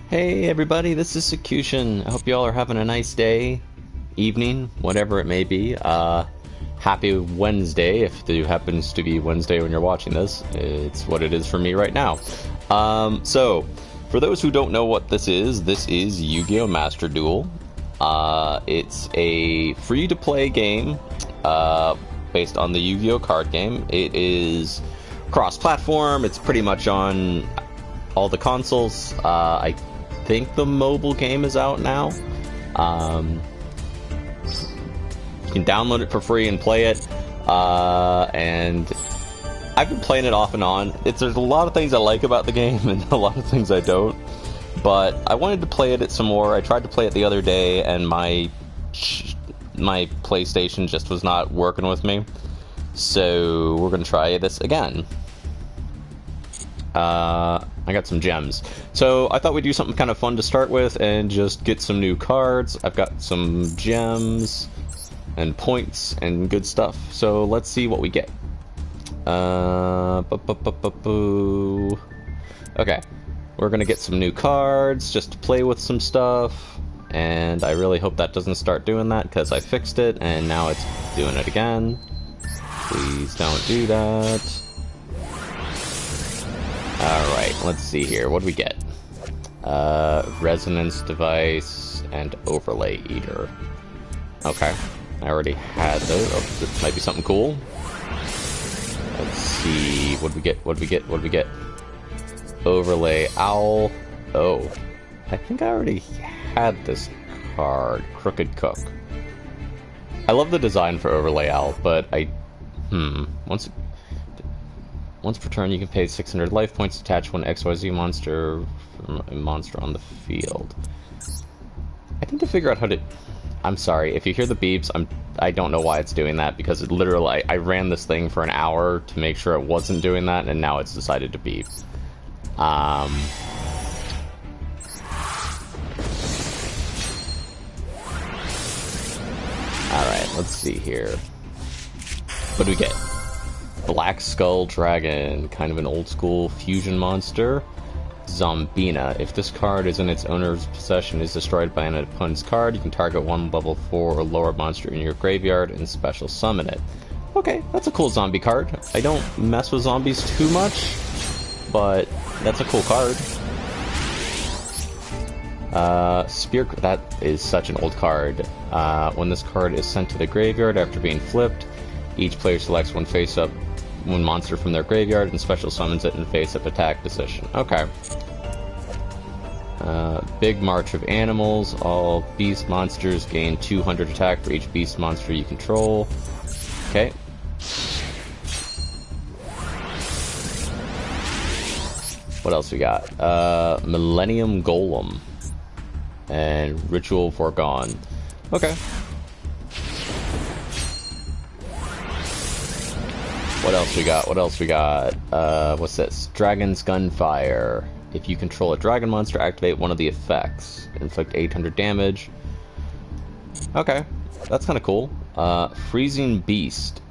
Hey everybody, this is Secution. I hope you all are having a nice day, evening, whatever it may be. Happy Wednesday, if it happens to be Wednesday when you're watching this. It's what it is for me right now. So, for those who don't know what this is Gi Oh Master Duel. It's a free-to-play game, based on the Yu-Gi-Oh card game. It is cross-platform, it's pretty much on all the consoles. I think the mobile game is out now. You can download it for free and play it. And I've been playing it off and on. There's a lot of things I like about the game and a lot of things I don't. But I wanted to play it some more. I tried to play it the other day and my PlayStation just was not working with me. So we're going to try this again. I got some gems. So I thought we'd do something kind of fun to start with and just get some new cards. I've got some gems and points and good stuff. So let's see what we get. Okay. We're gonna get some new cards just to play with some stuff. And I really hope that doesn't start doing that because I fixed it and now it's doing it again. Please don't do that. Alright, let's see here. What do we get? Resonance device and overlay eater. Okay. I already had those. Oh, this might be something cool. Let's see. What do we get? What do we get? What do we get? Overlay owl. Oh. I think I already had this card. Crooked Cook. I love the design for overlay owl, but Once per turn, you can pay 600 life points to attach one XYZ monster from a monster on the field. I need to figure out how to... I'm sorry, if you hear the beeps, I don't know why it's doing that, because it literally... I ran this thing for an hour to make sure it wasn't doing that, and now it's decided to beep. Alright, let's see here. What do we get? Black Skull Dragon, kind of an old school fusion monster. Zombina. If this card is in its owner's possession, is destroyed by an opponent's card, you can target one level 4 or lower monster in your graveyard and special summon it. Okay, that's a cool zombie card. I don't mess with zombies too much, but that's a cool card. Spear, that is such an old card. When this card is sent to the graveyard after being flipped, each player selects one monster from their graveyard and special summons it in face-up attack position. Okay. Big March of Animals. All beast monsters gain 200 attack for each beast monster you control. Okay. What else we got? Millennium Golem. And Ritual Foregone. Okay. What else we got? What else we got? What's this? Dragon's Gunfire. If you control a dragon monster, activate one of the effects. Inflict 800 damage. Okay. That's kind of cool. Freezing Beast.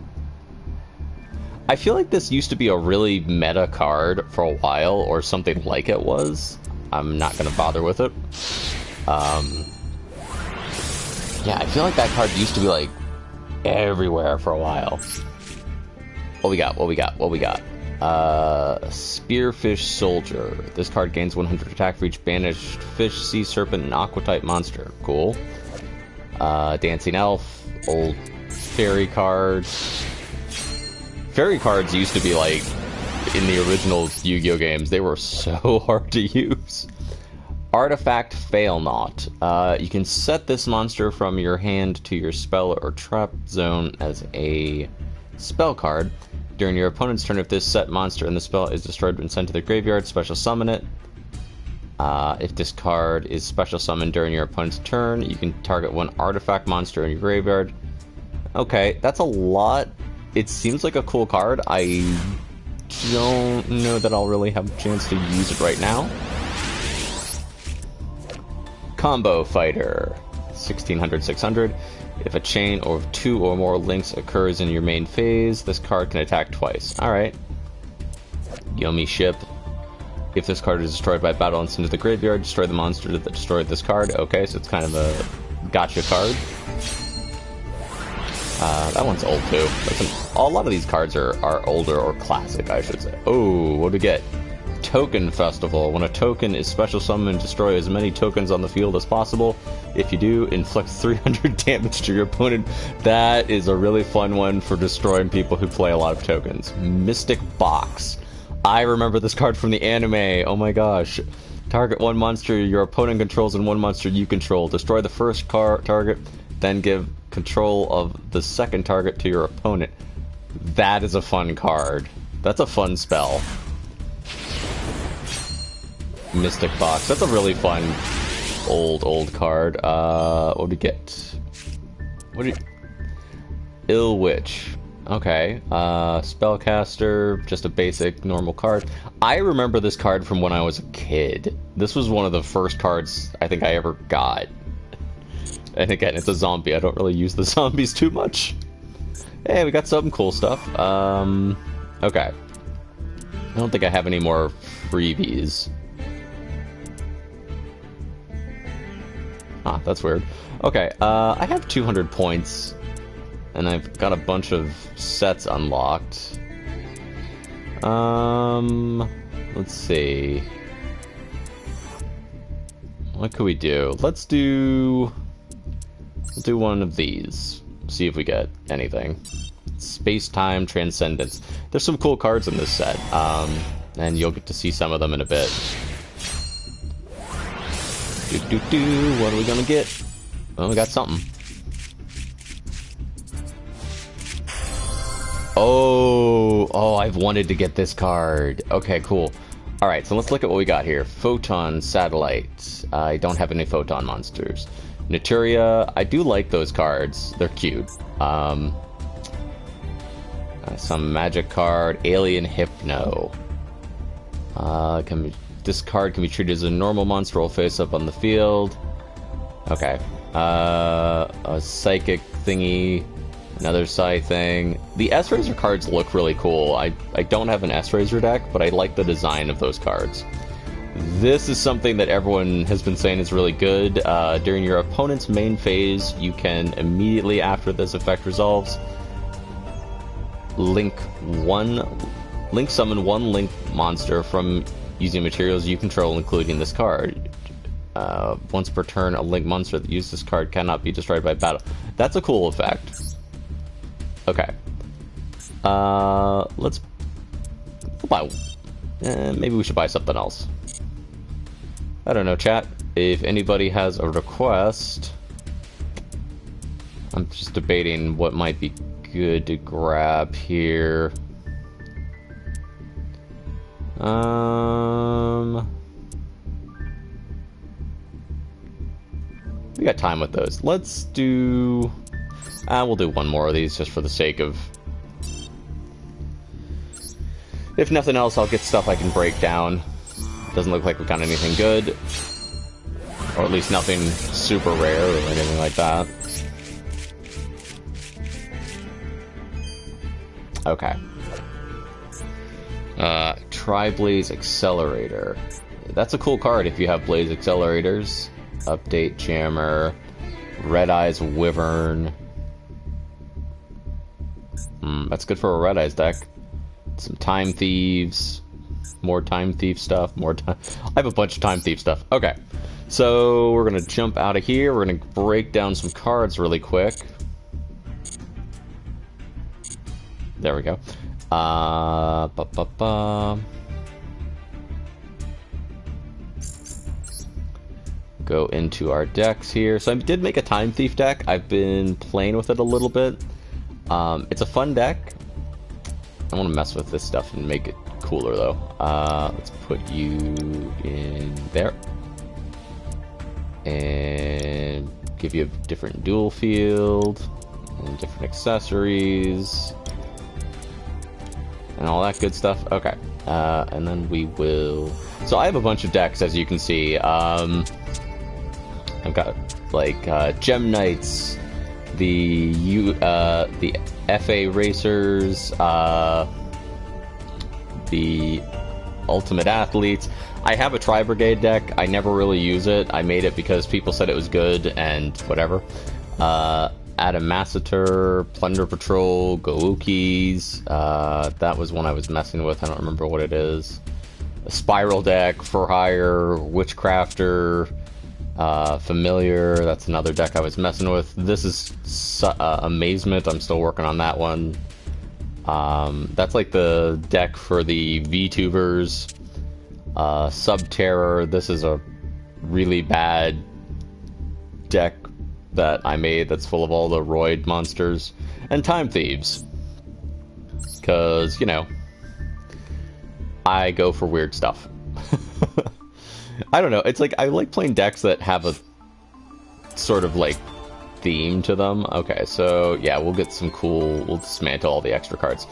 I feel like this used to be a really meta card for a while, or something like it was. I'm not going to bother with it. Yeah, I feel like that card used to be, like, everywhere for a while. What we got? What we got? What we got? Spearfish Soldier. This card gains 100 attack for each banished fish, sea serpent, and aqua-type monster. Cool. Dancing Elf. Old fairy card. Fairy cards used to be like, in the original Yu-Gi-Oh games, they were so hard to use. Artifact Fail Not. You can set this monster from your hand to your spell or trap zone as a spell card. During your opponent's turn, if this set monster in the spell is destroyed and sent to the graveyard, special summon it. If this card is special summoned during your opponent's turn, you can target one artifact monster in your graveyard. Okay, that's a lot. It seems like a cool card. I don't know that I'll really have a chance to use it right now. Combo Fighter. 1600, 600. If a chain of 2 or more links occurs in your main phase, this card can attack twice. Alright. Yomi Ship. If this card is destroyed by battle and sent to the graveyard, destroy the monster that destroyed this card. Okay, so it's kind of a gotcha card. That one's old too. A lot of these cards are older or classic, I should say. Oh, what do we get? Token Festival. When a token is special summoned, destroy as many tokens on the field as possible. If you do, inflict 300 damage to your opponent. That is a really fun one for destroying people who play a lot of tokens. Mystic Box. I remember this card from the anime. Oh my gosh. Target one monster your opponent controls and one monster you control. Destroy the first target, then give control of the second target to your opponent. That is a fun card. That's a fun spell. Mystic Box. That's a really fun old card. What do we get? Ill Witch. Okay. Spellcaster, just a basic normal card. I remember this card from when I was a kid. This was one of the first cards I think I ever got. And again, it's a zombie. I don't really use the zombies too much. Hey, we got some cool stuff. Okay. I don't think I have any more freebies. Ah, that's weird. Okay, I have 200 points, and I've got a bunch of sets unlocked. Let's see. What could we do? Let's do one of these. See if we get anything. Space-Time Transcendence. There's some cool cards in this set, and you'll get to see some of them in a bit. What are we gonna get? Oh, we got something. Oh, I've wanted to get this card. Okay, cool. Alright, so let's look at what we got here. Photon Satellite. I don't have any Photon monsters. Naturia, I do like those cards. They're cute. Some magic card. Alien Hypno. This card can be treated as a normal monster or face up on the field. Okay. A psychic thingy. Another psi thing. The S-Razor cards look really cool. I don't have an S-Razor deck, but I like the design of those cards. This is something that everyone has been saying is really good. During your opponent's main phase, you can immediately after this effect resolves, link summon one link monster from using materials you control, including this card. Once per turn, a link monster that uses this card cannot be destroyed by battle. That's a cool effect. Okay. Let's buy. Maybe we should buy something else. I don't know, chat. If anybody has a request, I'm just debating what might be good to grab here. We got time with those. Let's do... we'll do one more of these just for the sake of... If nothing else, I'll get stuff I can break down. Doesn't look like we got anything good. Or at least nothing super rare or anything like that. Okay. Tri-Blaze Accelerator. That's a cool card if you have Blaze Accelerators. Update Jammer. Red Eyes Wyvern. That's good for a Red Eyes deck. Some Time Thieves. More Time Thief stuff. More time. I have a bunch of Time Thief stuff. Okay. So we're going to jump out of here. We're going to break down some cards really quick. There we go. Go into our decks here. So I did make a Time Thief deck. I've been playing with it a little bit. It's a fun deck. I want to mess with this stuff and make it cooler though. Let's put you in there. And give you a different dual field. And different accessories. And all that good stuff. Okay. And then we will... So I have a bunch of decks, as you can see. I've got, like, Gem Knights, the FA Racers, the Ultimate Athletes. I have a Tri-Brigade deck. I never really use it. I made it because people said it was good and whatever. Adamassator, Plunder Patrol, Goukis. That was one I was messing with. I don't remember what it is. A Spyral deck, For Hire, Witchcrafter, Familiar. That's another deck I was messing with. This is Amazement. I'm still working on that one. That's like the deck for the VTubers. Subterror. This is a really bad deck that I made that's full of all the Roid monsters. And Time Thieves. Because, you know, I go for weird stuff. I don't know, it's like, I like playing decks that have a sort of, like, theme to them. Okay, so, yeah, we'll get some cool, we'll dismantle all the extra cards.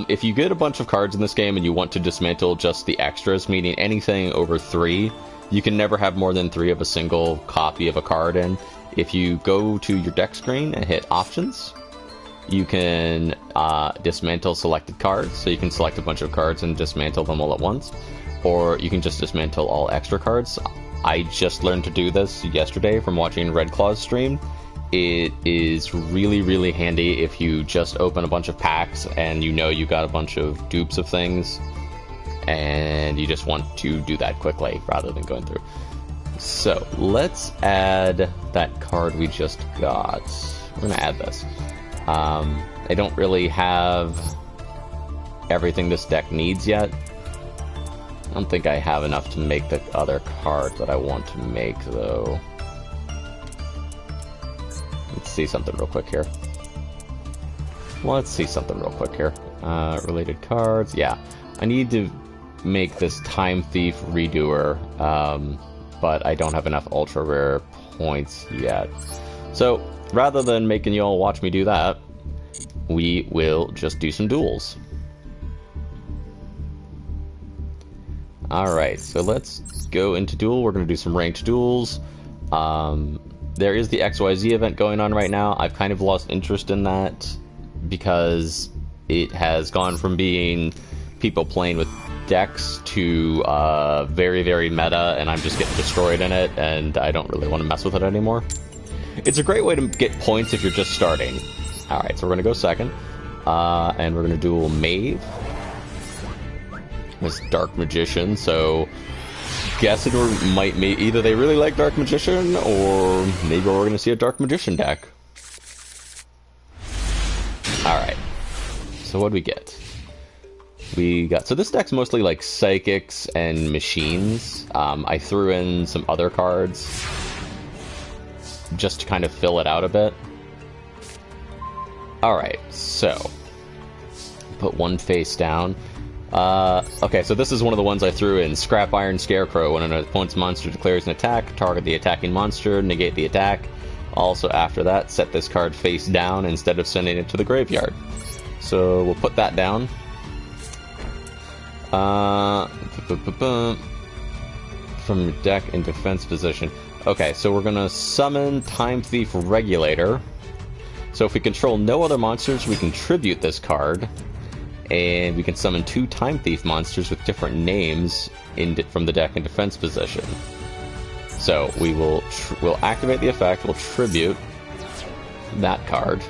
If you get a bunch of cards in this game and you want to dismantle just the extras, meaning anything over 3, you can never have more than 3 of a single copy of a card in. If you go to your deck screen and hit Options, you can dismantle selected cards, so you can select a bunch of cards and dismantle them all at once, or you can just dismantle all extra cards. I just learned to do this yesterday from watching Red Claw's stream. It is really, really handy if you just open a bunch of packs and you know you got a bunch of dupes of things, and you just want to do that quickly rather than going through. So, let's add that card we just got. We're going to add this. I don't really have everything this deck needs yet. I don't think I have enough to make the other card that I want to make, though. Let's see something real quick here. Related cards. Yeah, I need to make this Time Thief Redoer, but I don't have enough ultra rare points yet. So, rather than making you all watch me do that, we will just do some duels. Alright, so let's go into duel. We're going to do some ranked duels. There is the XYZ event going on right now. I've kind of lost interest in that because it has gone from being people playing with decks to very, very meta, and I'm just getting destroyed in it, and I don't really want to mess with it anymore. It's a great way to get points if you're just starting. Alright, so we're going to go second, and we're going to duel Maeve. This Dark Magician, so guessing either they really like Dark Magician, or maybe we're going to see a Dark Magician deck. Alright, so what do we get? So this deck's mostly like Psychics and Machines. I threw in some other cards just to kind of fill it out a bit. Alright, so put one face down. Okay, so this is one of the ones I threw in. Scrap Iron Scarecrow. When an opponent's monster declares an attack, target the attacking monster, negate the attack. Also, after that, set this card face down instead of sending it to the graveyard. So we'll put that down. From your deck in defense position. Okay, so we're gonna summon Time Thief Regulator. So if we control no other monsters, we can tribute this card. And we can summon 2 Time Thief monsters with different names from the deck in defense position. So we will we'll activate the effect, we'll tribute that card.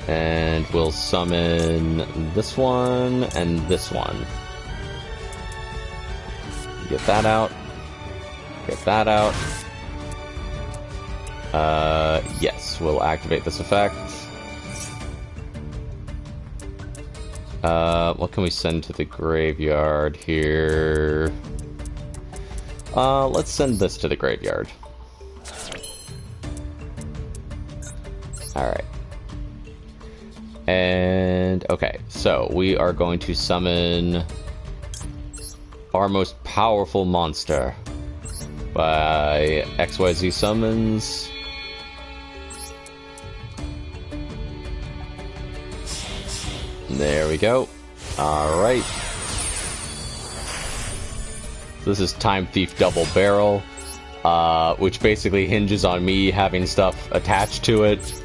And we'll summon this one and this one. Get that out. Get that out. Yes, we'll activate this effect. What can we send to the graveyard here? Let's send this to the graveyard. Alright. And, okay, so we are going to summon our most powerful monster by XYZ Summons. There we go. Alright. This is Time Thief Double Barrel, which basically hinges on me having stuff attached to it.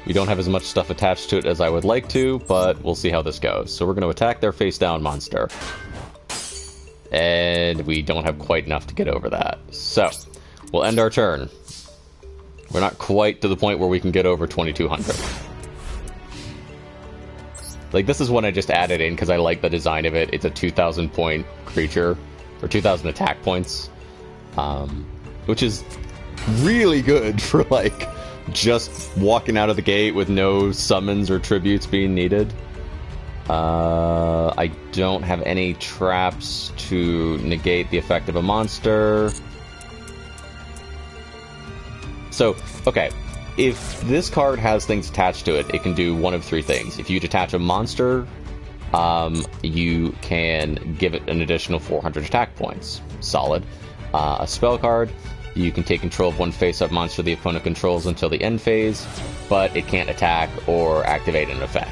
We don't have as much stuff attached to it as I would like to, but we'll see how this goes. So we're going to attack their face down monster. and we don't have quite enough to get over that. So, we'll end our turn. We're not quite to the point where we can get over 2200. Like, this is one I just added in because I like the design of it. It's a 2000 point creature, or 2000 attack points, which is really good for, like, just walking out of the gate with no summons or tributes being needed. I don't have any traps to negate the effect of a monster. So, okay, if this card has things attached to it, it can do one of three things. If you detach a monster, you can give it an additional 400 attack points. Solid. A spell card, you can take control of one face-up monster the opponent controls until the end phase, but it can't attack or activate an effect.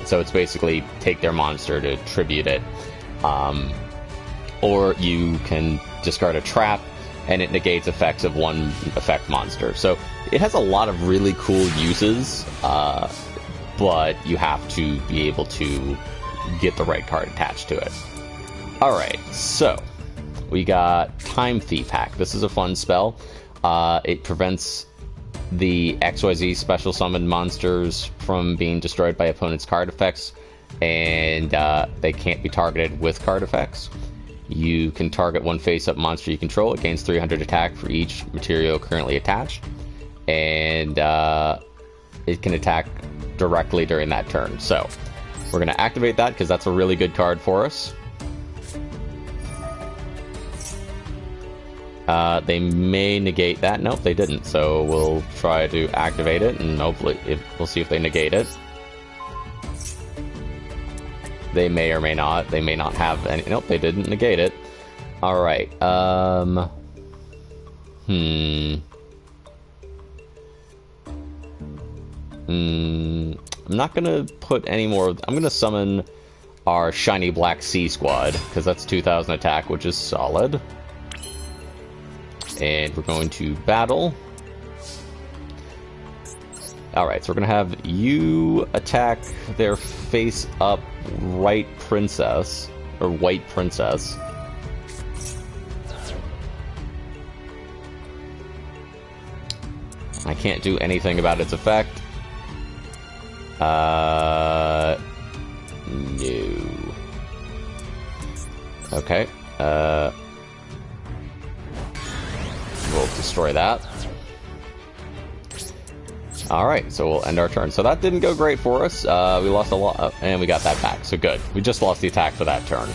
So it's basically take their monster to tribute it. Or you can discard a trap, and it negates effects of one effect monster. So it has a lot of really cool uses, but you have to be able to get the right card attached to it. Alright, so we got Time Thief Hack. This is a fun spell. It prevents the XYZ special summon monsters from being destroyed by opponent's card effects, and they can't be targeted with card effects. You can target one face-up monster you control. It gains 300 attack for each material currently attached, and it can attack directly during that turn. So we're going to activate that because that's a really good card for us. They may negate that. Nope, they didn't. So we'll try to activate it, and hopefully we'll see if they negate it. They may or may not. They may not have any. Nope, they didn't negate it. Alright, I'm not gonna put any more. I'm gonna summon our Shiny Black Sea Squad, because that's 2000 attack, which is solid. And we're going to battle. Alright, so we're going to have you attack their face-up right princess, or white princess. I can't do anything about its effect. No. Okay, we'll destroy that. Alright, so we'll end our turn. So that didn't go great for us. We lost a lot, and we got that back, so good. We just lost the attack for that turn.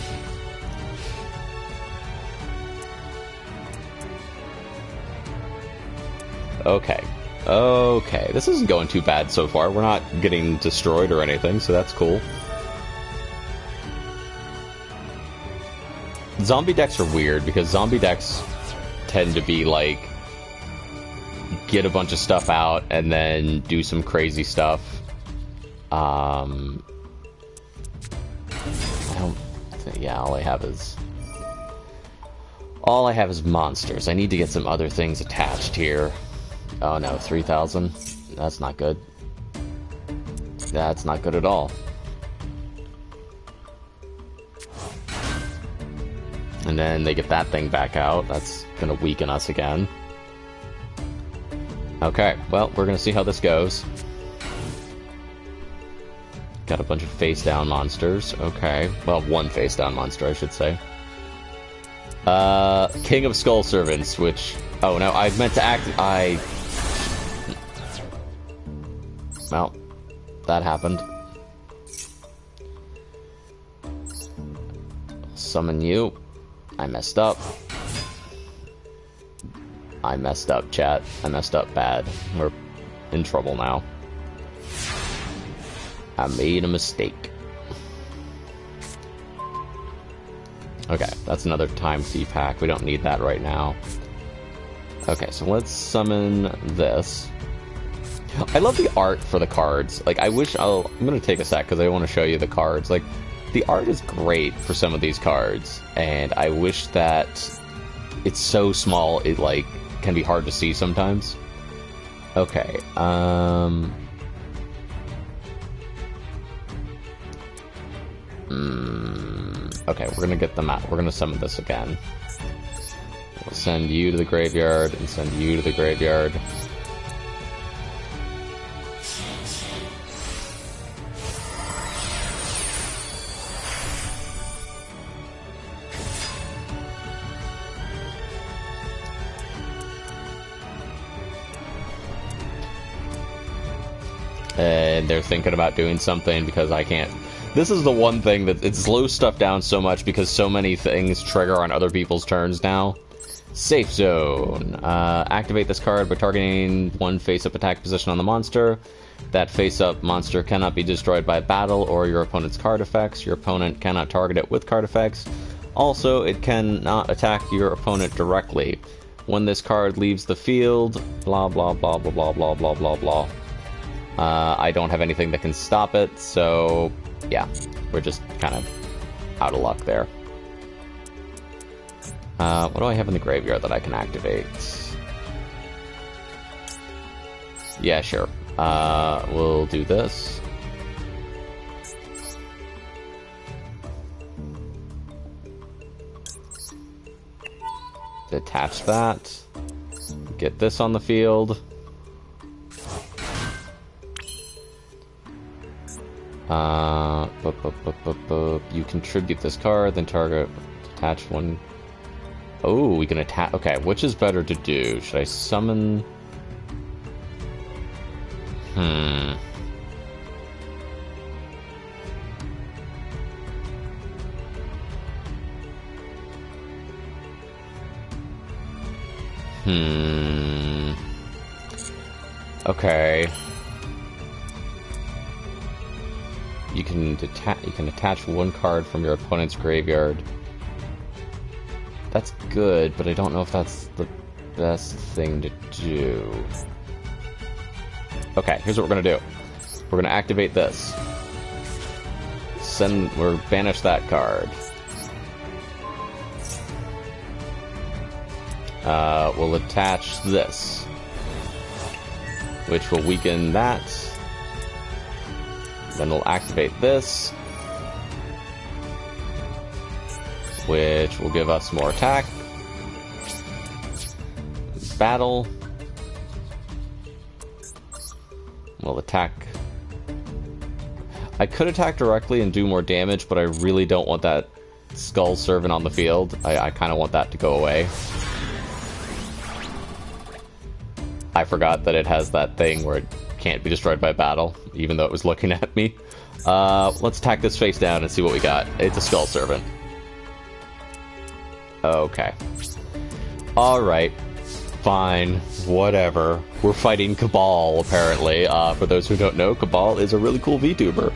Okay. Okay, this isn't going too bad so far. We're not getting destroyed or anything, so that's cool. Zombie decks are weird, because zombie decks tend to be like, get a bunch of stuff out and then do some crazy stuff. I don't think, yeah, all I have is monsters. I need to get some other things attached here. Oh no, 3000. That's not good. That's not good at all. And then they get that thing back out. That's gonna weaken us again. Okay, well, we're gonna see how this goes. Got a bunch of face-down monsters. Okay, well, one face-down monster, I should say. King of Skull Servants, which... Oh, no, I meant to act... Well, that happened. Summon you. I messed up. I messed up, chat. I messed up bad. We're in trouble now. I made a mistake. Okay, that's another Time Thief hack. We don't need that right now. Okay, so let's summon this. I love the art for the cards. Like, I wish I'm gonna take a sec because I want to show you the cards. Like, the art is great for some of these cards, and I wish that it's so small it, like, can be hard to see sometimes. Okay, Okay, we're gonna get them out. We're gonna summon this again. We'll send you to the graveyard and send you to the graveyard. And they're thinking about doing something because I can't. This is the one thing that it slows stuff down so much because so many things trigger on other people's turns now. Safe Zone. Activate this card by targeting one face-up attack position on the monster. That face-up monster cannot be destroyed by battle or your opponent's card effects. Your opponent cannot target it with card effects. Also, it cannot attack your opponent directly. When this card leaves the field, blah blah blah blah blah blah blah blah blah. I don't have anything that can stop it, so yeah, we're just kind of out of luck there. What do I have in the graveyard that I can activate? Yeah, sure. We'll do this. Detach that. Get this on the field. You contribute this card, then target, attach one. Oh, we can attach. Okay, which is better to do? Should I summon? Okay. You can attach one card from your opponent's graveyard. That's good, but I don't know if that's the best thing to do. Okay, here's what we're gonna do. We're gonna activate this. Banish that card. We'll attach this, which will weaken that. Then we'll activate this, which will give us more attack. Battle. We'll attack. I could attack directly and do more damage, but I really don't want that Skull Servant on the field. I kind of want that to go away. I forgot that it has that thing where it can't be destroyed by battle, even though it was looking at me. Let's attack this face down and see what we got. It's a Skull Servant. Okay. Alright. Fine. Whatever. We're fighting Cabal, apparently. For those who don't know, Cabal is a really cool VTuber.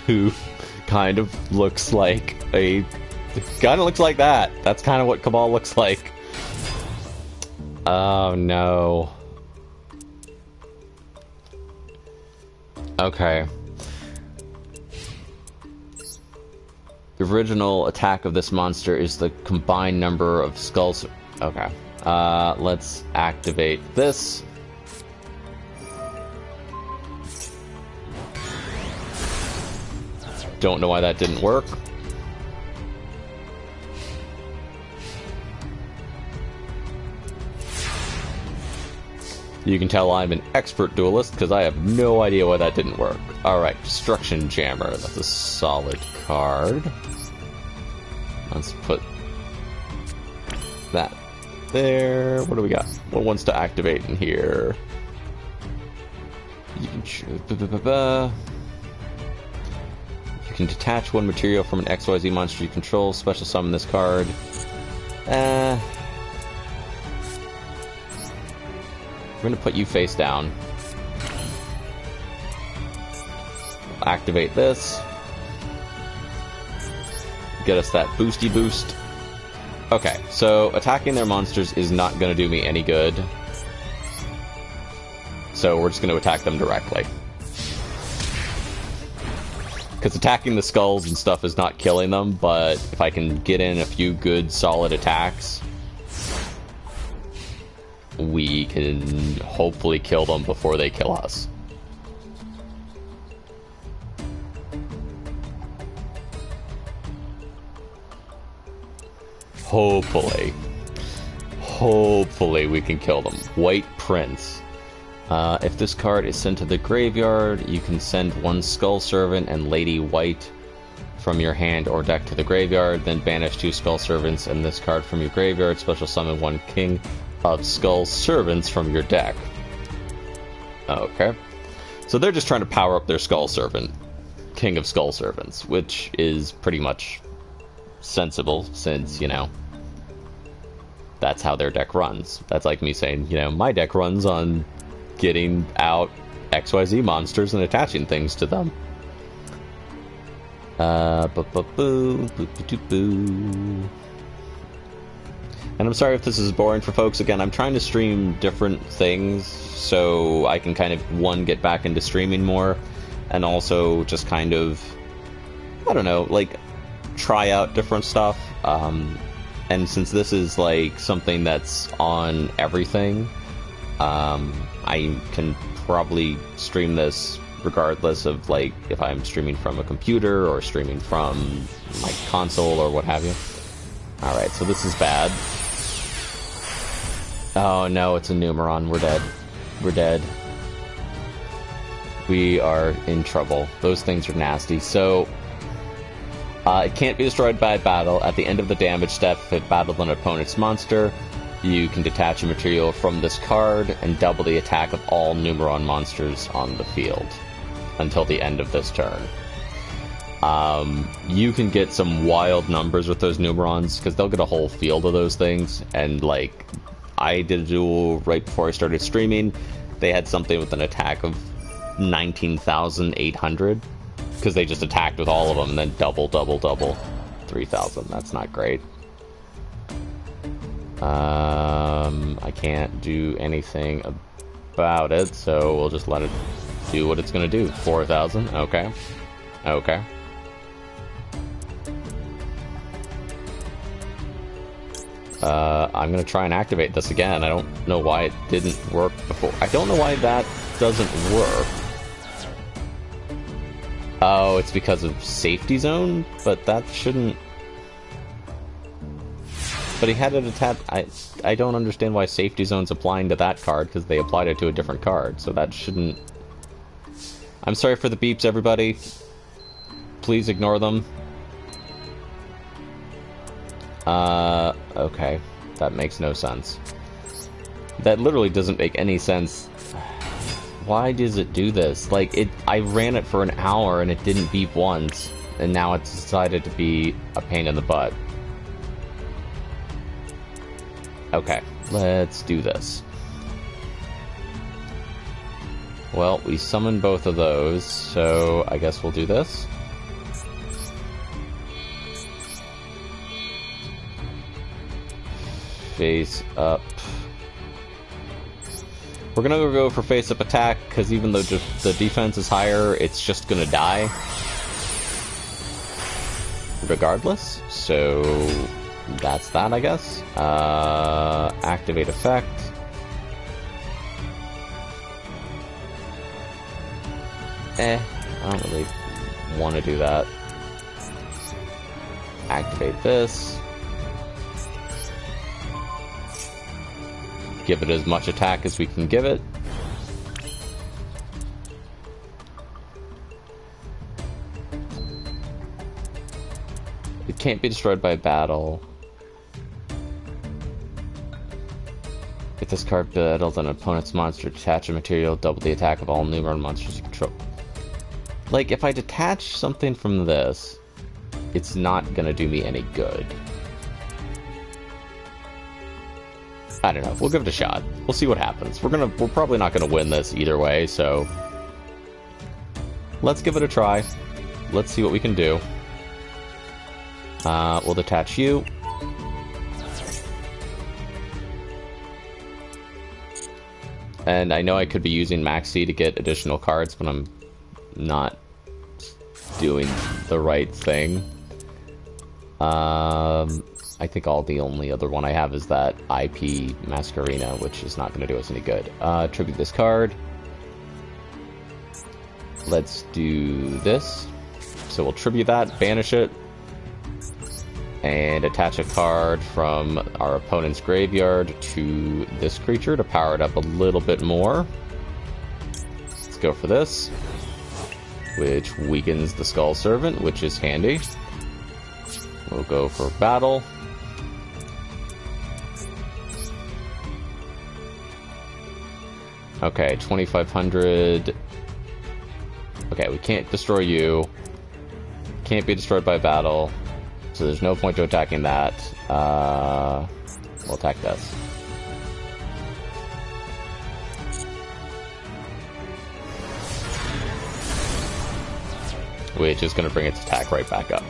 Who kind of looks like a... Kind of looks like that. That's kind of what Cabal looks like. Oh, no. Okay. The original attack of this monster is the combined number of skulls. Okay. Let's activate this. Don't know why that didn't work. You can tell I'm an expert duelist because I have no idea why that didn't work. Alright, Destruction Jammer. That's a solid card. Let's put that there. What do we got? What wants to activate in here? You can choose. You can detach one material from an XYZ monster you control. Special summon this card. We're going to put you face down. Activate this. Get us that boosty boost. Okay, so attacking their monsters is not going to do me any good. So we're just going to attack them directly. Because attacking the skulls and stuff is not killing them, but if I can get in a few good solid attacks, we can hopefully kill them before they kill us. hopefully we can kill them. White Prince. If this card is sent to the graveyard, you can send one Skull Servant and Lady White from your hand or deck to the graveyard, then banish 2 Skull Servants and this card from your graveyard, special summon 1 King of Skull Servants from your deck. Okay. So they're just trying to power up their Skull Servant, King of Skull Servants, which is pretty much sensible since, you know, that's how their deck runs. That's like me saying, you know, my deck runs on getting out XYZ monsters and attaching things to them. And I'm sorry if this is boring for folks. Again, I'm trying to stream different things so I can kind of, one, get back into streaming more, and also just kind of, I don't know, like, try out different stuff. And since this is like something that's on everything, I can probably stream this regardless of, like, if I'm streaming from a computer or streaming from my console or what have you. Alright, so this is bad. Oh no, it's a Numeron. We're dead. We're dead. We are in trouble. Those things are nasty. So, it can't be destroyed by battle. At the end of the damage step, if it battled an opponent's monster, you can detach a material from this card and double the attack of all Numeron monsters on the field until the end of this turn. You can get some wild numbers with those Numerons, because they'll get a whole field of those things, and, like, I did a duel right before I started streaming. They had something with an attack of 19,800, because they just attacked with all of them, and then double, 3,000. That's not great. I can't do anything about it, so we'll just let it do what it's gonna do. 4,000, okay. Okay. I'm gonna try and activate this again. I don't know why it didn't work before. I don't know why that doesn't work. Oh, it's because of safety zone? But that shouldn't... But he had it attached... I don't understand why safety zone's applying to that card, because they applied it to a different card, so that shouldn't... I'm sorry for the beeps, everybody. Please ignore them. Okay. That makes no sense. That literally doesn't make any sense. Why does it do this? Like, I ran it for an hour and it didn't beep once, and now it's decided to be a pain in the butt. Okay, let's do this. Well, we summoned both of those, so I guess we'll do this. Face up. We're gonna go for face up attack, because even though the defense is higher, it's just gonna die regardless. So that's that, I guess. Activate effect. I don't really want to do that. Activate this. Give it as much attack as we can give it. It can't be destroyed by battle. If this card battles an opponent's monster, detach a material, double the attack of all Numeron monsters you control. Like, if I detach something from this, it's not gonna do me any good. I don't know. We'll give it a shot. We'll see what happens. We're probably not gonna win this either way, so let's give it a try. Let's see what we can do. We'll detach you. And I know I could be using Maxi to get additional cards, but I'm not doing the right thing. I think the only other one I have is that IP Masquerina, which is not going to do us any good. Tribute this card. Let's do this. So we'll tribute that, banish it. And attach a card from our opponent's graveyard to this creature to power it up a little bit more. Let's go for this, which weakens the Skull Servant, which is handy. We'll go for battle. Okay, 2,500. Okay, we can't destroy you. Can't be destroyed by battle. So there's no point to attacking that. We'll attack this. Which is going to bring its attack right back up.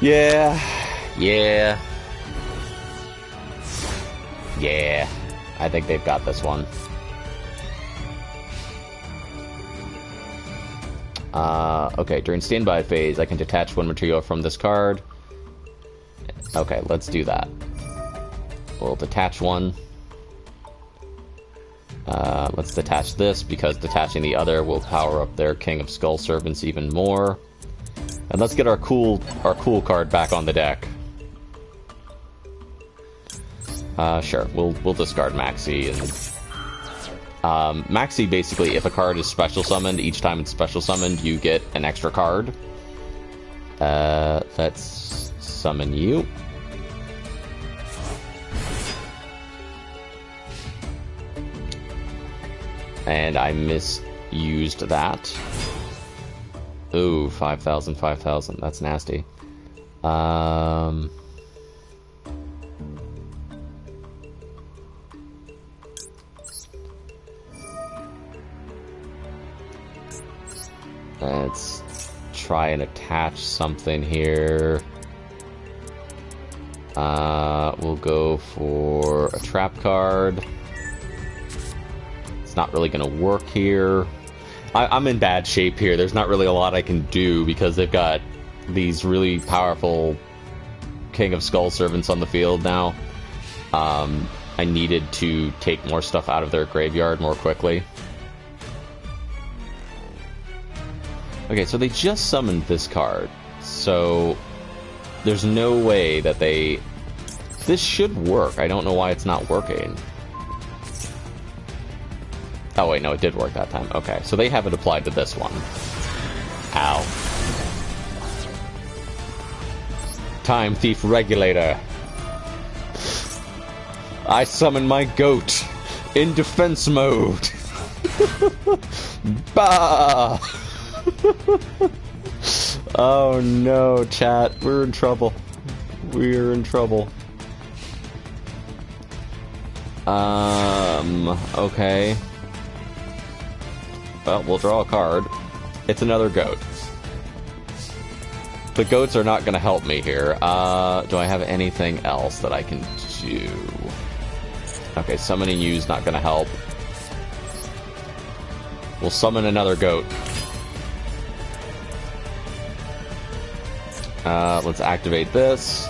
Yeah. I think they've got this one. Okay, during standby phase, I can detach one material from this card. Okay, let's do that. We'll detach one. Let's detach this, because detaching the other will power up their King of Skull Servants even more. And let's get our cool card back on the deck. Sure, we'll discard Maxi. And Maxi, basically, if a card is special summoned, each time it's special summoned, you get an extra card. Let's summon you. And I misused that. Ooh, 5,000, 5,000. That's nasty. Let's try and attach something here. We'll go for a trap card. It's not really going to work here. I'm in bad shape here. There's not really a lot I can do because they've got these really powerful King of Skull Servants on the field now. I needed to take more stuff out of their graveyard more quickly. Okay, so they just summoned this card. So there's no way that they... This should work. I don't know why it's not working. Oh wait, no, it did work that time. Okay, so they have it applied to this one. Ow. Time Thief Regulator. I summon my goat in defense mode. Bah! Oh no, chat. We're in trouble. We're in trouble. Okay. Well, we'll draw a card. It's another goat. The goats are not going to help me here. Do I have anything else that I can do? Okay, summoning you is not going to help. We'll summon another goat. Let's activate this.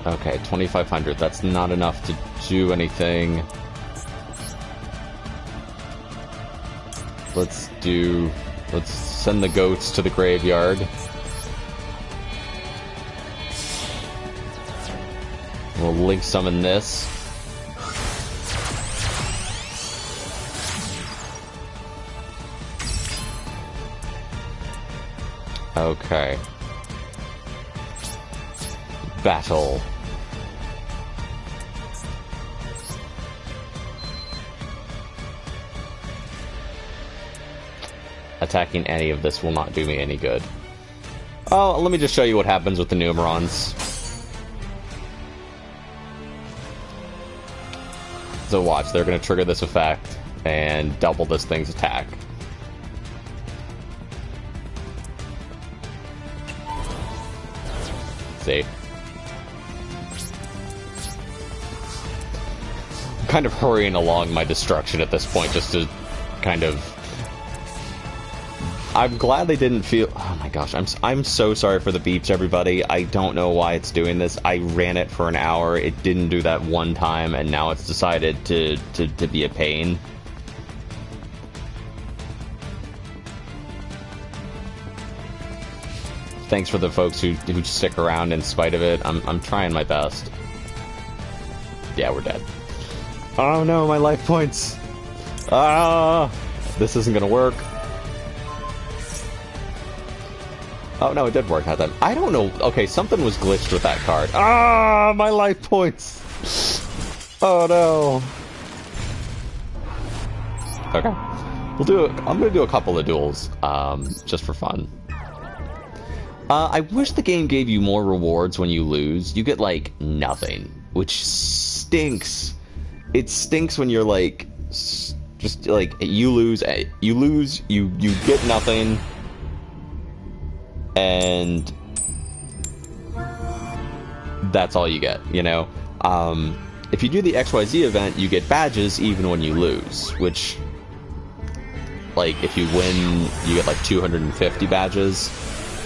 Okay, 2,500. That's not enough to do anything. Let's send the goats to the graveyard. We'll link summon this. Okay. Battle. Attacking any of this will not do me any good. Oh, let me just show you what happens with the Numerons. So watch, they're going to trigger this effect and double this thing's attack. See? I'm kind of hurrying along my destruction at this point just to kind of... I'm glad they didn't feel... Oh my gosh, I'm so sorry for the beeps, everybody. I don't know why it's doing this. I ran it for an hour. It didn't do that one time, and now it's decided to be a pain. thanks for the folks who stick around in spite of it. I'm trying my best. Yeah, we're dead. Oh no, my life points! Ah! This isn't gonna work. Oh no, it did work that time. I don't know. Okay, something was glitched with that card. Ah, my life points! Oh no. Okay. I'm gonna do a couple of duels, just for fun. I wish the game gave you more rewards when you lose. You get, like, nothing, which stinks. It stinks when you're, like, just, like, you lose, you get nothing, and that's all you get, you know? If you do the XYZ event, you get badges even when you lose, which, like, if you win, you get, like, 250 badges.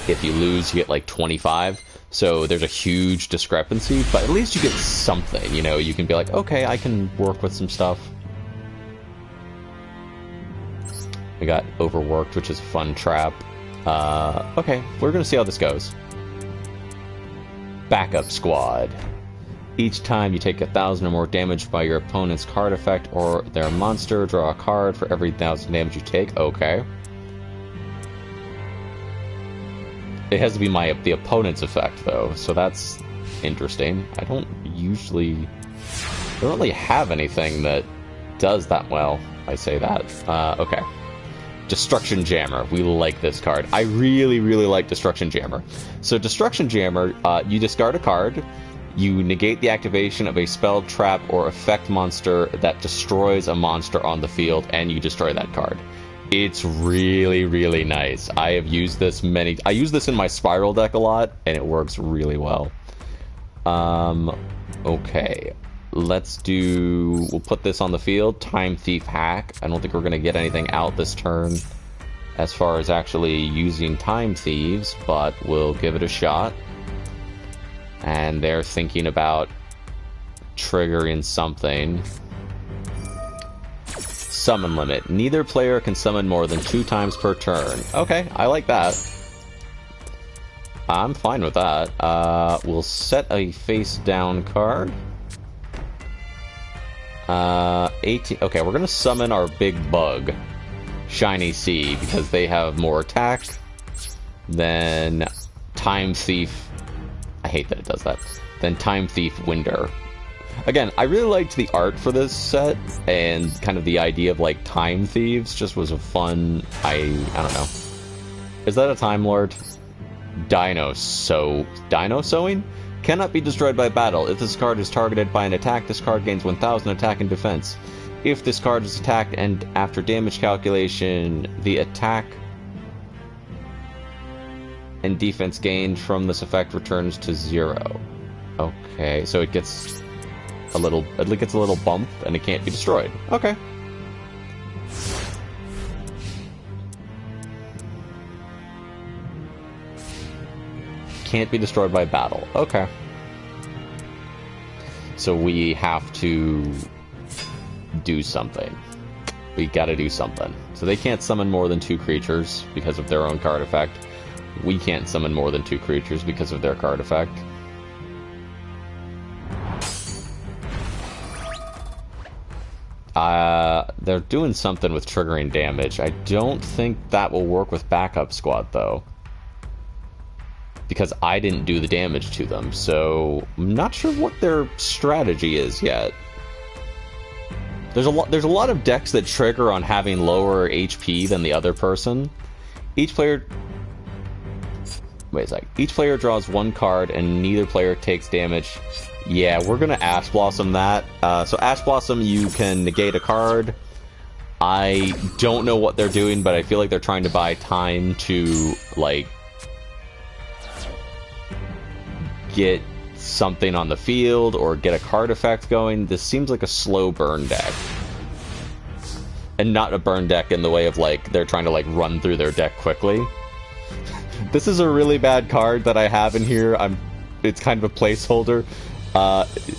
If you lose, you get, like, 25. So there's a huge discrepancy, but at least you get something, you know? You can be like, okay, I can work with some stuff. We got overworked, which is a fun trap. Okay, we're gonna see how this goes. Backup squad. Each time you take 1,000 or more damage by your opponent's card effect or their monster, draw a card for every 1,000 damage you take. Okay. It has to be the opponent's effect, though, so that's interesting. I don't really have anything that does that well. I say that. Okay. Destruction Jammer. We like this card. I really, really like Destruction Jammer. So Destruction Jammer, you discard a card, you negate the activation of a spell, trap, or effect monster that destroys a monster on the field, and you destroy that card. It's really, really nice. I have used this I use this in my Spyral deck a lot, and it works really well. Okay. We'll put this on the field. Time Thief Hack. I don't think we're going to get anything out this turn as far as actually using Time Thieves, but we'll give it a shot. And they're thinking about triggering something. Summon limit. Neither player can summon more than 2 times per turn. Okay, I like that. I'm fine with that. We'll set a face down card. 18. Okay, we're gonna summon our big bug, Shiny Sea, because they have more attack than Time Thief. I hate that it does that. Than Time Thief Winder. Again, I really liked the art for this set, and kind of the idea of, like, Time Thieves just was a fun... I don't know. Is that a Time Lord? Dino Sowing? Cannot be destroyed by battle. If this card is targeted by an attack, this card gains 1,000 attack and defense. If this card is attacked and after damage calculation, the attack and defense gained from this effect returns to 0. Okay, so it gets a little bump and it can't be destroyed. Okay. Can't be destroyed by battle. Okay. So we have to do something. We gotta do something. So they can't summon more than 2 creatures because of their own card effect. We can't summon more than 2 creatures because of their card effect. They're doing something with triggering damage. I don't think that will work with backup squad, though. Because I didn't do the damage to them, so I'm not sure what their strategy is yet. There's a lot of decks that trigger on having lower HP than the other person. Each player draws 1 card and neither player takes damage. Yeah, we're gonna Ash Blossom that. So Ash Blossom, you can negate a card. I don't know what they're doing, but I feel like they're trying to buy time to, like, get something on the field or get a card effect going. This seems like a slow burn deck. And not a burn deck in the way of, like, they're trying to, like, run through their deck quickly. This is a really bad card that I have in here. It's kind of a placeholder.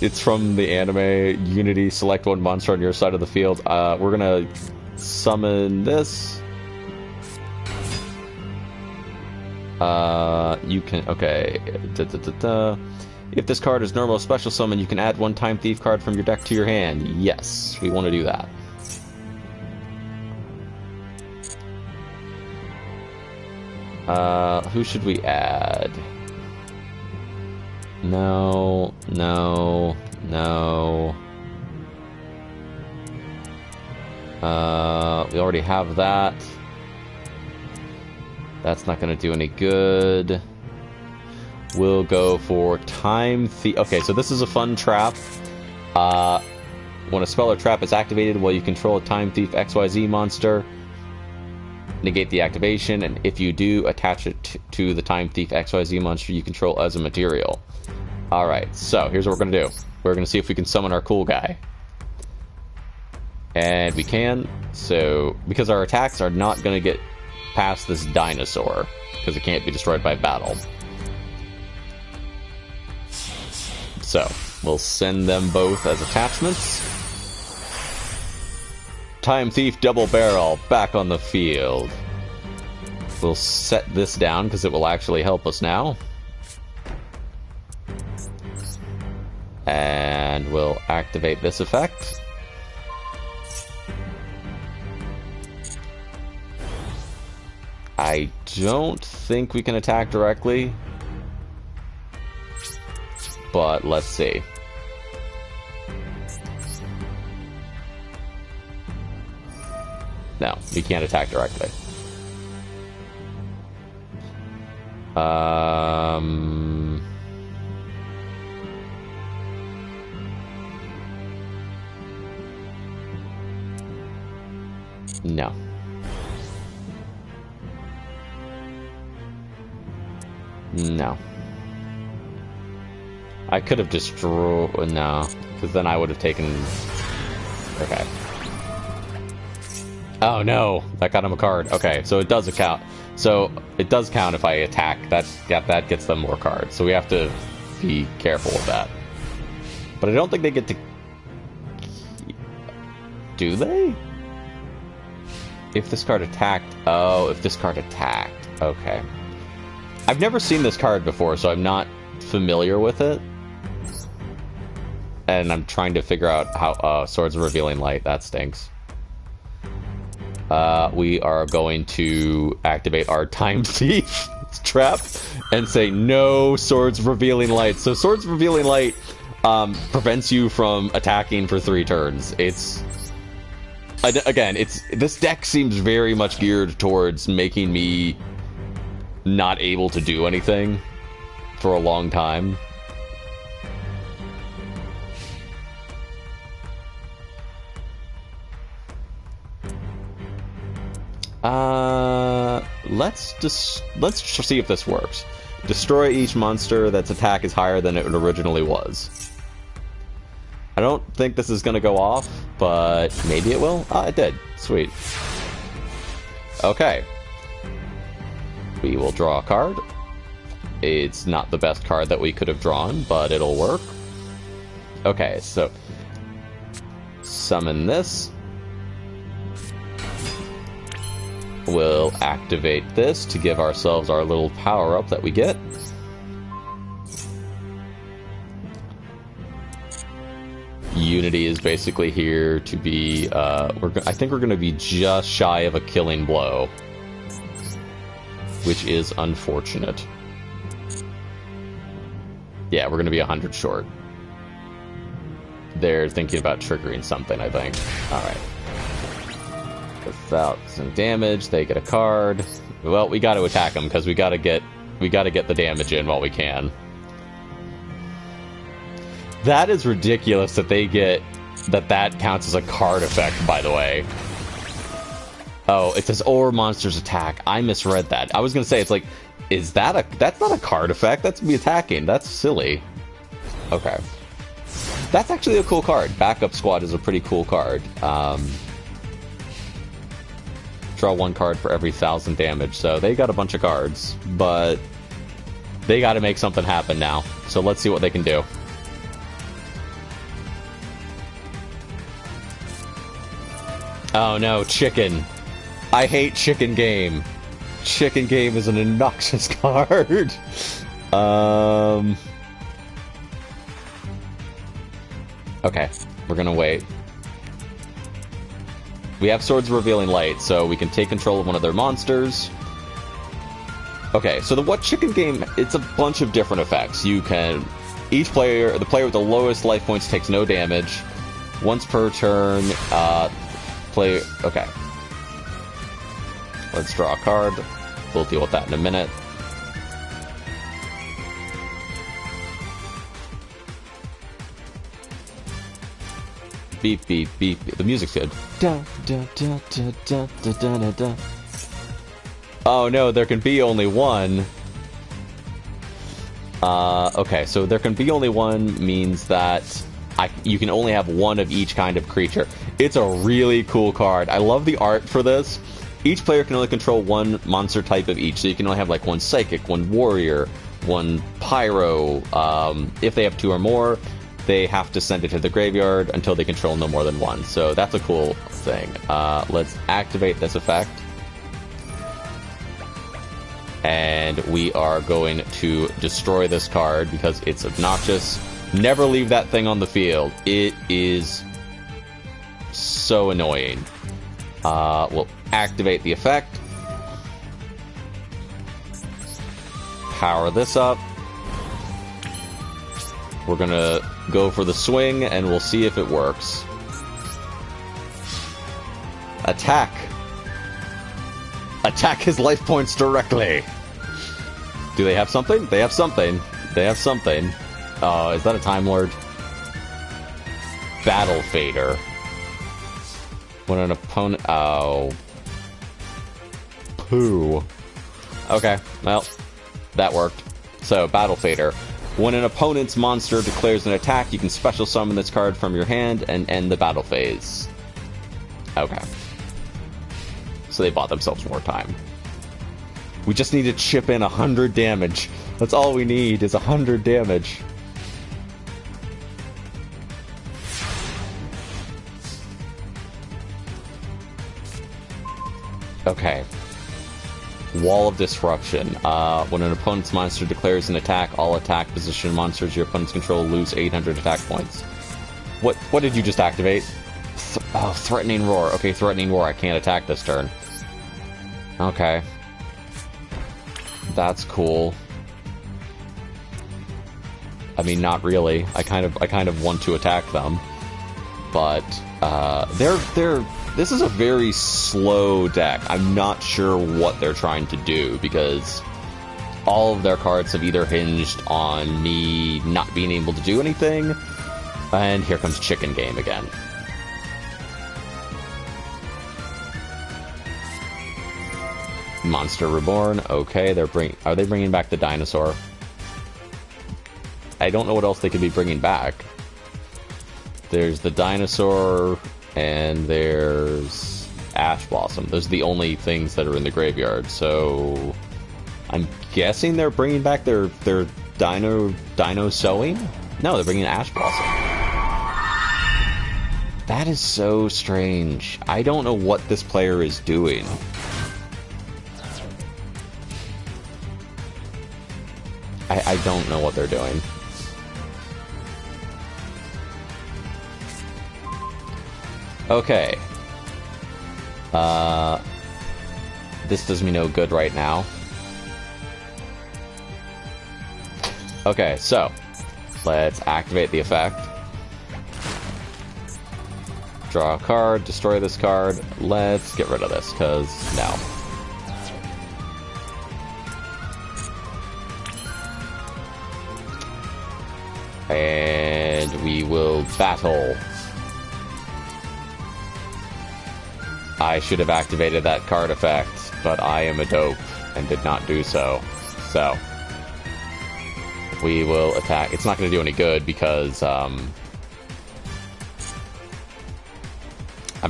It's from the anime Unity. Select 1 monster on your side of the field. We're gonna summon this. You can... Okay. If this card is normal special summon, you can add one Time Thief card from your deck to your hand. Yes, we want to do that. Who should we add? No, no, no. We already have that. That's not going to do any good. We'll go for Time Thief. Okay, so this is a fun trap. When a spell or trap is activated while you control a Time Thief XYZ monster, negate the activation, and if you do, attach it to the Time Thief XYZ monster you control as a material. Alright, so here's what we're going to do. We're going to see if we can summon our cool guy. And we can. So, because our attacks are not going to get past this dinosaur, because it can't be destroyed by battle. So, we'll send them both as attachments. Time Thief Double Barrel back on the field. We'll set this down because it will actually help us now. And we'll activate this effect. I don't think we can attack directly, but let's see. No, we can't attack directly. No. No. I could have destroyed... No, because then I would have taken... Okay. Oh no, that got him a card. Okay, so it does count. So it does count if I attack. That gets them more cards. So we have to be careful with that. But I don't think they get to... Do they? If this card attacked... Oh, if this card attacked. Okay. I've never seen this card before, so I'm not familiar with it. And I'm trying to figure out how... Swords of Revealing Light. That stinks. We are going to activate our Time Thief trap and say no Swords of Revealing Light. So Swords of Revealing Light prevents you from attacking for 3 turns. It's... Again, this deck seems very much geared towards making me not able to do anything for a long time. Let's see if this works. Destroy each monster that's attack is higher than it originally was. I don't think this is gonna go off, but maybe it will. Ah, it did. Sweet. Okay. We will draw a card. It's not the best card that we could have drawn, but it'll work. Okay, so summon this. We'll activate this to give ourselves our little power-up that we get. Unity is basically here to be... I think we're going to be just shy of a killing blow, which is unfortunate. Yeah, we're going to be 100 short. They're thinking about triggering something, I think. Alright. Without some damage, they get a card. Well, we got to attack them because we got to get the damage in while we can. That is ridiculous that they get that counts as a card effect, by the way. Oh, it says or monsters attack. I misread that. I was gonna say, it's like, that's not a card effect, that's me attacking. That's silly. Okay. That's actually a cool card. Backup Squad is a pretty cool card. Draw 1 card for every 1,000 damage, so they got a bunch of cards, but they gotta make something happen now. So let's see what they can do. Oh no, chicken. I hate chicken game. Chicken Game is an obnoxious card. Okay, we're gonna wait. We have Swords of Revealing Light, so we can take control of one of their monsters. Okay, so the What Chicken Game, it's a bunch of different effects. You can... Each player, the player with the lowest life points takes no damage. Once per turn, okay. Let's draw a card. We'll deal with that in a minute. Beep, beep, beep. The music's good. Da, da, da, da, da, da, da, da. Oh no, there can be only one. Okay, so there can be only one means that you can only have one of each kind of creature. It's a really cool card. I love the art for this. Each player can only control one monster type of each, so you can only have like one Psychic, one Warrior, one Pyro. If they have two or more, they have to send it to the graveyard until they control no more than one. So that's a cool thing. Let's activate this effect. And we are going to destroy this card because it's obnoxious. Never leave that thing on the field. It is so annoying. We'll activate the effect. Power this up. We're gonna go for the swing and we'll see if it works. Attack! Attack his life points directly! Do they have something? They have something. They have something. Oh, is that a Time Lord? Battle Fader. When an opponent... Oh. Poo. Okay, well, that worked. So, Battle Fader. When an opponent's monster declares an attack, you can special summon this card from your hand and end the battle phase. Okay. So they bought themselves more time. We just need to chip in 100 damage. That's all we need, is 100 damage. Okay. Wall of Disruption. When an opponent's monster declares an attack, all attack position monsters your opponents control lose 800 attack points. What did you just activate? Threatening Roar. Okay, Threatening Roar. I can't attack this turn. Okay. That's cool. I mean, not really. I kind of want to attack them. But this is a very slow deck. I'm not sure what they're trying to do because all of their cards have either hinged on me not being able to do anything, and here comes Chicken Game again. Monster Reborn. Okay, are they bringing back the dinosaur? I don't know what else they could be bringing back. There's the dinosaur, and there's Ash Blossom. Those are the only things that are in the graveyard, so I'm guessing they're bringing back their dino sewing? No, they're bringing Ash Blossom. That is so strange. I don't know what this player is doing. I don't know what they're doing. Okay. This does me no good right now. Okay, so let's activate the effect. Draw a card, destroy this card. Let's get rid of this, because no. And we will battle. I should have activated that card effect, but I am a dope and did not do so. So, we will attack. It's not going to do any good because I'm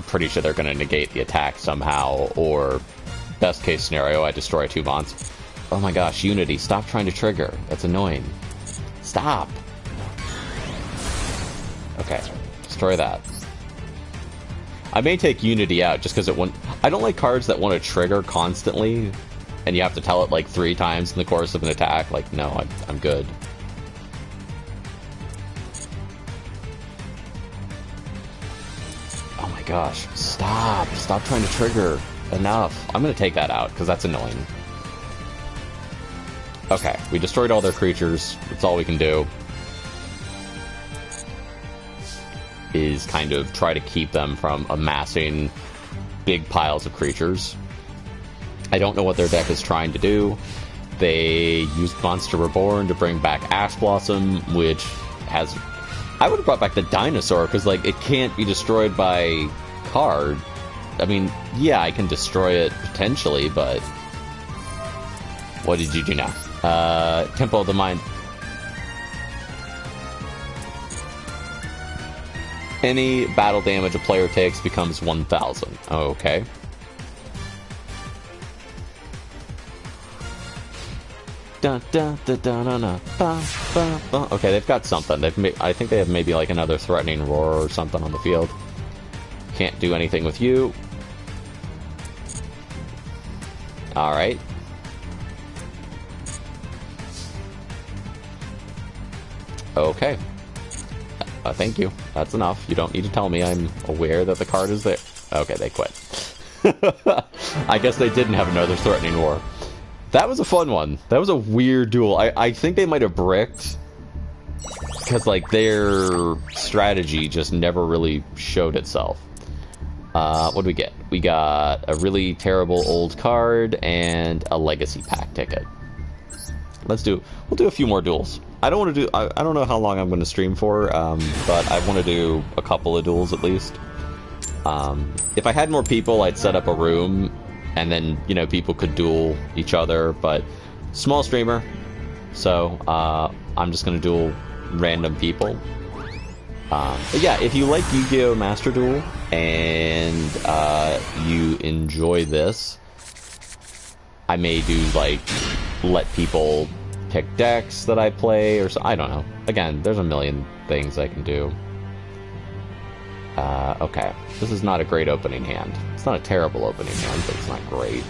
pretty sure they're going to negate the attack somehow, or best case scenario, I destroy 2 monsters. Oh my gosh, Unity, stop trying to trigger. That's annoying. Stop! Okay, destroy that. I may take Unity out just because it won't. I don't like cards that want to trigger constantly. and you have to tell it like 3 times in the course of an attack, like, no, I'm good. Oh my gosh, stop trying to trigger. Enough. I'm gonna take that out, because that's annoying. Okay, we destroyed all their creatures. That's all we can do. Is kind of try to keep them from amassing big piles of creatures. I don't know what their deck is trying to do. They used Monster Reborn to bring back Ash Blossom, which has... I would have brought back the Dinosaur, because, like, it can't be destroyed by card. I mean, yeah, I can destroy it potentially, but... What did you do now? Temple of the Mind. Any battle damage a player takes becomes 1,000. Okay. Dun, dun, dun, dun, dun, dun, ba, ba, ba. Okay, they've got something. I think they have maybe like another threatening roar or something on the field. Can't do anything with you. Alright. Okay. Thank you. That's enough. You don't need to tell me. I'm aware that the card is there. Okay, they quit. I guess they didn't have another threatening war. That was a fun one. That was a weird duel. I think they might have bricked. Because, like, their strategy just never really showed itself. What do we get? We got a really terrible old card and a legacy pack ticket. We'll do a few more duels. I don't know how long I'm going to stream for, but I want to do a couple of duels at least. If I had more people, I'd set up a room, and then, you know, people could duel each other, but small streamer, so I'm just going to duel random people. But yeah, if you like Gi Oh Master Duel, and you enjoy this, I may do, like, let people pick decks that I play, or so, I don't know. Again, there's a million things I can do. Okay. This is not a great opening hand. It's not a terrible opening hand, but it's not great.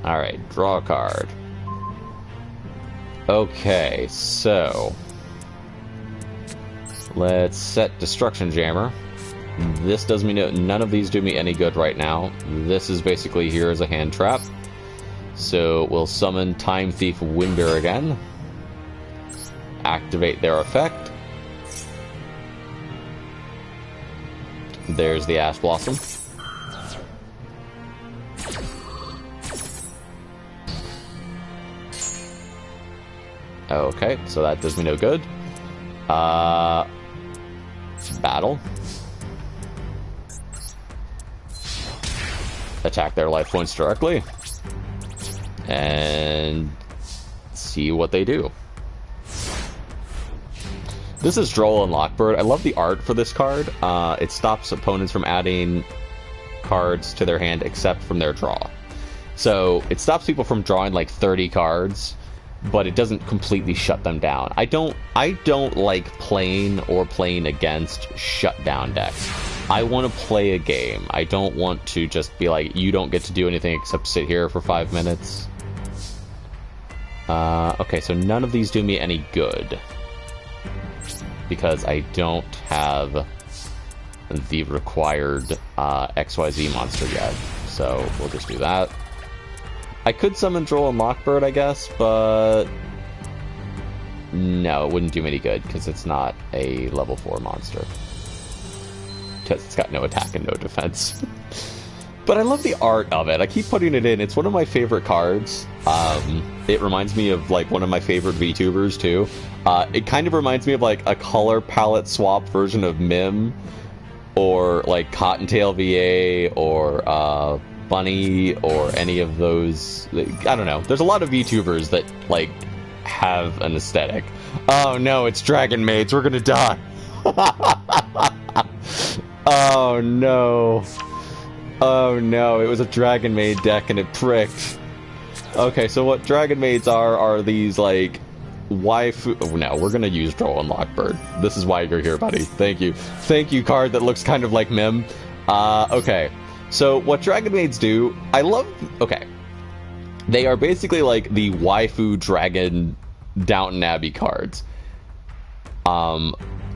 Alright, draw a card. Okay, so... let's set Destruction Jammer. This does me none of these do me any good right now. This is basically here as a hand trap. So we'll summon Time Thief Windbear again. Activate their effect. There's the Ash Blossom. Okay, so that does me no good. Battle. Attack their life points directly. And see what they do. This is Droll and Lockbird. I love the art for this card. It stops opponents from adding cards to their hand except from their draw. So it stops people from drawing like 30 cards, but it doesn't completely shut them down. I don't like playing or playing against shutdown decks. I want to play a game. I don't want to just be like, you don't get to do anything except sit here for 5 minutes. Okay, so none of these do me any good. Because I don't have the required XYZ monster yet. So we'll just do that. I could summon Droll and Lockbird, I guess, but... no, it wouldn't do me any good, because it's not a level 4 monster. Because it's got no attack and no defense. But I love the art of it. I keep putting it in. It's one of my favorite cards. It reminds me of, like, one of my favorite VTubers, too. It kind of reminds me of, like, a color palette swap version of Mim, or, like, Cottontail VA, or, Bunny, or any of those. I don't know. There's a lot of VTubers that, like, have an aesthetic. Oh, no, it's Dragon Maids. We're gonna die. Oh, no. Oh, no. It was a Dragon Maid deck, and it pricked. Okay, so what Dragon Maids are these, like, waifu... oh, no, we're gonna use Droll and Lockbird. This is why you're here, buddy. Thank you. Thank you, card that looks kind of like Mim. Okay. So, what Dragon Maids do... I love... okay. They are basically like the waifu dragon Downton Abbey cards.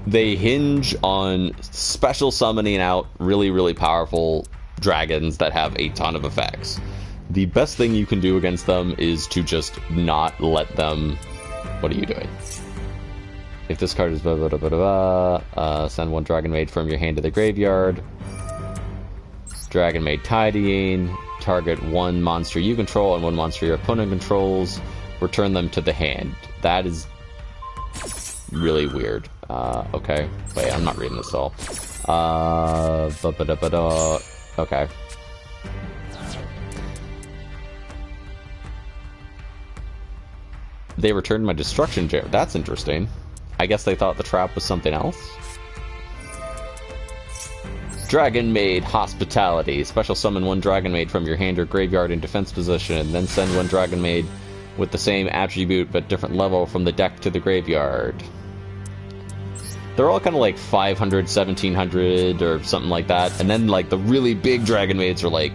They hinge on special summoning out really, really powerful dragons that have a ton of effects. The best thing you can do against them is to just not let them... What are you doing? If this card is send one Dragon Maid from your hand to the graveyard. Dragon Maid Tidying. Target one monster you control and one monster your opponent controls. Return them to the hand. That is really weird. Okay. Wait, I'm not reading this all. Okay. They returned my destruction gem. That's interesting. I guess they thought the trap was something else. Dragon Maid Hospitality. Special summon one Dragon Maid from your hand or graveyard in defense position, then send one Dragon Maid with the same attribute but different level from the deck to the graveyard. They're all kind of like 500, 1700 or something like that. And then like the really big Dragon Maids are like,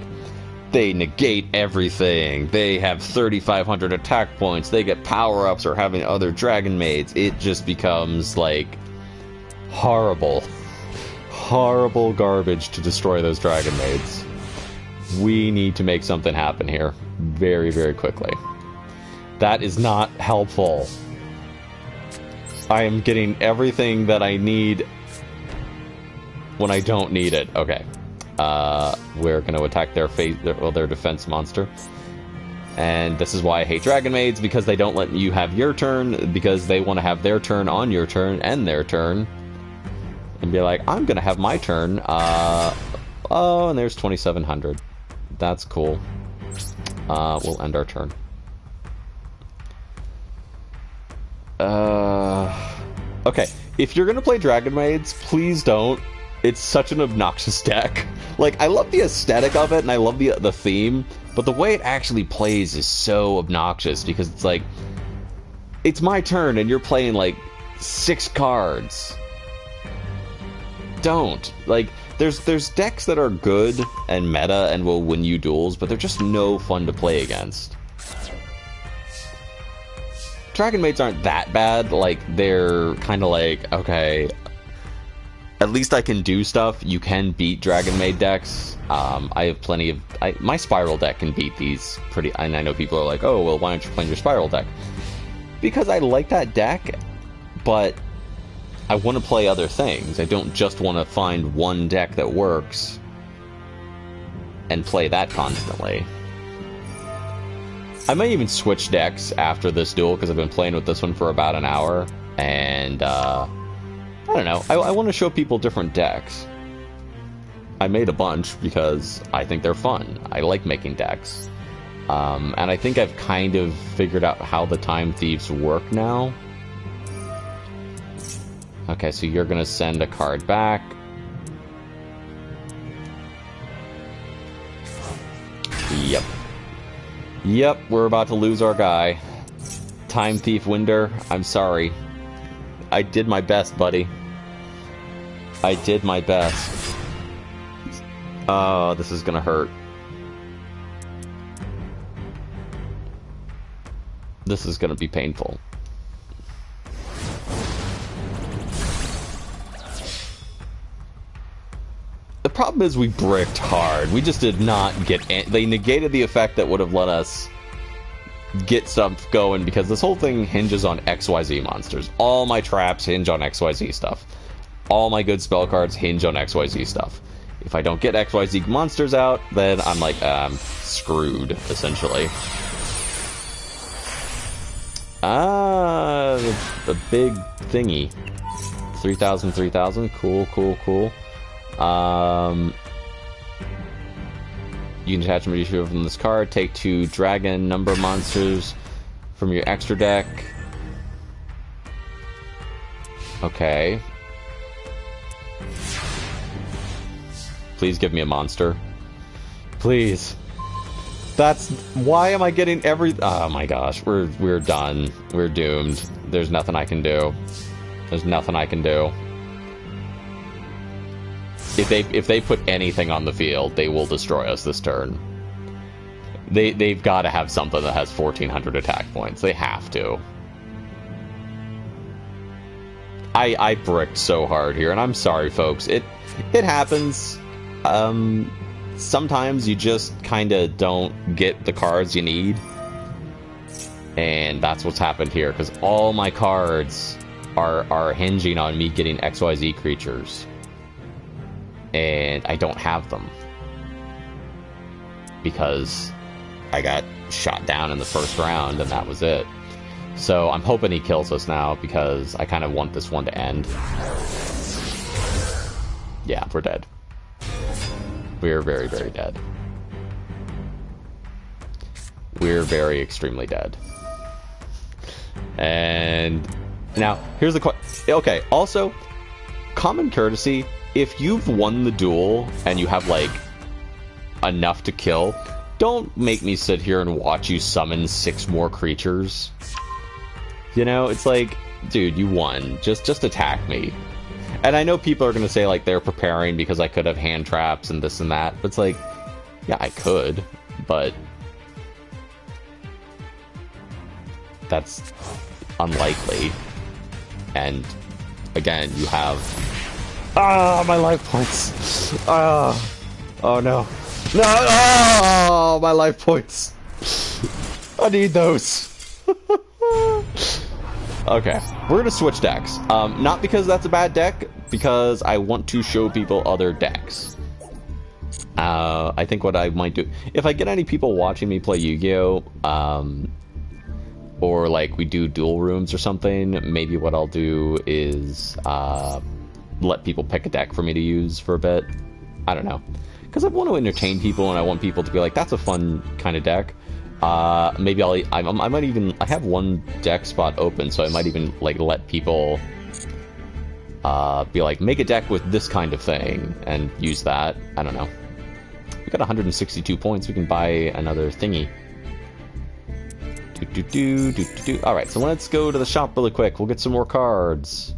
they negate everything. They have 3,500 attack points. They get power-ups or having other Dragon Maids. It just becomes like horrible. Horrible garbage to destroy those Dragon Maids. We need to make something happen here very, very quickly. That is not helpful. I am getting everything that I need when I don't need it. Okay. We're going to attack their defense monster. And this is why I hate Dragon Maids, because they don't let you have your turn, because they want to have their turn on your turn and their turn. And be like, I'm going to have my turn. Oh, and there's 2,700. That's cool. We'll end our turn. Okay, if you're going to play Dragon Maids, please don't. It's such an obnoxious deck. Like, I love the aesthetic of it, and I love the theme, but the way it actually plays is so obnoxious, because it's like, it's my turn, and you're playing, like, 6 cards. Don't. Like, there's decks that are good and meta and will win you duels, but they're just no fun to play against. Dragon Maids aren't that bad. Like, they're kind of like, okay, at least I can do stuff. You can beat Dragon Maid decks. I have plenty of... my Spyral deck can beat these pretty... And I know people are like, oh, well, why aren't you playing your Spyral deck? Because I like that deck, but I want to play other things. I don't just want to find one deck that works and play that constantly. I may even switch decks after this duel, because I've been playing with this one for about an hour, and I don't know, I want to show people different decks. I made a bunch because I think they're fun. I like making decks. And I think I've kind of figured out how the Time Thieves work now. Okay, so you're going to send a card back. Yep. Yep, we're about to lose our guy. Time Thief Winder, I'm sorry. I did my best, buddy. I did my best. Oh, this is gonna hurt. This is gonna be painful. The problem is we bricked hard. We just did not get... They negated the effect that would have let us get stuff going, because this whole thing hinges on XYZ monsters. All my traps hinge on XYZ stuff. All my good spell cards hinge on XYZ stuff. If I don't get XYZ monsters out, then I'm like, screwed, essentially. The big thingy. 3,000, 3,000. Cool, cool, cool. You can attach a magician from this card. Take 2 dragon number monsters from your extra deck. Okay. Please give me a monster. Please. That's... Why am I getting every... Oh my gosh. We're done. We're doomed. There's nothing I can do. There's nothing I can do. If they put anything on the field, they will destroy us this turn. They've got to have something that has 1,400 attack points. They have to. I bricked so hard here, and I'm sorry, folks. It happens. Sometimes you just kind of don't get the cards you need. And that's what's happened here, because all my cards are hinging on me getting XYZ creatures. And I don't have them. Because I got shot down in the first round, and that was it. So I'm hoping he kills us now, because I kind of want this one to end. Yeah, we're dead. We're very, very dead. We're very extremely dead. And now, here's the question. Okay, also, common courtesy, if you've won the duel and you have, like, enough to kill, don't make me sit here and watch you summon 6 more creatures. You know, it's like, dude, you won. Just attack me. And I know people are going to say, like, they're preparing because I could have hand traps and this and that. But it's like, yeah, I could, but that's unlikely. And again, you have my life points. Oh no. No, oh, my life points. I need those. Okay, we're gonna switch decks. Not because that's a bad deck, because I want to show people other decks. I think what I might do, if I get any people watching me play Yu-Gi-Oh, or like we do duel rooms or something, maybe what I'll do is let people pick a deck for me to use for a bit. I don't know, because I want to entertain people and I want people to be like, that's a fun kind of deck. Maybe I might even, I have one deck spot open, so I might even like let people be like, make a deck with this kind of thing and use that. I don't know. We got 162 points. We can buy another thingy. Alright, so let's go to the shop really quick. We'll get some more cards.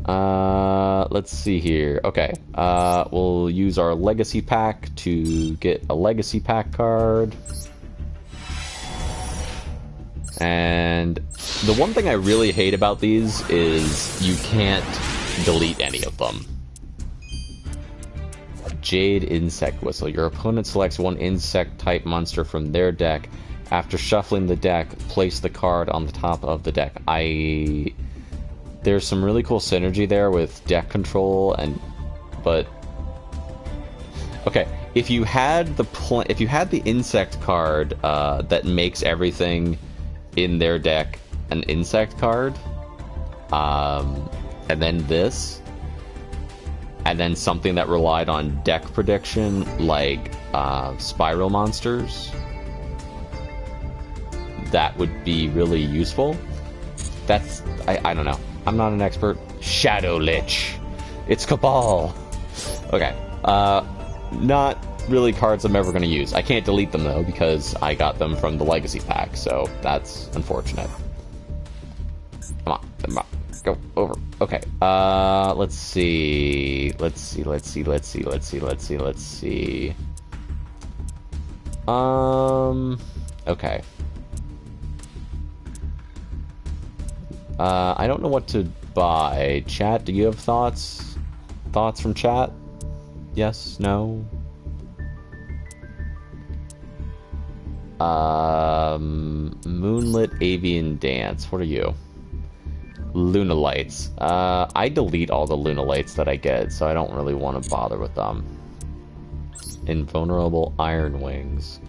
Let's see here. Okay, we'll use our legacy pack to get a legacy pack card. And the one thing I really hate about these is you can't delete any of them. Jade Insect Whistle. Your opponent selects one insect type monster from their deck. After shuffling the deck, place the card on the top of the deck. There's some really cool synergy there with deck control, but okay, if you had the insect card that makes everything in their deck an insect card, and then this, and then something that relied on deck prediction like Spyral monsters, that would be really useful. That's, I don't know. I'm not an expert. Shadow Lich. It's Cabal. Okay. Not really cards I'm ever going to use. I can't delete them, though, because I got them from the Legacy Pack, so that's unfortunate. Come on. Go over. Okay. Let's see. Okay. I don't know what to buy. Chat, do you have thoughts? Thoughts from chat? Yes? No? Moonlit Avian Dance. What are you? Luna Lights. I delete all the Luna Lights that I get, so I don't really want to bother with them. Invulnerable Iron Wings.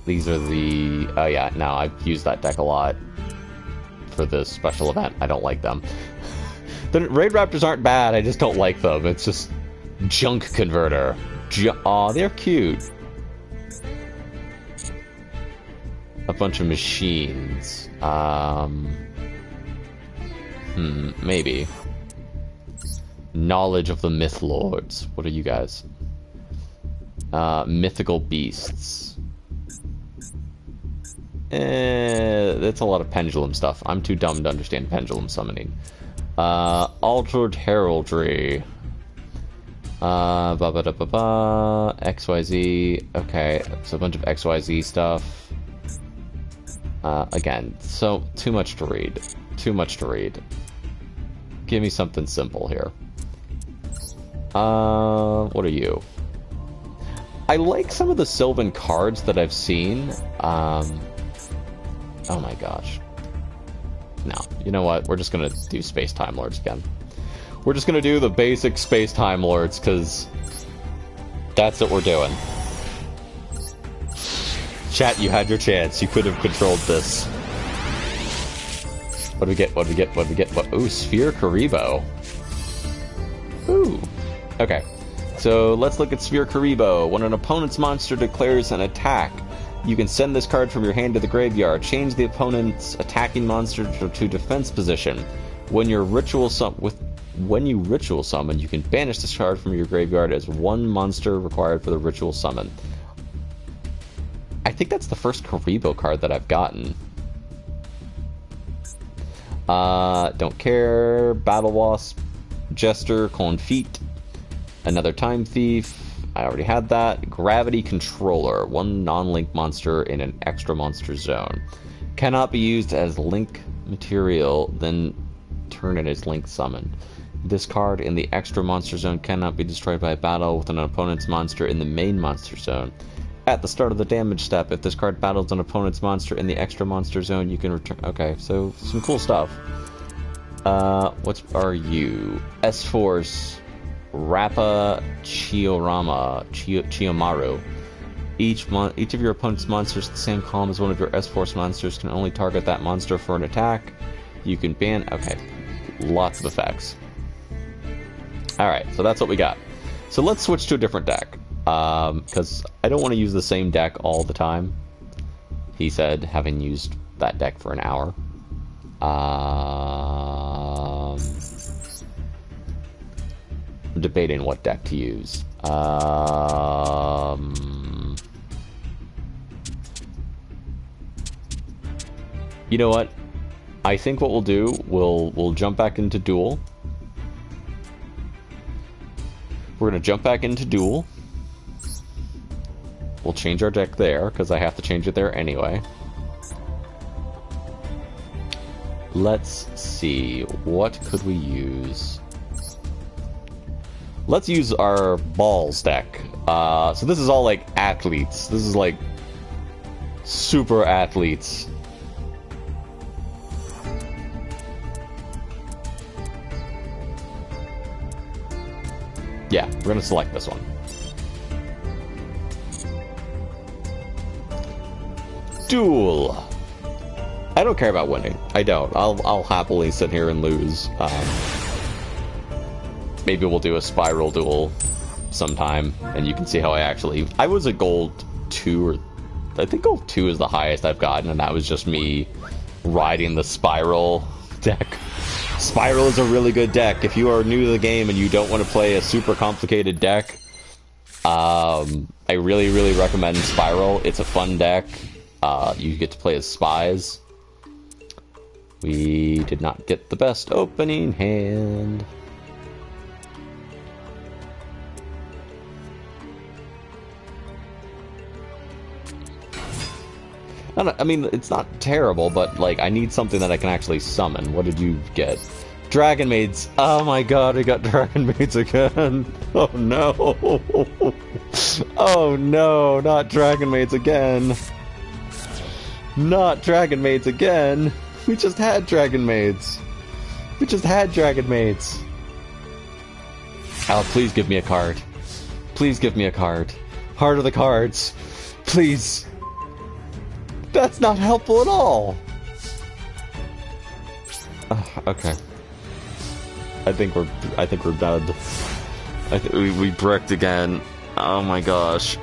These are the... Oh yeah, no, I've used that deck a lot for this special event. I don't like them. The Raid Raptors aren't bad, I just don't like them. It's just junk converter. Aw, they're cute. A bunch of machines. Maybe. Knowledge of the Myth Lords. What are you guys? Mythical Beasts. That's a lot of pendulum stuff. I'm too dumb to understand pendulum summoning. Altered Heraldry. Ba ba da ba ba. XYZ. Okay, so a bunch of XYZ stuff. Again, so too much to read. Too much to read. Give me something simple here. What are you? I like some of the Sylvan cards that I've seen. Oh my gosh. No, you know what? We're just gonna do Space Time Lords again. We're just gonna do the basic Space Time Lords, because that's what we're doing. Chat, you had your chance. You could have controlled this. What do we get? What do we get? What do we get? What? Ooh, Sphere Kuriboh. Ooh. Okay. So let's look at Sphere Kuriboh. When an opponent's monster declares an attack, you can send this card from your hand to the graveyard. Change the opponent's attacking monster to defense position. When you ritual summon, you can banish this card from your graveyard as one monster required for the ritual summon. I think that's the first Kuriboh card that I've gotten. Don't care. Battle Wasp, Jester, Confit, another Time Thief. I already had that. Gravity Controller, one non-link monster in an extra monster zone. Cannot be used as link material, then turn it as link summon. This card in the extra monster zone cannot be destroyed by a battle with an opponent's monster in the main monster zone. At the start of the damage step, if this card battles an opponent's monster in the extra monster zone, you can return... Okay, so some cool stuff. What are you? S-Force, Rappa, Chiyomaru. Each of your opponent's monsters at the same column as one of your S-Force monsters can only target that monster for an attack. You can ban... Okay, lots of effects. Alright, so that's what we got. So let's switch to a different deck. Because I don't want to use the same deck all the time. He said, having used that deck for an hour. I'm debating what deck to use. You know what? I think what we'll do, we'll jump back into Duel. We're gonna jump back into Duel. We'll change our deck there, because I have to change it there anyway. Let's see, what could we use? Let's use our Balls deck. So this is all like athletes. This is like super athletes. Yeah, we're gonna select this one. Duel. I don't care about winning. I don't. I'll happily sit here and lose. Maybe we'll do a Spyral duel sometime, and you can see how I was a gold 2, or I think gold 2 is the highest I've gotten, and that was just me riding the Spyral deck. Spyral is a really good deck. If you are new to the game and you don't want to play a super complicated deck, I really, really recommend Spyral. It's a fun deck. You get to play as spies. We did not get the best opening hand. I mean, it's not terrible, but, like, I need something that I can actually summon. What did you get? Dragon Maids. Oh my god, I got Dragon Maids again. Oh no. Oh no, not Dragon Maids again. Not Dragon Maids again. We just had Dragon Maids. We just had Dragon Maids. Oh, please give me a card. Please give me a card. Heart of the cards. Please. That's not helpful at all. Okay. I think we're done. We bricked again. Oh my gosh.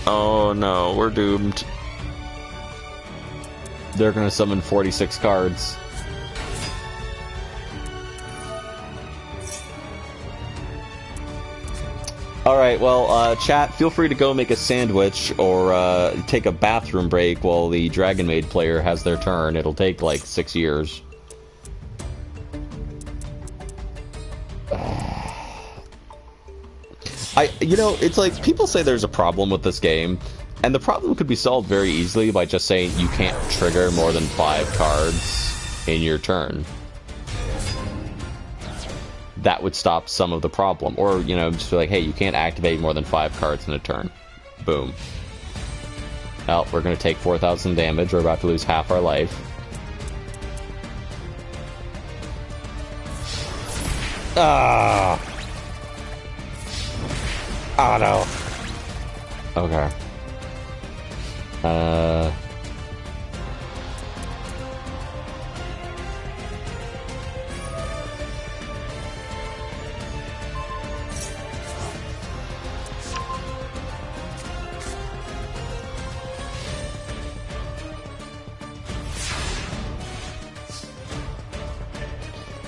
Oh no, we're doomed. They're gonna summon 46 cards. Alright, well, chat, feel free to go make a sandwich or take a bathroom break while the Dragon Maid player has their turn. It'll take like 6 years. You know, it's like, people say there's a problem with this game, and the problem could be solved very easily by just saying you can't trigger more than 5 cards in your turn. That would stop some of the problem. Or, you know, just be like, hey, you can't activate more than 5 cards in a turn. Boom. Well, we're going to take 4,000 damage. We're about to lose half our life. Ah! Oh no. Okay.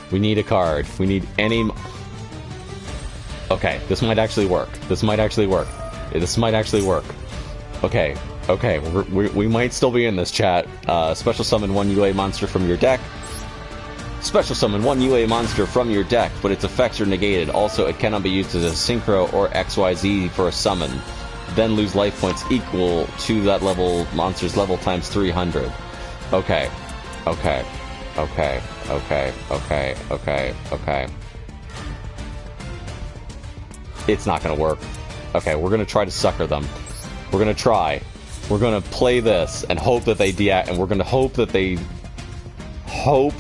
We need a card. We need any... Okay, this might actually work. This might actually work. This might actually work. Okay, okay, we might still be in this, chat. Special summon 1 UA monster from your deck. Special summon 1 UA monster from your deck, but its effects are negated. Also, it cannot be used as a Synchro or XYZ for a summon. Then lose life points equal to that level monster's level times 300. Okay, okay, okay, okay, okay, okay, okay. It's not gonna work. Okay, we're gonna try to sucker them. We're gonna try. We're gonna play this and hope that they and we're gonna hope that they... Hope...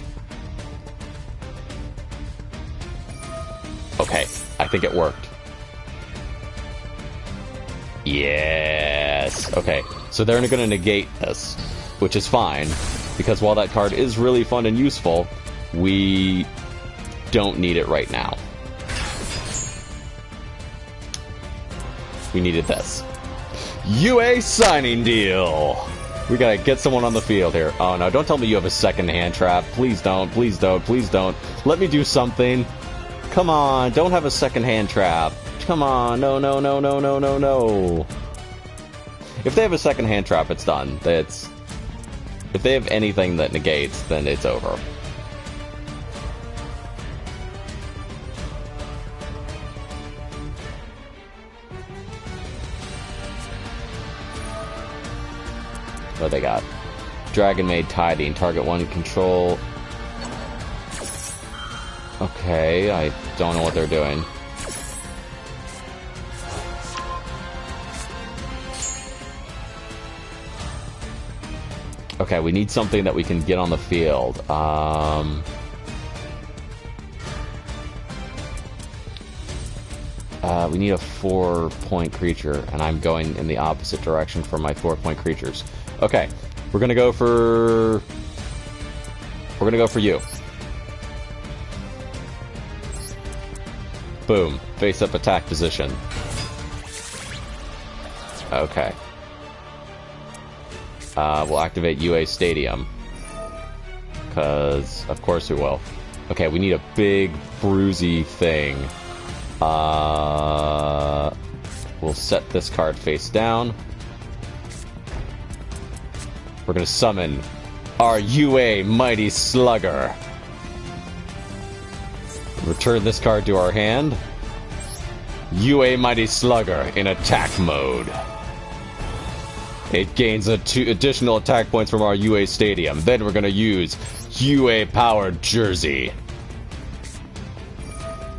Okay, I think it worked. Yes! Okay, so they're gonna negate this, which is fine, because while that card is really fun and useful, we don't need it right now. We needed this. UA signing deal! We gotta get someone on the field here. Oh no, don't tell me you have a second hand trap. Please don't, please don't, please don't. Let me do something. Come on, don't have a second hand trap. Come on, no, no, no, no, no, no, no. If they have a second hand trap, it's done. If they have anything that negates, then it's over. What they got? Dragon Maid Tiding. Target 1 control. Okay, I don't know what they're doing. Okay, we need something that we can get on the field. We need a 4-point creature, and I'm going in the opposite direction for my 4-point creatures. Okay, we're gonna go for you. Boom. Face up attack position. Okay. We'll activate UA Stadium. Because, of course we will. Okay, we need a big, bruisey thing. We'll set this card face down. We're gonna summon our UA Mighty Slugger. Return this card to our hand. UA Mighty Slugger in attack mode. It gains additional attack points from our UA Stadium. Then we're gonna use UA Powered Jersey.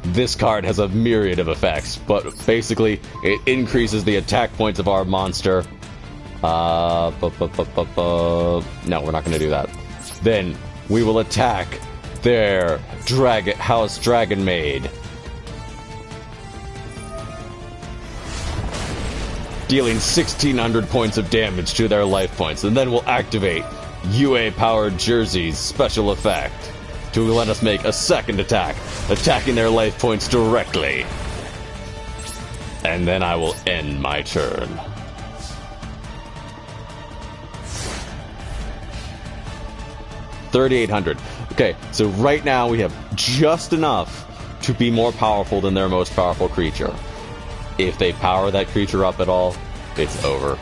This card has a myriad of effects, but basically it increases the attack points of our monster. No, we're not gonna do that. Then we will attack their House Dragon Maid, dealing 1,600 points of damage to their life points, and then we'll activate UA Powered Jersey's special effect to let us make a second attack, attacking their life points directly. And then I will end my turn. $3,800. Okay, so right now we have just enough to be more powerful than their most powerful creature. If they power that creature up at all, it's over.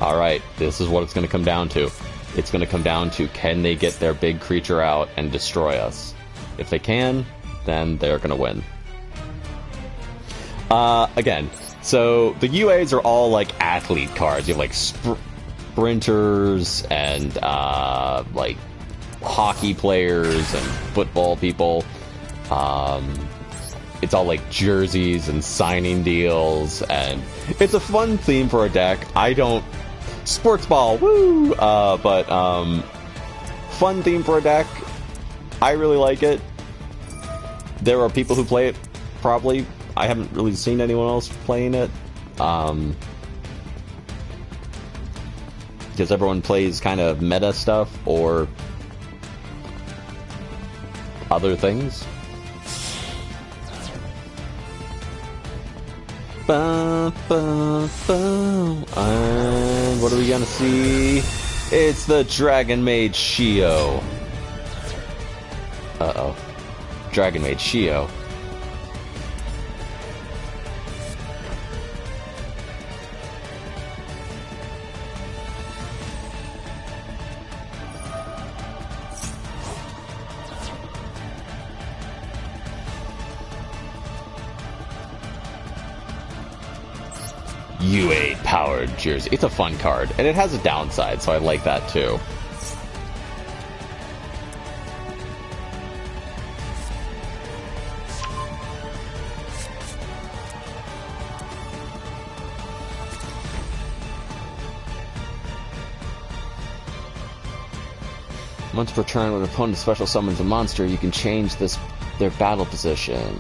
Alright, this is what it's going to come down to. It's going to come down to, can they get their big creature out and destroy us? If they can, then they're going to win. Again, so the UAs are all like athlete cards. You have like sprinters and like hockey players and football people. It's all like jerseys and signing deals, and it's a fun theme for a deck. Sports ball, woo! But fun theme for a deck. I really like it. There are people who play it, probably. I haven't really seen anyone else playing it. Because everyone plays kind of meta stuff or other things. And what are we gonna see? It's the Dragon Maid Gi Oh. Uh-oh. Dragon Maid Gi Oh. UA powered jersey. It's a fun card, and it has a downside, so I like that too. Once per turn, when an opponent special summons a monster, you can change their battle position.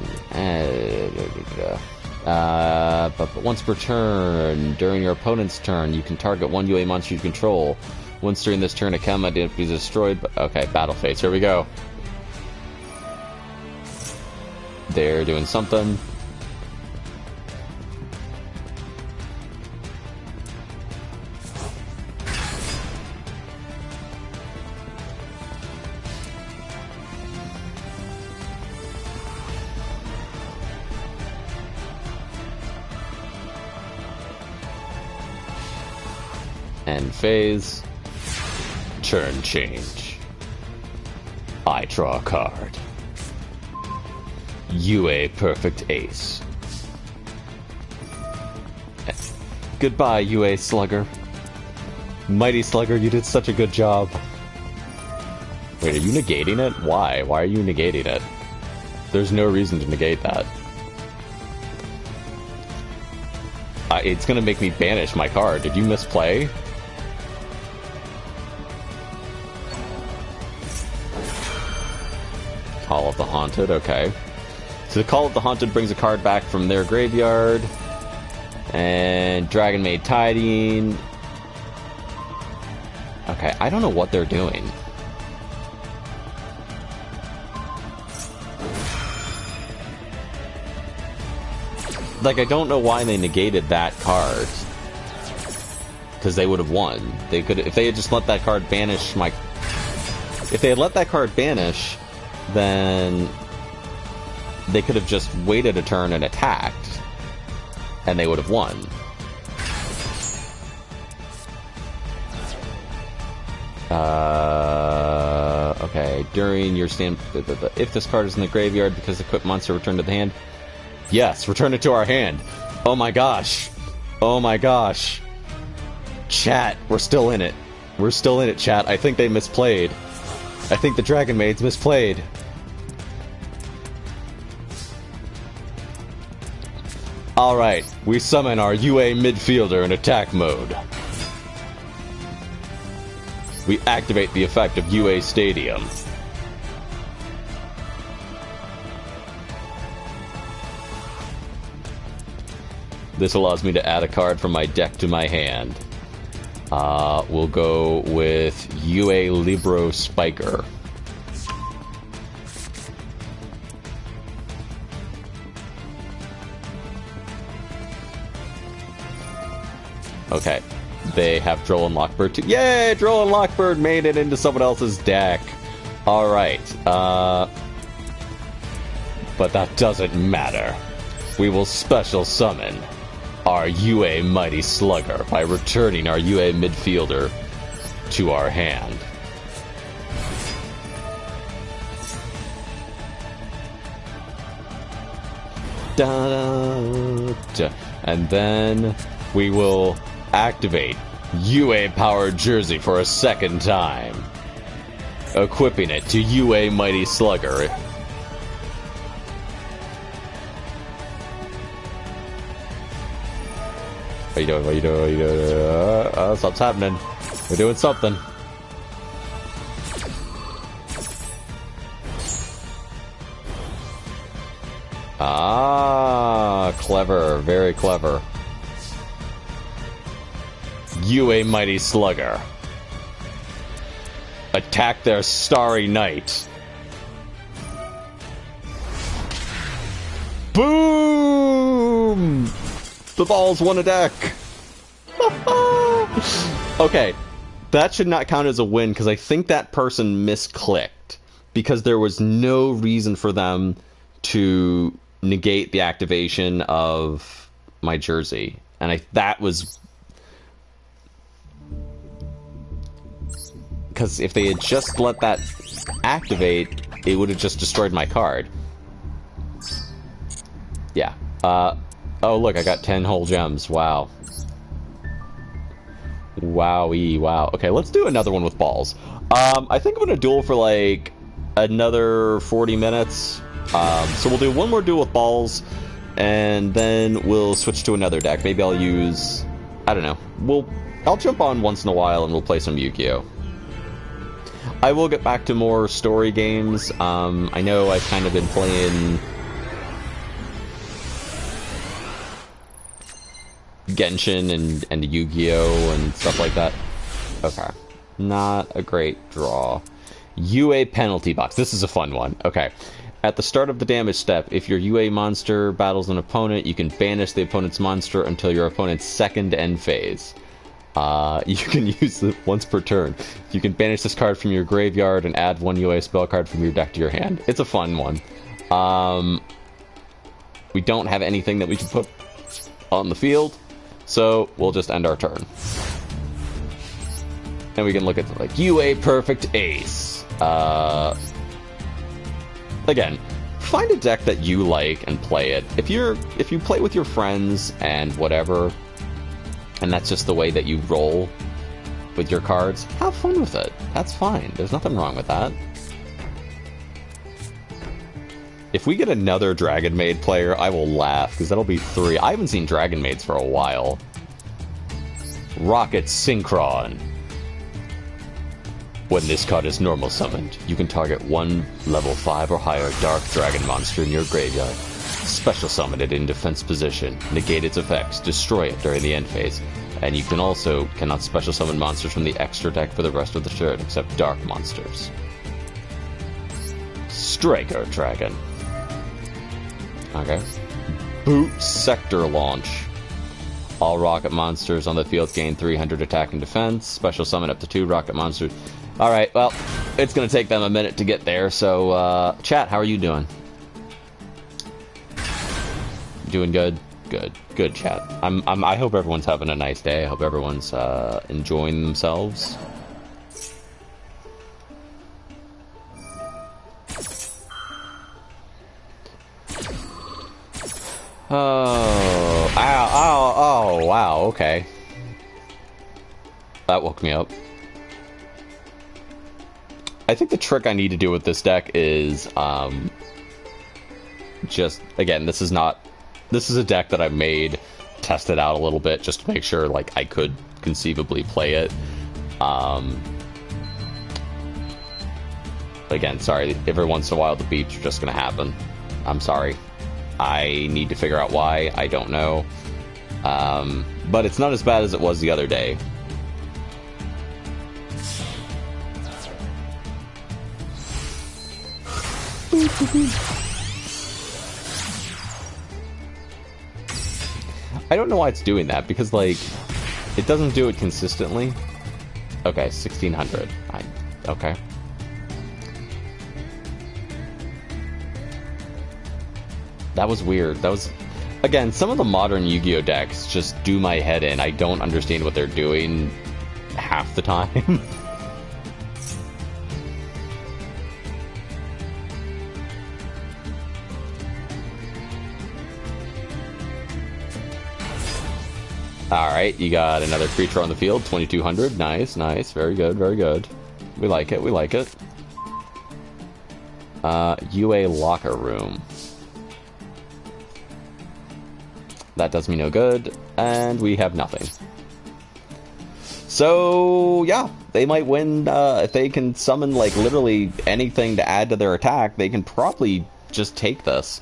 But once per turn, during your opponent's turn, you can target one UA monster you control. Once during this turn, a combat unit is destroyed. Okay, battle phase. Here we go. They're doing something. End phase. Turn change. I draw a card. UA Perfect Ace. Goodbye, UA Slugger. Mighty Slugger, you did such a good job. Wait, are you negating it? Why? Why are you negating it? There's no reason to negate that. It's gonna make me banish my card. Did you misplay? Call of the Haunted, okay. So the Call of the Haunted brings a card back from their graveyard. And Dragon Maid Tiding. Okay, I don't know what they're doing. Like, I don't know why they negated that card. Because they would have won. They could, if they had just let that card banish my... If they had let that card banish, then they could have just waited a turn and attacked, and they would have won. Okay, during your stand... If this card is in the graveyard because the equipped monster returned to the hand... Yes, return it to our hand. Oh my gosh. Oh my gosh. Chat, we're still in it. We're still in it, chat. I think they misplayed. I think the Dragon Maids misplayed. Alright, we summon our UA midfielder in attack mode. We activate the effect of UA Stadium. This allows me to add a card from my deck to my hand. We'll go with UA Libro Spiker. Okay. They have Droll and Lockbird too. Yay! Droll and Lockbird made it into someone else's deck. Alright. But that doesn't matter. We will special summon our UA Mighty Slugger by returning our UA midfielder to our hand. Da-da-da. And then we will activate UA Powered Jersey for a second time, equipping it to UA Mighty Slugger. What are you doing? What are you doing? What are you doing? Something's happening. We're doing something. Ah, clever. Very clever. UA Mighty Slugger. Attack their Starry Knight. Boom! The balls won a deck. Okay, that should not count as a win because I think that person misclicked because there was no reason for them to negate the activation of my jersey, and that was because if they had just let that activate, it would have just destroyed my card. Yeah. Oh, look, I got 10 whole gems. Wow. Wowee, wow. Okay, let's do another one with balls. I think I'm going to duel for, like, another 40 minutes. So we'll do one more duel with balls, and then we'll switch to another deck. Maybe I'll use... I don't know. I'll jump on once in a while, and we'll play some Yu-Gi-Oh! I will get back to more story games. I know I've kind of been playing... Genshin and Yu-Gi-Oh! And stuff like that. Okay. Not a great draw. UA penalty box. This is a fun one. Okay. At the start of the damage step, if your UA monster battles an opponent, you can banish the opponent's monster until your opponent's second end phase. You can use it once per turn. You can banish this card from your graveyard and add one UA spell card from your deck to your hand. It's a fun one. We don't have anything that we can put on the field, so we'll just end our turn. And we can look at like UA Perfect Ace. Again, find a deck that you like and play it. If you play with your friends and whatever, and that's just the way that you roll with your cards, have fun with it. That's fine. There's nothing wrong with that. If we get another Dragon Maid player, I will laugh, because that'll be 3. I haven't seen Dragon Maids for a while. Rocket Synchron. When this card is normal summoned, you can target one level 5 or higher Dark Dragon monster in your graveyard. Special summon it in defense position, negate its effects, destroy it during the end phase, and you cannot special summon monsters from the extra deck for the rest of the turn except dark monsters. Striker Dragon. Okay. Boot Sector Launch. All rocket monsters on the field gain 300 attack and defense. Special summon up to 2 rocket monsters. Alright, well, it's going to take them a minute to get there, so, chat, how are you doing? Doing good? Good, chat. I hope everyone's having a nice day. I hope everyone's, enjoying themselves. Oh, wow, okay. That woke me up. I think the trick I need to do with this deck is, just, again, this is a deck that I made, tested out a little bit, just to make sure, like, I could conceivably play it. Again, sorry, every once in a while the beeps are just gonna happen. I'm sorry. I need to figure out why, I don't know. But it's not as bad as it was the other day. I don't know why it's doing that, because, like, it doesn't do it consistently. Okay, 1600. Okay. That was weird. Again, some of the modern Yu-Gi-Oh decks just do my head in. I don't understand what they're doing half the time. Alright, you got another creature on the field, 2200. Nice, nice. Very good, very good. We like it, we like it. UA Locker Room. That does me no good, and we have nothing. So, yeah, they might win. If they can summon, like, literally anything to add to their attack, they can probably just take this.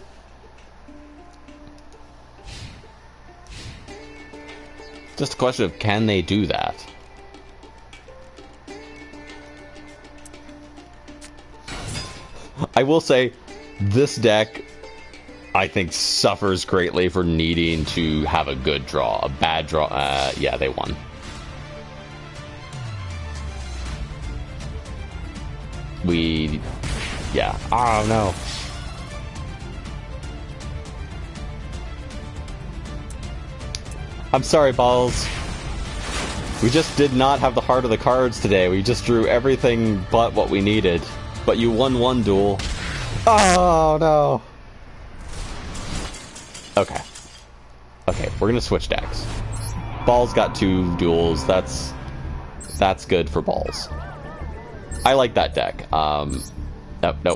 Just a question of, can they do that? I will say, this deck, I think, suffers greatly for needing to have a good draw. A bad draw, yeah, they won. Yeah, oh no. I'm sorry, Balls. We just did not have the heart of the cards today. We just drew everything but what we needed. But you won one duel. Oh no. Okay. Okay, we're gonna switch decks. Balls got 2 duels. That's good for Balls. I like that deck. No,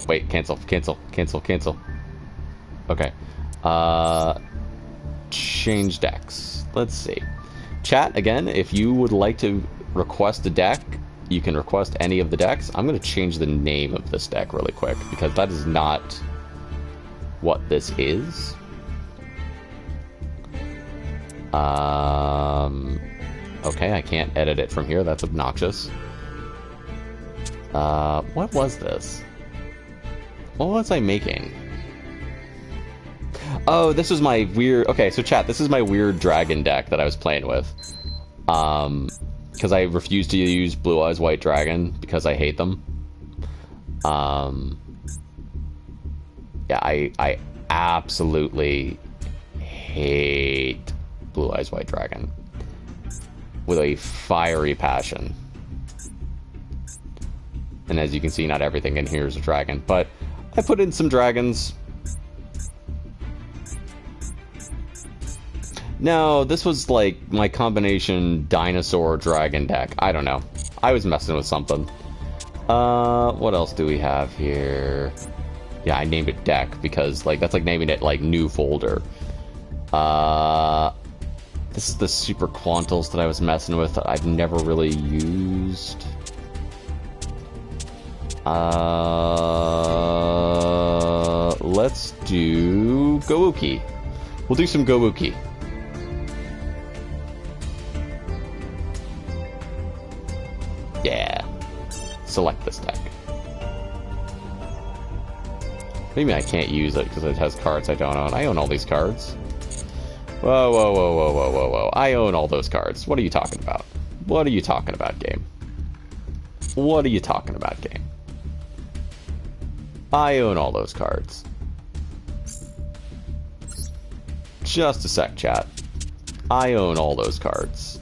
wait, cancel. Okay. Change decks. Let's see. Chat, again, if you would like to request a deck, you can request any of the decks. I'm going to change the name of this deck really quick, because that is not what this is. Okay, I can't edit it from here. That's obnoxious. What was this? What was I making? Oh, this was my weird... Okay, so chat, this is my weird dragon deck that I was playing with. Because I refuse to use Blue Eyes White Dragon because I hate them. Yeah, I absolutely hate Blue Eyes White Dragon with a fiery passion. And as you can see, not everything in here is a dragon, but I put in some dragons. No, this was like my combination dinosaur dragon deck. I don't know. I was messing with something. What else do we have here? Yeah, I named it deck because like that's like naming it like new folder. This is the Super Quantals that I was messing with that I've never really used. Let's do Gouki. We'll do some Gouki. Yeah. Select this deck. Maybe I can't use it because it has cards I don't own. I own all these cards. Whoa, whoa, whoa, whoa, whoa, whoa, whoa. I own all those cards. What are you talking about? What are you talking about, game? What are you talking about, game? I own all those cards. Just a sec, chat. I own all those cards.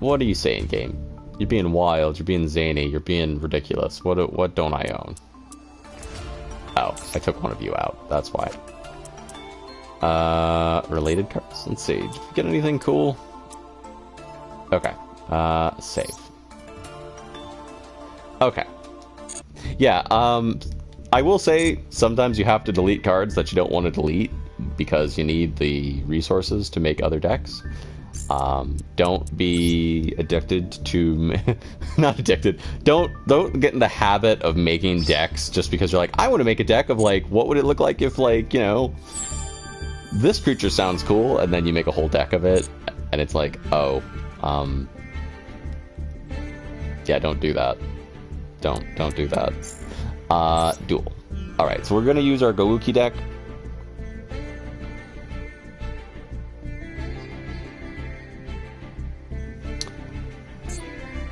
What are you saying, game? You're being wild, you're being zany, you're being ridiculous. What don't I own? Oh, I took one of you out. That's why. Related cards? Let's see. Did you get anything cool? Okay. Save. Okay. Yeah, I will say sometimes you have to delete cards that you don't want to delete because you need the resources to make other decks. Don't be addicted to... not addicted. Don't get in the habit of making decks just because you're like, I want to make a deck of, like, what would it look like if, like, you know, this creature sounds cool, and then you make a whole deck of it, and it's like, oh, yeah, don't do that. Don't do that. Duel. Alright, so we're going to use our Gouki deck.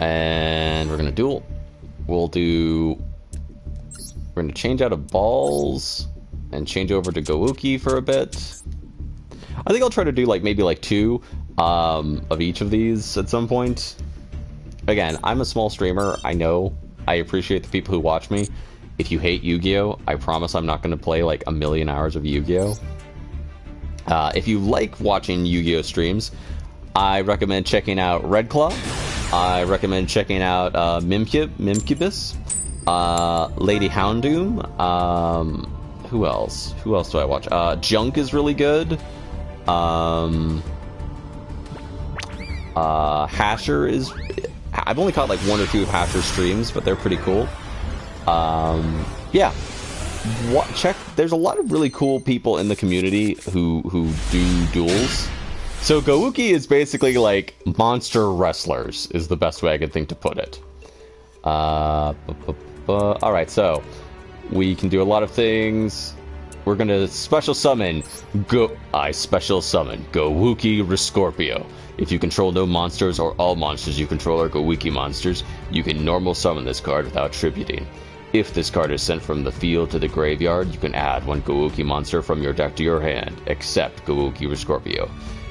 And we're gonna duel. We're gonna change out of Balls. and change over to Gouki for a bit. I think I'll try to do like maybe like 2 of each of these at some point. Again, I'm a small streamer. I know. I appreciate the people who watch me. If you hate Yu-Gi-Oh, I promise I'm not going to play like a million hours of Yu-Gi-Oh. If you like watching Yu-Gi-Oh streams, I recommend checking out Red Claw. I recommend checking out Mimkubus, Lady Houndoom. Who else? Who else do I watch? Junk is really good. Hasher is... I've only caught like 1 or 2 of Hasher's streams, but they're pretty cool. Yeah. Check. There's a lot of really cool people in the community who do duels. So Gouki is basically like monster wrestlers, is the best way I could think to put it. Alright, so we can do a lot of things. We're gonna special summon special summon Gouki Rescorpio. If you control no monsters or all monsters you control are Gouki monsters, you can normal summon this card without tributing. If this card is sent from the field to the graveyard, you can add 1 Gouki monster from your deck to your hand, except Gouki Rescorpio.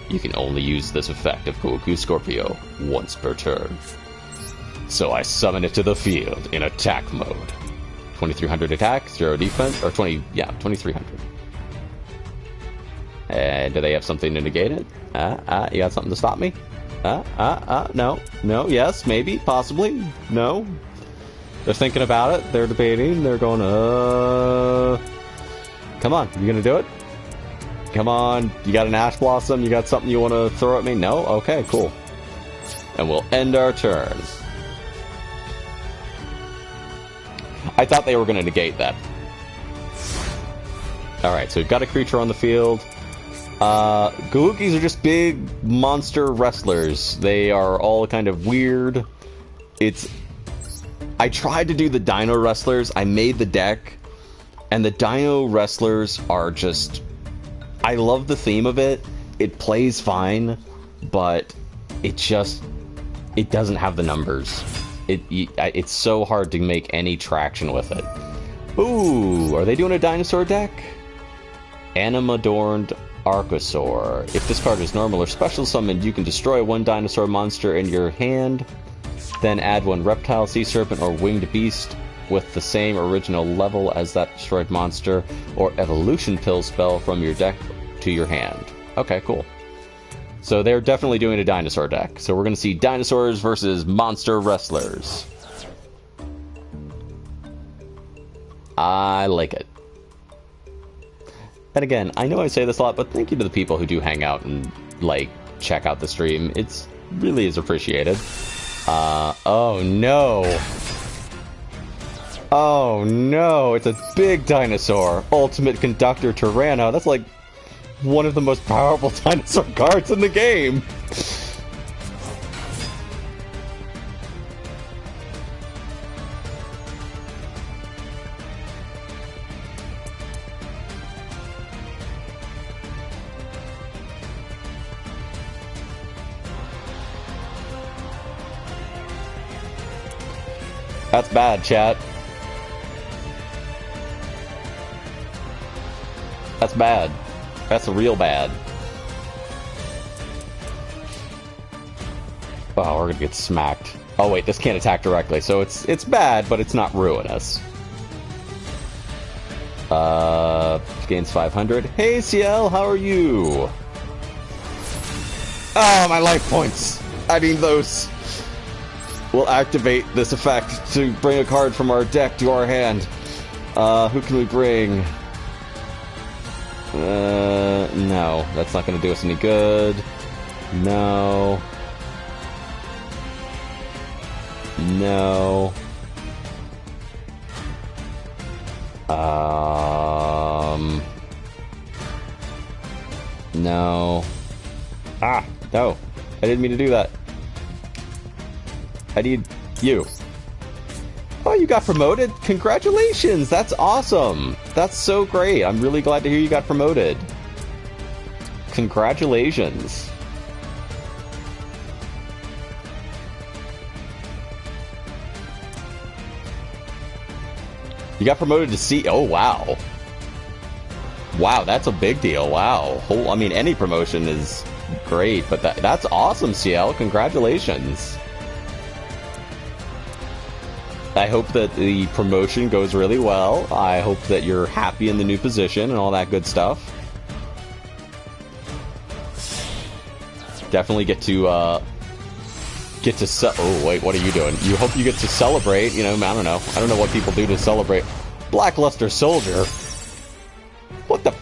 You can only use this effect of Gouki Scorpio once per turn. So I summon it to the field in attack mode. 2300 attack, 0 defense, or 2300. And do they have something to negate it? You got something to stop me? No, yes, maybe, possibly, no. They're thinking about it, they're debating, they're going, Come on, you gonna do it? Come on, you got an Ash Blossom, you got something you want to throw at me? No? Okay, cool. And we'll end our turn. I thought they were going to negate that. Alright, so we've got a creature on the field. Goukis are just big monster wrestlers. They are all kind of weird. I tried to do the Dino Wrestlers. I made the deck. And the Dino Wrestlers are just... I love the theme of it. It plays fine. But it doesn't have the numbers. It's so hard to make any traction with it. Ooh, are they doing a dinosaur deck? Animadorned Archosaur. If this card is normal or special summoned, you can destroy 1 dinosaur monster in your hand, then add 1 reptile, sea serpent, or winged beast with the same original level as that destroyed monster, or evolution pill spell from your deck to your hand. Okay, cool. So they're definitely doing a dinosaur deck. So we're going to see dinosaurs versus monster wrestlers. I like it. And again, I know I say this a lot, but thank you to the people who do hang out and, like, check out the stream. It's really is appreciated. Oh no. Oh no, it's a big dinosaur. Ultimate Conductor Tyranno. That's like one of the most powerful dinosaur cards in the game. That's bad, chat. That's bad. That's real bad. Oh, we're gonna get smacked. Oh wait, this can't attack directly, so it's bad, but it's not ruinous. Gains 500. Hey CL, how are you? Oh, my life points! I mean those. We'll activate this effect to bring a card from our deck to our hand. Who can we bring? No. That's not going to do us any good. No. No. No. Ah, no. I didn't mean to do that. I need you. Oh, you got promoted? Congratulations! That's awesome! That's so great. I'm really glad to hear you got promoted. Congratulations. You got promoted to C. Oh, wow. Wow, that's a big deal. Wow. I mean, any promotion is great, but that's awesome, CL. Congratulations. I hope that the promotion goes really well. I hope that you're happy in the new position and all that good stuff. Definitely get to oh wait, what are you doing? You hope you get to celebrate, you know, I don't know what people do to celebrate. Blackluster Soldier? What the?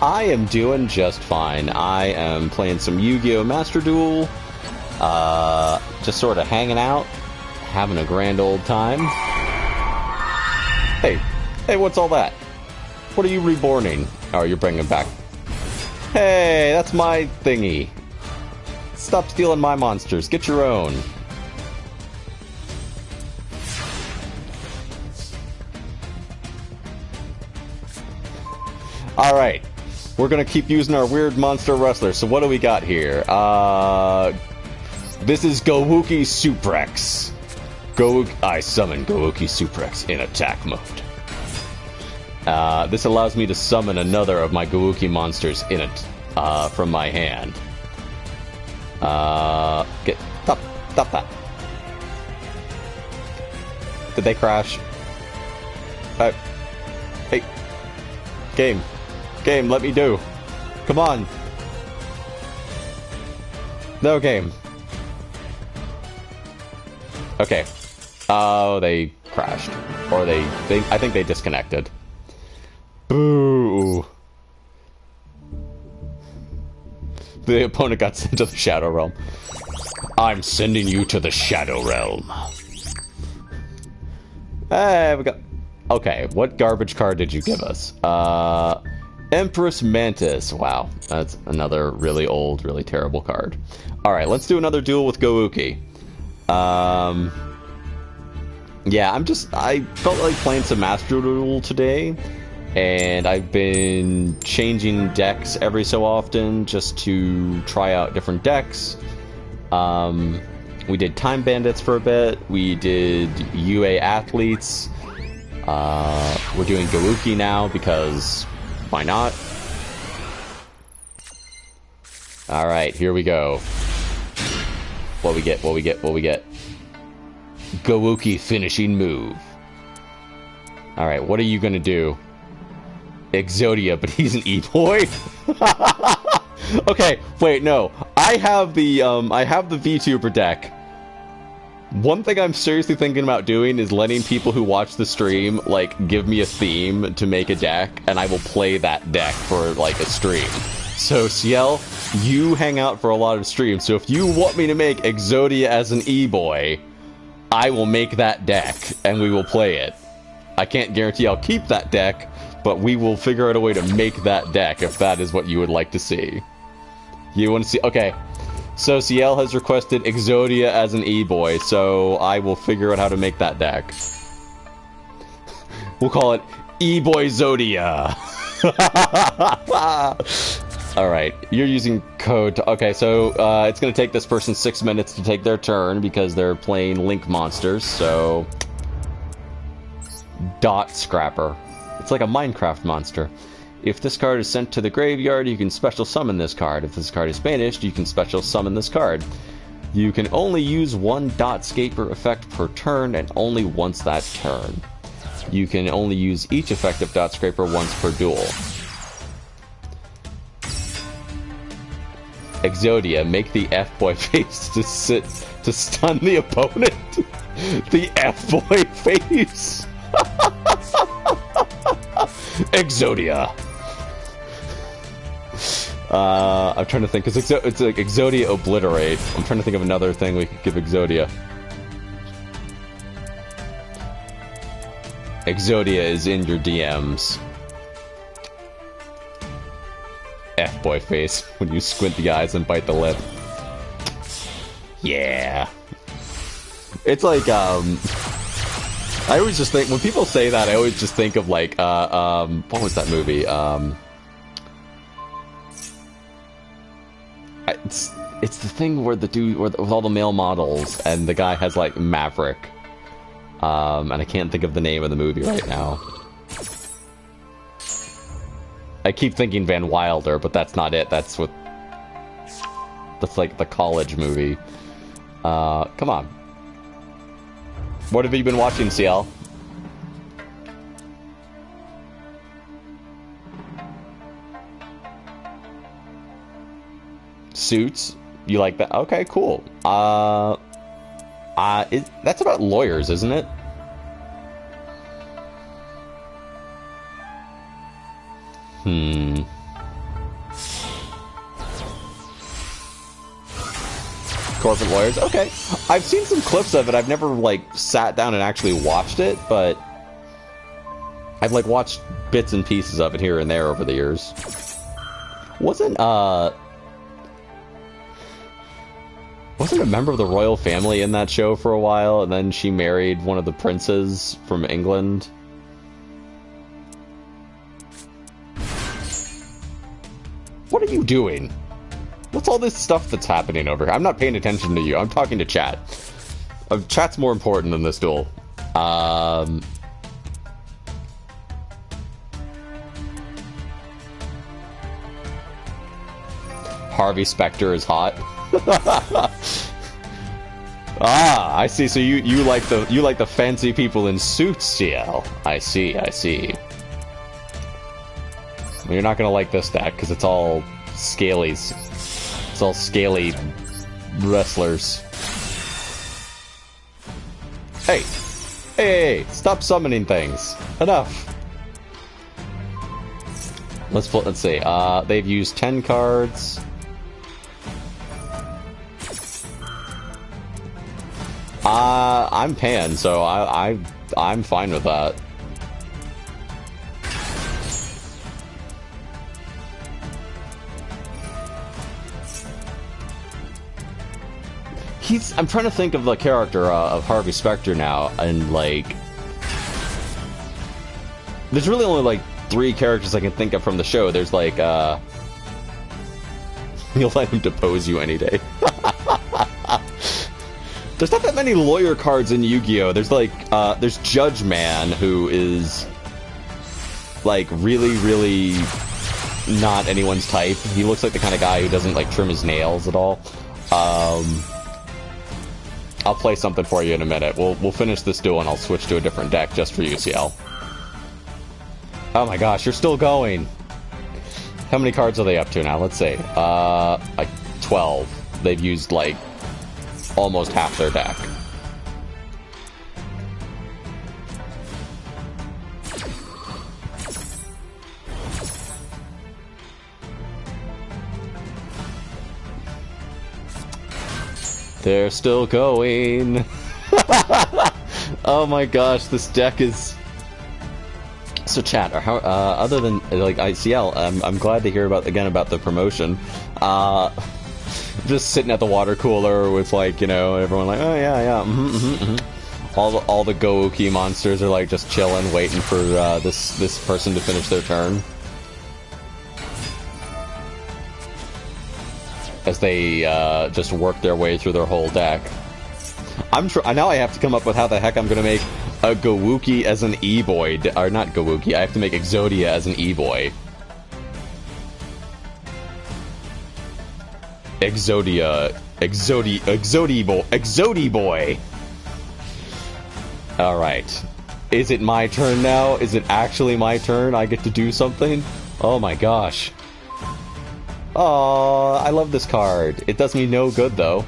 I am doing just fine. I am playing some Gi Oh Master Duel. Just sort of hanging out, having a grand old time. Hey, what's all that? What are you reborning? Oh, you're bringing back. Hey, that's my thingy. Stop stealing my monsters. Get your own. Alright. We're gonna keep using our weird monster wrestler. So what do we got here? This is Gouki Suprex. I summon Gouki Suprex in attack mode. This allows me to summon another of my Gouki monsters in it, from my hand. Stop that. Did they crash? Hey. Game, let me do. Come on. No, game. Okay. Oh, they crashed. Or I think they disconnected. Boo! The opponent got sent to the Shadow Realm. I'm sending you to the Shadow Realm. Hey, we got... Okay, what garbage card did you give us? Empress Mantis. Wow, that's another really old, really terrible card. Alright, let's do another duel with Gouki. Yeah, I felt like playing some Master Duel today. And I've been changing decks every so often just to try out different decks. We did Time Bandits for a bit. We did UA Athletes. We're doing Gouki now because why not? Alright, here we go. What we get? Gouki finishing move. Alright, what are you gonna do? Exodia, but he's an E-boy? Okay, wait, no. I have the VTuber deck. One thing I'm seriously thinking about doing is letting people who watch the stream, like, give me a theme to make a deck, and I will play that deck for, like, a stream. So, CL, you hang out for a lot of streams, so if you want me to make Exodia as an E-boy, I will make that deck, and we will play it. I can't guarantee I'll keep that deck, but we will figure out a way to make that deck if that is what you would like to see. You want to see... Okay. So CL has requested Exodia as an E-boy, so I will figure out how to make that deck. We'll call it E-boy Zodia. Alright, you're using code... Okay, so it's going to take this person 6 minutes to take their turn because they're playing Link monsters, so... Dot Scrapper. It's like a Minecraft monster. If this card is sent to the graveyard, you can special summon this card. If this card is banished, you can special summon this card. You can only use one Dot Scaper effect per turn, and only once that turn. You can only use each effect of Dot Scraper once per duel. Exodia, make the F-boy face to stun the opponent. The F-boy face. Exodia. I'm trying to think, because it's like Exodia Obliterate. I'm trying to think of another thing we could give Exodia. Exodia is in your DMs. F-boy face, when you squint the eyes and bite the lip. Yeah. It's like, I always just think, when people say that, I always just think of like, what was that movie? It's the thing where the dude, with all the male models, and the guy has like Maverick. And I can't think of the name of the movie right now. I keep thinking Van Wilder, but that's not it. That's like the college movie. Come on. What have you been watching, CL? Suits? You like that? Okay, cool. That's about lawyers, isn't it? Corporate lawyers? Okay. I've seen some clips of it. I've never, like, sat down and actually watched it, but I've, like, watched bits and pieces of it here and there over the years. Wasn't a member of the royal family in that show for a while, and then she married one of the princes from England? What are you doing? What's all this stuff that's happening over here? I'm not paying attention to you. I'm talking to chat. Chat's more important than this duel. Harvey Specter is hot. Ah, I see. So you like the fancy people in suits, CL. I see. Well, you're not gonna like this deck because it's all scalies. It's all scaly wrestlers. Hey! Stop summoning things. Enough. Let's see. They've used 10 cards. I'm Pan, so I'm fine with that. I'm trying to think of the character of Harvey Specter now, and like, there's really only like 3 characters I can think of from the show. There's like, you'll let him depose you any day. There's not that many lawyer cards in Yu-Gi-Oh! There's like, there's Judge Man, who is like really not anyone's type. He looks like the kind of guy who doesn't like trim his nails at all. I'll play something for you in a minute. We'll finish this duel and I'll switch to a different deck just for you, CL. Oh my gosh, you're still going. How many cards are they up to now? Let's see. Like 12. They've used like almost half their deck. They're still going. Oh my gosh, this deck is... So chat, how, other than like ICL, I'm glad to hear about the promotion. Just sitting at the water cooler with like, you know, everyone like, oh yeah. All the Gouki monsters are like just chilling, waiting for this person to finish their turn. As they just work their way through their whole deck. Now I have to come up with how the heck I'm gonna make a Gouki as an E-boy, or not Gouki. I have to make Exodia as an E-boy. Exodi boy. All right. Is it my turn now? Is it actually my turn? I get to do something? Oh my gosh. Oh, I love this card. It does me no good, though.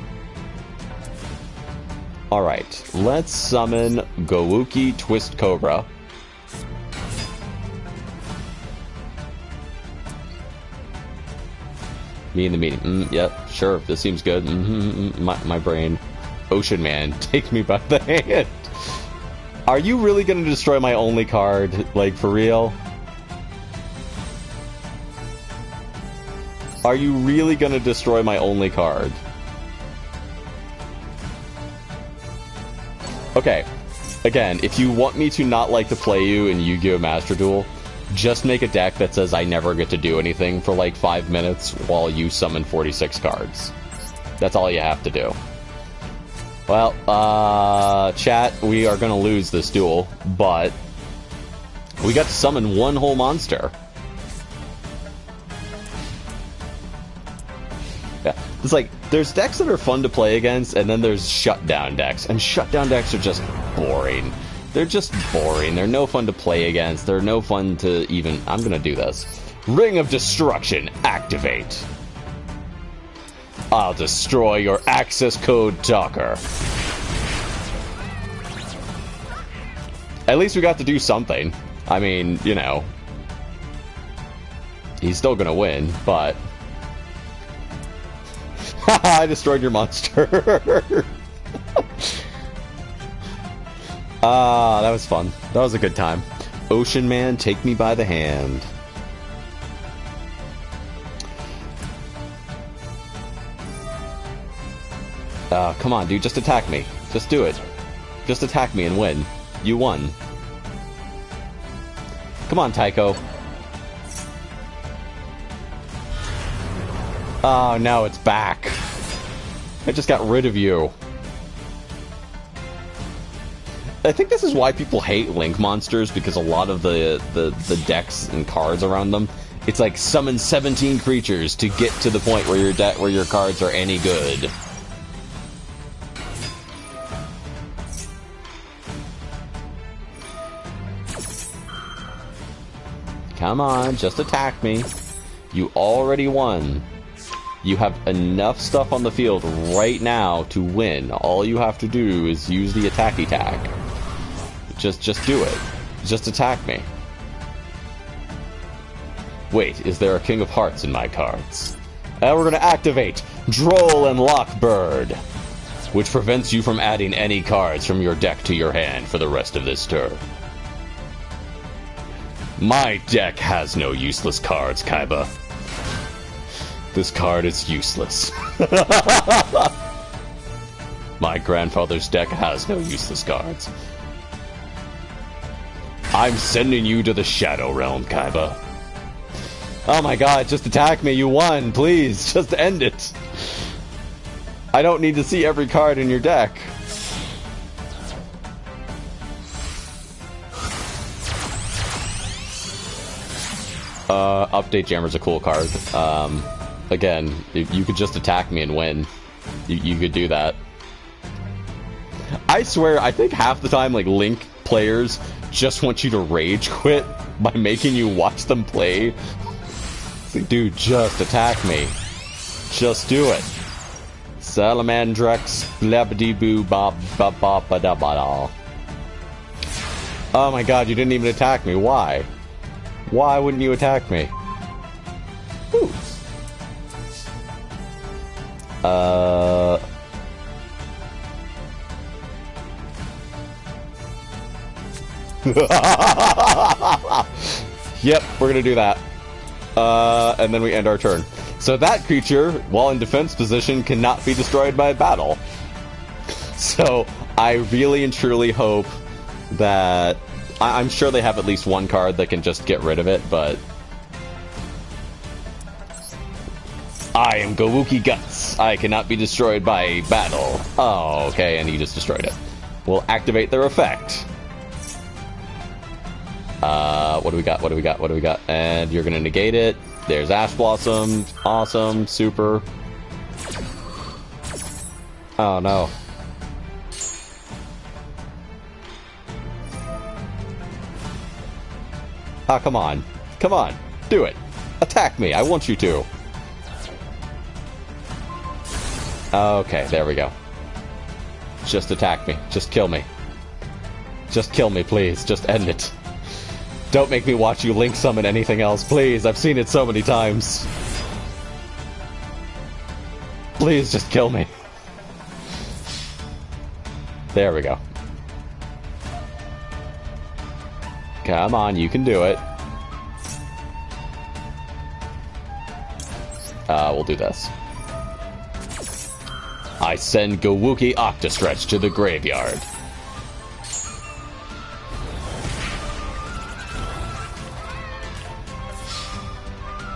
Alright, let's summon Gouki Twist Cobra. Me in the meeting. Yep, sure, this seems good. My brain. Ocean Man, take me by the hand. Are you really going to destroy my only card? Like, for real? Are you really going to destroy my only card? Okay, again, if you want me to not like to play you in Yu-Gi Oh! Master Duel, just make a deck that says I never get to do anything for like 5 minutes while you summon 46 cards. That's all you have to do. Well, chat, we are gonna lose this duel, but we got to summon one whole monster. Yeah, it's like, there's decks that are fun to play against, and then there's shutdown decks, and shutdown decks are just boring. They're just boring. They're no fun to play against. They're no fun to even... I'm gonna do this. Ring of Destruction, activate. I'll destroy your access code talker. At least we got to do something. I mean, you know. He's still gonna win, but... I destroyed your monster. That was fun. That was a good time. Ocean Man, take me by the hand. Come on, dude, just attack me. Just do it. Just attack me and win. You won. Come on, Tycho. Oh, no, it's back. I just got rid of you. I think this is why people hate Link monsters, because a lot of the decks and cards around them, it's like summon 17 creatures to get to the point where your cards are any good. Come on, just attack me. You already won. You have enough stuff on the field right now to win. All you have to do is use the attack. Just do it. Just attack me. Wait, is there a King of Hearts in my cards? We're gonna activate Droll and Lockbird, which prevents you from adding any cards from your deck to your hand for the rest of this turn. My deck has no useless cards, Kaiba. This card is useless. My grandfather's deck has no useless cards. I'm sending you to the Shadow Realm, Kaiba. Oh my god, just attack me, you won, please, just end it. I don't need to see every card in your deck. Update Jammer's a cool card. Again, if you could just attack me and win. You could do that. I swear, I think half the time, like, Link players just want you to rage quit by making you watch them play. It's like, dude, just attack me. Just do it. Salamandrex, blabidi-boo, bob, bob, bob, ba da ba da. Oh my god, you didn't even attack me. Why? Why wouldn't you attack me? Ooh. Yep, we're gonna do that. And then we end our turn. So that creature, while in defense position, cannot be destroyed by battle. So I really and truly hope that... I'm sure they have at least one card that can just get rid of it, but... I am Gouki Guts. I cannot be destroyed by battle. Oh, okay, and he just destroyed it. We'll activate their effect. What do we got? What do we got? What do we got? And you're gonna negate it. There's Ash Blossom. Awesome. Super. Oh, no. Ah, come on. Come on. Do it. Attack me. I want you to. Okay, there we go. Just attack me. Just kill me. Just kill me, please. Just end it. Don't make me watch you Link summon anything else, please. I've seen it so many times. Please, just kill me. There we go. Come on, you can do it. We'll do this. I send Gouki Octastretch to the graveyard.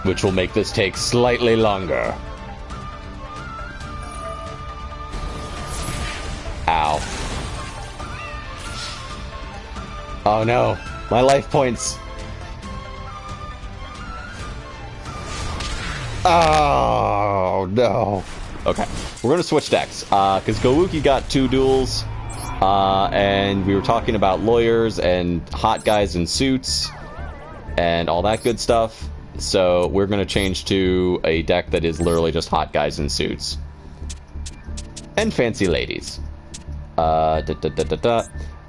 Which will make this take slightly longer. Oh no, my life points. Oh no. Okay, we're gonna switch decks because Gouki got 2 duels, and we were talking about lawyers and hot guys in suits and all that good stuff. So we're gonna change to a deck that is literally just hot guys in suits and fancy ladies.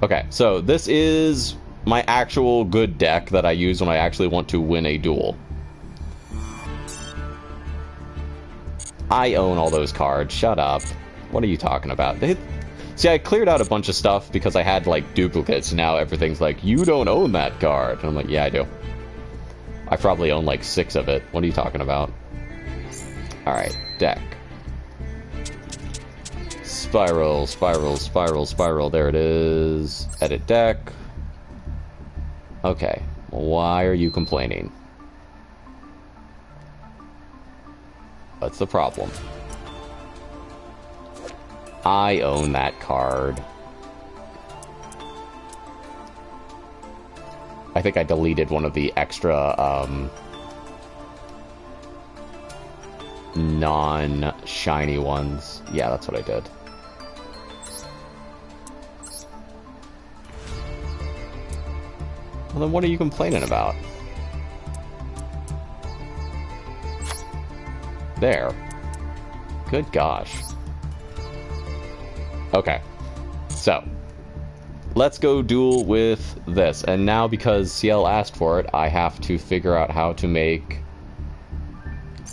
Okay, so this is my actual good deck that I use when I actually want to win a duel. I own all those cards. Shut up. What are you talking about? See, I cleared out a bunch of stuff because I had, like, duplicates. Now everything's like, you don't own that card. And I'm like, yeah, I do. I probably own, like, 6 of it. What are you talking about? Alright, deck. Spyral, Spyral, Spyral, Spyral. There it is. Edit deck. Okay. Why are you complaining? What's the problem? I own that card. I think I deleted one of the extra, non-shiny ones. Yeah, that's what I did. Well, then what are you complaining about? There. Good gosh. Okay. So, let's go duel with this. And now, because CL asked for it, I have to figure out how to make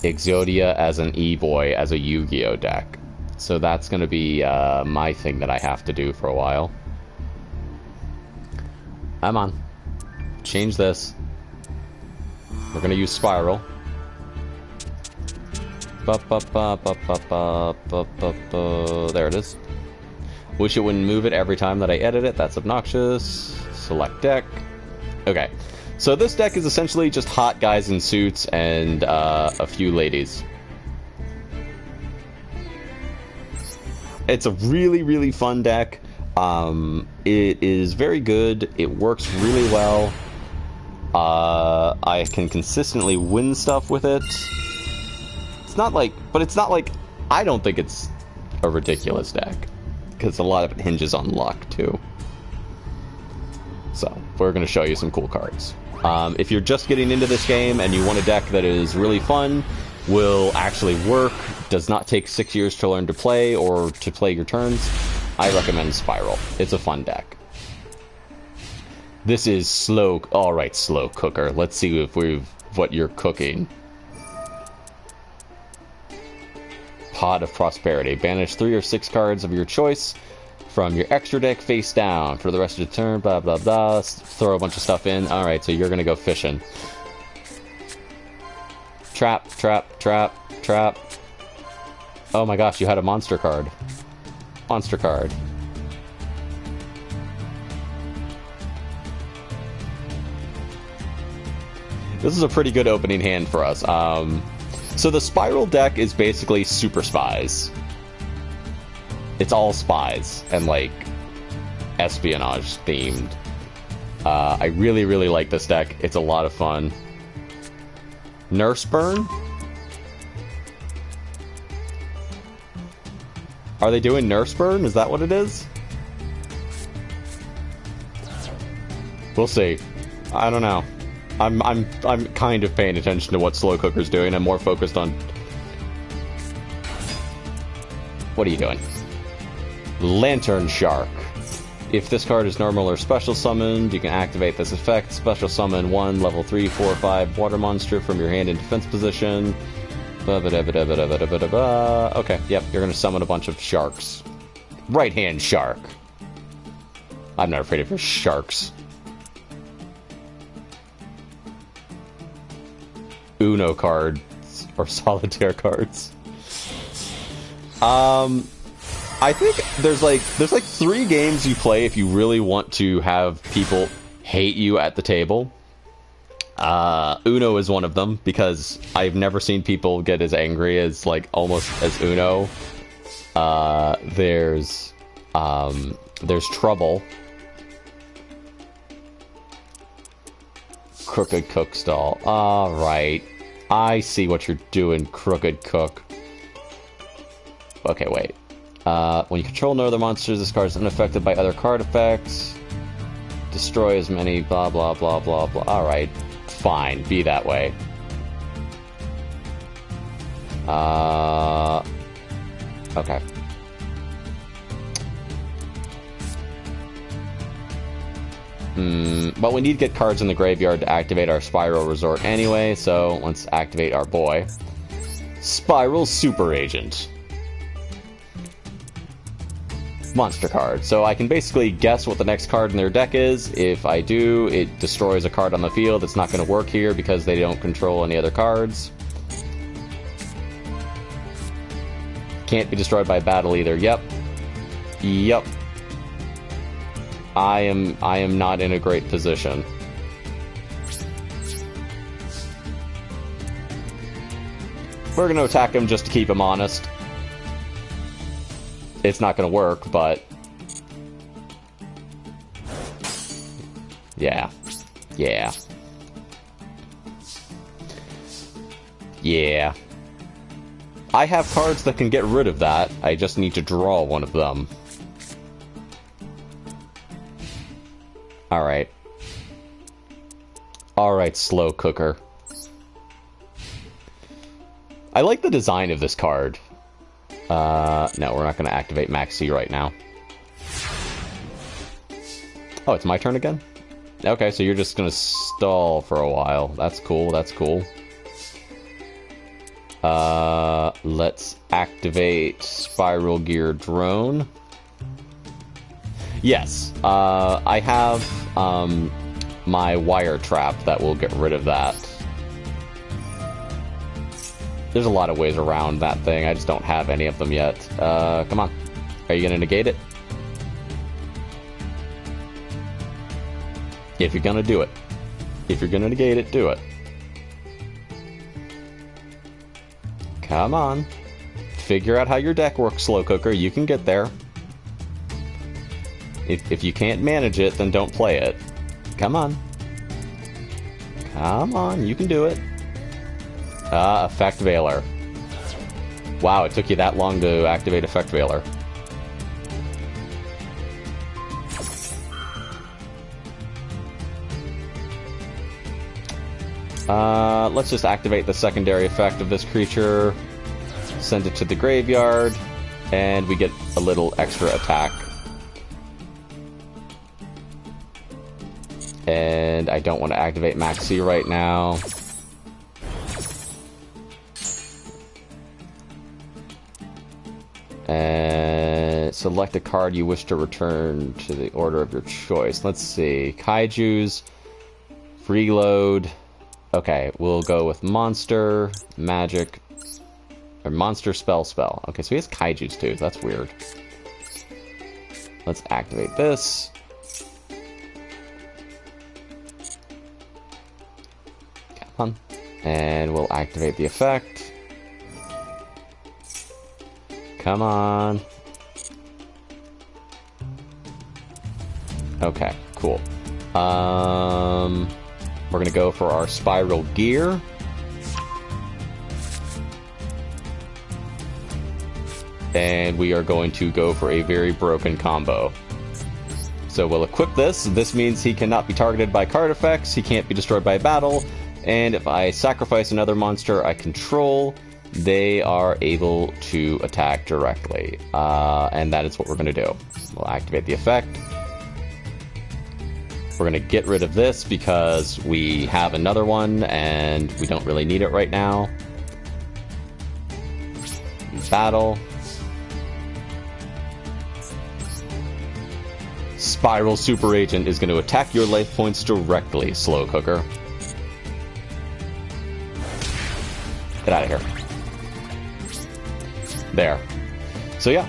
Exodia as an E-boy as a Yu-Gi-Oh deck. So that's going to be my thing that I have to do for a while. I'm on. Change this. We're going to use Spyral. There it is. Wish it wouldn't move it every time that I edit it. That's obnoxious. Select deck. Okay. So this deck is essentially just hot guys in suits and a few ladies. It's a really, really fun deck. It is very good. It works really well. I can consistently win stuff with it. It's not like, I don't think it's a ridiculous deck, because a lot of it hinges on luck, too. So, we're going to show you some cool cards. If you're just getting into this game and you want a deck that is really fun, will actually work, does not take 6 years to learn to play or to play your turns, I recommend Spyral. It's a fun deck. This is slow. Alright, slow cooker. Let's see if what you're cooking. Pot of Prosperity. Banish 3 or 6 cards of your choice from your extra deck face down for the rest of the turn, blah, blah, blah. Throw a bunch of stuff in. Alright, so you're gonna go fishing. Trap, trap, trap, trap. Oh my gosh, you had a monster card. Monster card. This is a pretty good opening hand for us. So the Spyral deck is basically super spies. It's all spies and, like, espionage themed. I really, really like this deck. It's a lot of fun. Nurse Burn? Are they doing Nurse Burn? Is that what it is? We'll see. I don't know. I'm kind of paying attention to what Slow Cooker's doing. I'm more focused on... What are you doing? Lantern Shark. If this card is normal or special summoned, you can activate this effect. Special summon 1 level 3, 4, 5 water monster from your hand in defense position. Okay, yep, you're gonna summon a bunch of sharks. Right-hand shark. I'm not afraid of your sharks. Uno cards or solitaire cards. I think there's like 3 games you play if you really want to have people hate you at the table. Uno is one of them, because I've never seen people get as angry as, like, almost as Uno. There's Trouble. Crooked Cook stall. Alright. I see what you're doing, Crooked Cook. Okay, wait. When you control no other monsters, this card is unaffected by other card effects. Destroy as many, blah, blah, blah, blah, blah. Alright. Fine. Be that way. Okay. But we need to get cards in the graveyard to activate our Spyral Resort anyway, so let's activate our boy. Spyral Super Agent. Monster card. So I can basically guess what the next card in their deck is. If I do, it destroys a card on the field. It's not going to work here because they don't control any other cards. Can't be destroyed by battle either. Yep. Yep. I am not in a great position. We're going to attack him just to keep him honest. It's not going to work, but... Yeah. Yeah. Yeah. I have cards that can get rid of that. I just need to draw one of them. Alright. Alright, slow cooker. I like the design of this card. No, we're not going to activate Max C right now. Oh, it's my turn again? Okay, so you're just going to stall for a while. That's cool, that's cool. Let's activate Spiral Gear Drone. Yes, I have, my Wire Trap that will get rid of that. There's a lot of ways around that thing, I just don't have any of them yet. Come on. Are you gonna negate it? If you're gonna do it. If you're gonna negate it, do it. Come on. Figure out how your deck works, slow cooker. You can get there. If you can't manage it, then don't play it. Come on. Come on, you can do it. Effect Veiler. Wow, it took you that long to activate Effect Veiler. Let's just activate the secondary effect of this creature, send it to the graveyard, and we get a little extra attack. And I don't want to activate Max C right now. And select a card you wish to return to the order of your choice. Let's see. Kaijus, Reload. Okay, we'll go with Monster, Magic, or Monster, Spell. Okay, so he has Kaijus too. That's weird. Let's activate this. Come on. And we'll activate the effect. Come on. Okay, cool. We're gonna go for our Spiral Gear. And we are going to go for a very broken combo. So we'll equip this. This means he cannot be targeted by card effects, he can't be destroyed by battle, and if I sacrifice another monster I control, they are able to attack directly. And that is what we're going to do. We'll activate the effect. We're going to get rid of this because we have another one and we don't really need it right now. Battle. Spyral Super Agent is going to attack your life points directly, slow cooker. Get out of here. There. So yeah.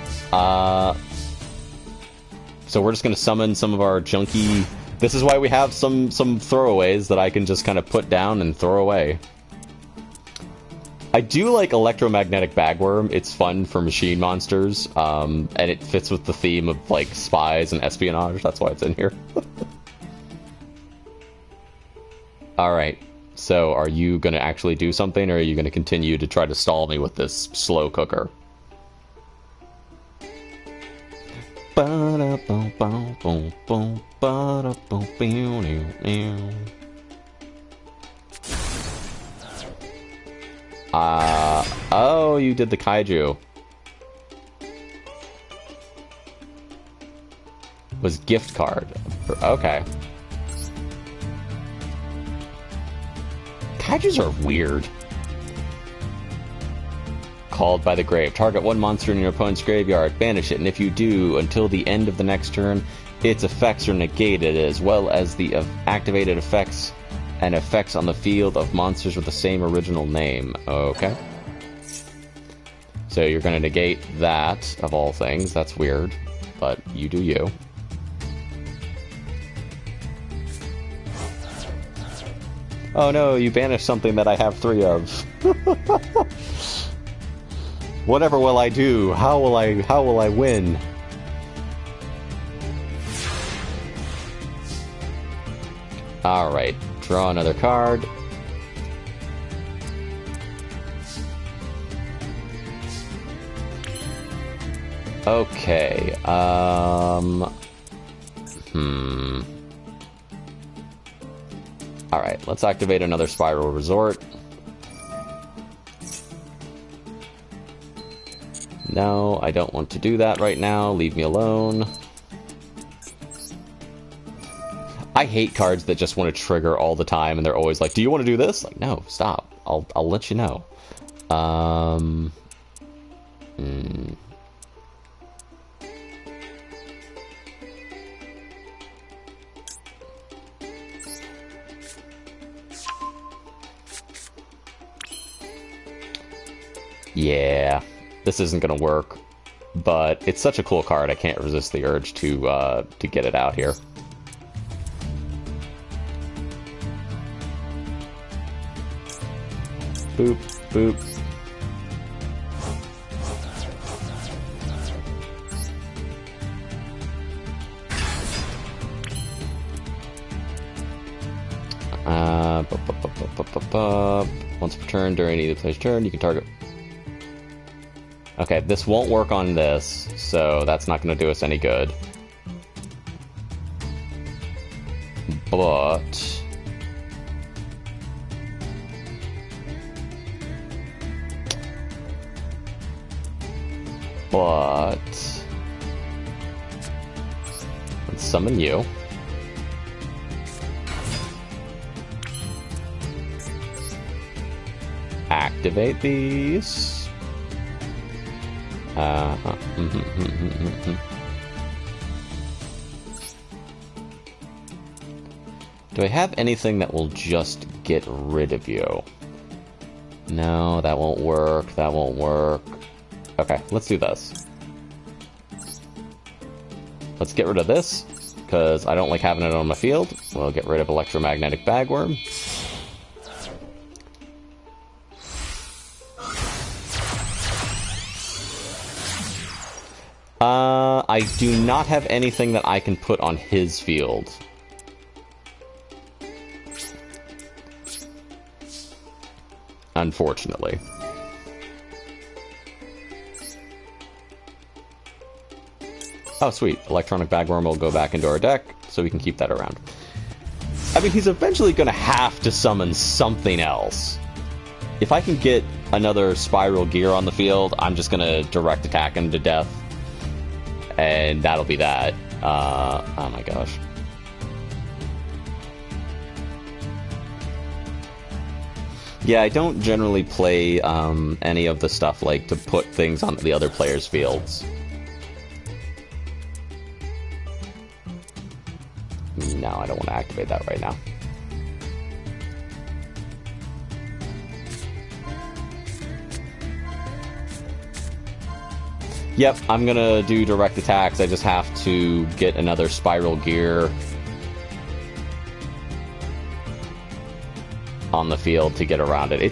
So we're just going to summon some of our junky... This is why we have some throwaways that I can just kind of put down and throw away. I do like Electromagnetic Bagworm. It's fun for machine monsters, and it fits with the theme of like spies and espionage. That's why it's in here. Alright, so are you going to actually do something, or are you going to continue to try to stall me with this slow cooker? Oh, you did the kaiju. Was gift card. Okay. Kaijus are weird. Called by the grave. Target one monster in your opponent's graveyard. Banish it, and if you do, until the end of the next turn, its effects are negated, as well as the activated effects and effects on the field of monsters with the same original name. Okay. So you're going to negate that, of all things. That's weird, but you do you. Oh no, you banished something that I have 3 of. Whatever will I do? How will I win? Alright, draw another card. Okay, Alright, let's activate another Spyral Resort. No, I don't want to do that right now. Leave me alone. I hate cards that just want to trigger all the time, and they're always like, do you want to do this? Like, no, stop. I'll let you know. Yeah, this isn't gonna work, but it's such a cool card, I can't resist the urge to get it out here. Boop, boop. Once per turn, during either player's turn, you can target... Okay, this won't work on this, so that's not going to do us any good. But... let's summon you. Activate these. Do I have anything that will just get rid of you? No, that won't work. That won't work. Okay, let's do this. Let's get rid of this, because I don't like having it on my field. We'll get rid of Electromagnetic Bagworm. I do not have anything that I can put on his field. Unfortunately. Oh, sweet. Electronic Bagworm will go back into our deck, so we can keep that around. I mean, he's eventually going to have to summon something else. If I can get another Spyral Gear on the field, I'm just going to direct attack him to death. And that'll be that. Oh my gosh. Yeah, I don't generally play any of the stuff like to put things on the other players' fields. No, I don't want to activate that right now. Yep, I'm gonna do direct attacks. I just have to get another Spyral Gear on the field to get around it.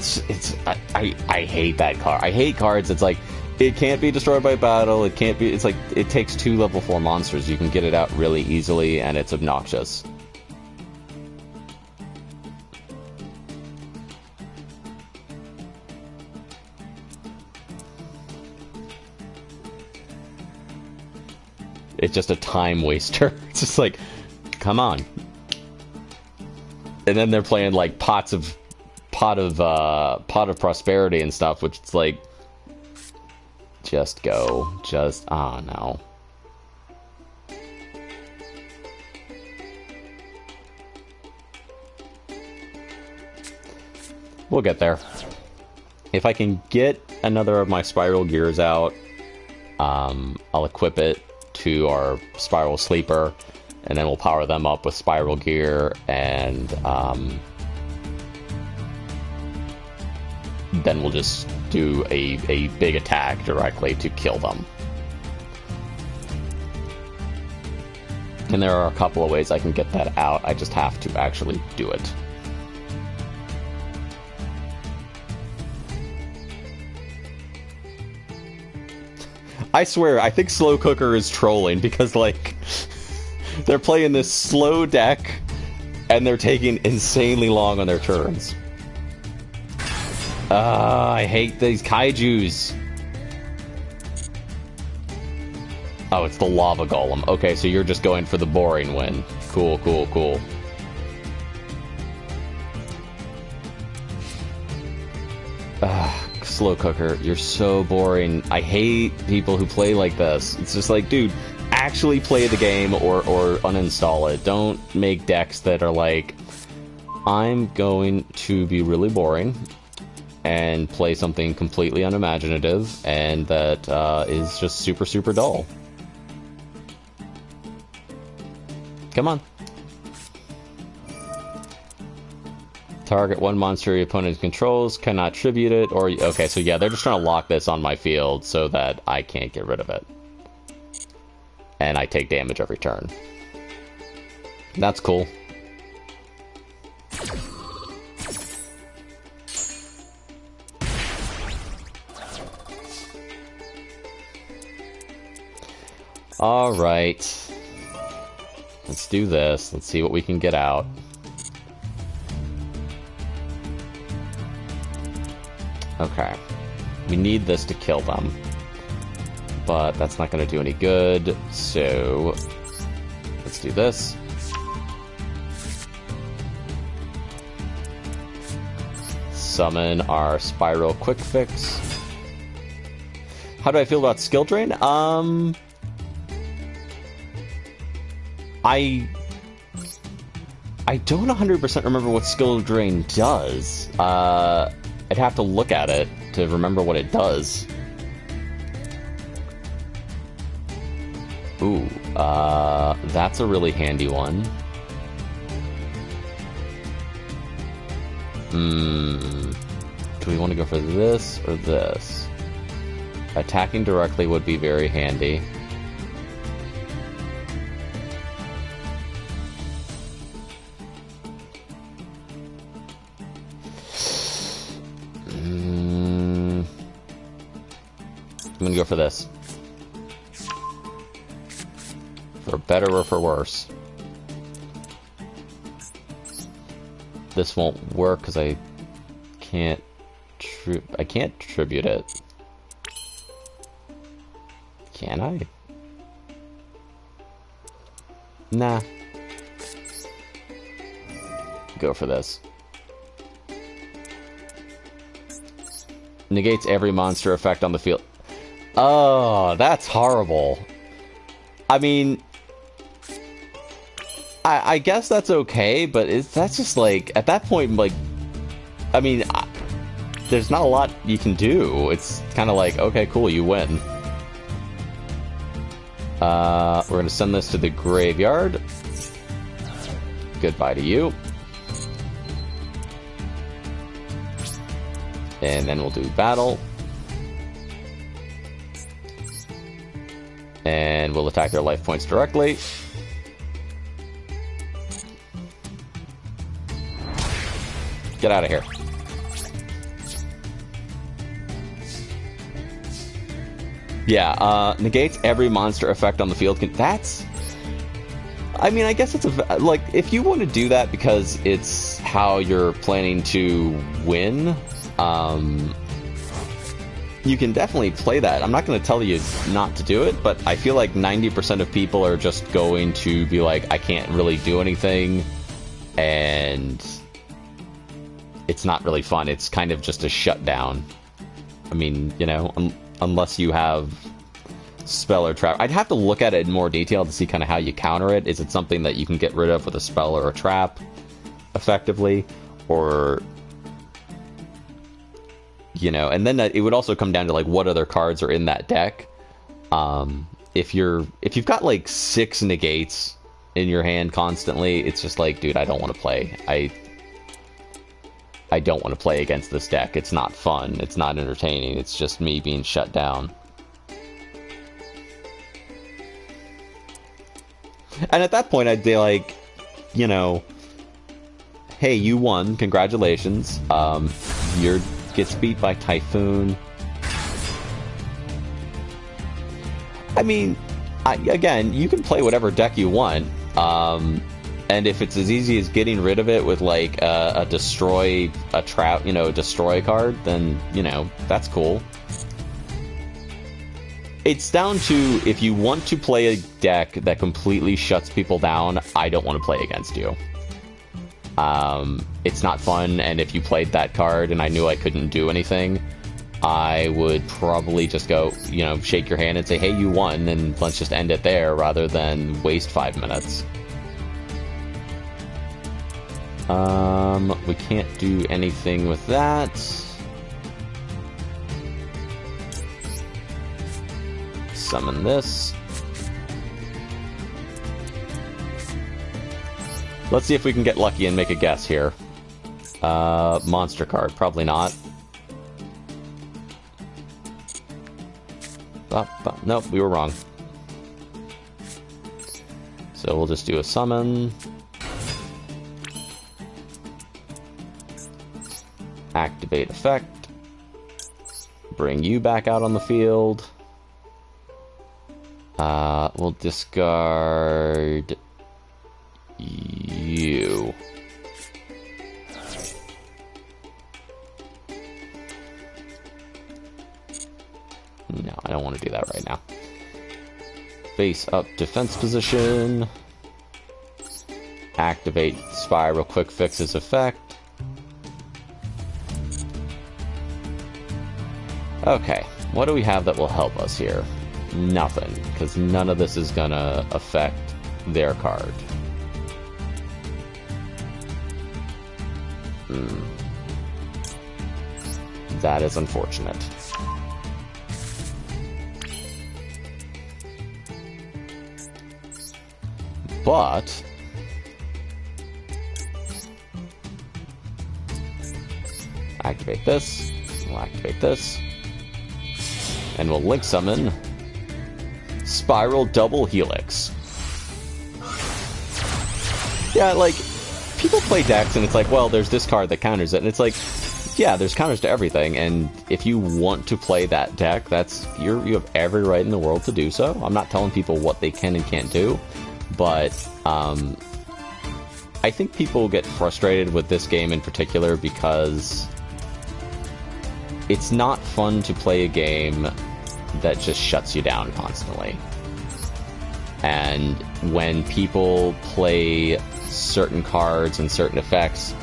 I hate that card. I hate cards. It's like, it can't be destroyed by battle. It can't be. It's like, it takes 2 level 4 monsters. You can get it out really easily, and it's obnoxious. It's just a time waster. It's just like, come on. And then they're playing like pot of prosperity and stuff, which it's like, just go. Just, oh no. We'll get there. If I can get another of my Spyral gears out, I'll equip it to our Spyral sleeper, and then we'll power them up with Spyral gear, and then we'll just do a big attack directly to kill them. And there are a couple of ways I can get that out. I just have to actually do it. I swear, I think Slow Cooker is trolling because, like, they're playing this slow deck and they're taking insanely long on their turns. I hate these kaijus. Oh, it's the lava golem. Okay, so you're just going for the boring win. Cool, cool, cool. Slow Cooker, you're so boring. I hate people who play like this. It's just like, dude, actually play the game or uninstall it. Don't make decks that are like, I'm going to be really boring and play something completely unimaginative and that is just super, super dull. Come on. Target one monster your opponent controls, cannot tribute it, or... Okay, so yeah, they're just trying to lock this on my field so that I can't get rid of it. And I take damage every turn. That's cool. Alright. Let's do this. Let's see what we can get out. Okay. We need this to kill them. But that's not going to do any good, so... Let's do this. Summon our Spyral Quick Fix. How do I feel about skill drain? I don't 100% remember what skill drain does. I'd have to look at it to remember what it does. Ooh, that's a really handy one. Do we want to go for this or this? Attacking directly would be very handy. I'm gonna go for this. For better or for worse. This won't work because I can't tribute it. Can I? Nah. Go for this. Negates every monster effect on the field. Oh, that's horrible. I mean, I guess that's okay, but that's just like, at that point, like, I mean, there's not a lot you can do. It's kind of like, okay, cool, you win. We're going to send this to the graveyard. Goodbye to you. And then we'll do battle. And we'll attack their life points directly. Get out of here. Yeah, negates every monster effect on the field. That's... I mean, I guess it's a... Like, if you want to do that because it's how you're planning to win, you can definitely play that. I'm not going to tell you not to do it, but I feel like 90% of people are just going to be like, I can't really do anything, and it's not really fun. It's kind of just a shutdown. I mean, you know, unless you have spell or trap. I'd have to look at it in more detail to see kind of how you counter it. Is it something that you can get rid of with a spell or a trap effectively? Or, you know, and then it would also come down to like what other cards are in that deck. If you've got like 6 negates in your hand constantly, it's just like, dude, I don't want to play. I don't want to play against this deck. It's not fun. It's not entertaining. It's just me being shut down. And at that point, I'd be like, you know, hey, you won. Congratulations. Your gets beat by Typhoon. I mean, again, you can play whatever deck you want. And if it's as easy as getting rid of it with like a destroy, a trap, you know, destroy card, then, you know, that's cool. It's down to, if you want to play a deck that completely shuts people down, I don't want to play against you. It's not fun, and if you played that card and I knew I couldn't do anything, I would probably just go, you know, shake your hand and say, hey, you won, and let's just end it there, rather than waste 5 minutes. We can't do anything with that. Summon this. Let's see if we can get lucky and make a guess here. Monster card, probably not. Nope, we were wrong. So we'll just do a summon. Activate effect. Bring you back out on the field. We'll discard you. No, I don't want to do that right now. Face up defense position. Activate Spyral Quick Fix's effect. Okay, what do we have that will help us here? Nothing, because none of this is gonna affect their card. That is unfortunate. But activate this, we'll activate this, and we'll link summon Spyral Double Helix. Yeah, like, people play decks and it's like, well, there's this card that counters it, and it's like, yeah, there's counters to everything, and if you want to play that deck, you have every right in the world to do so. I'm not telling people what they can and can't do, but I think people get frustrated with this game in particular because it's not fun to play a game that just shuts you down constantly. And when people play certain cards and certain effects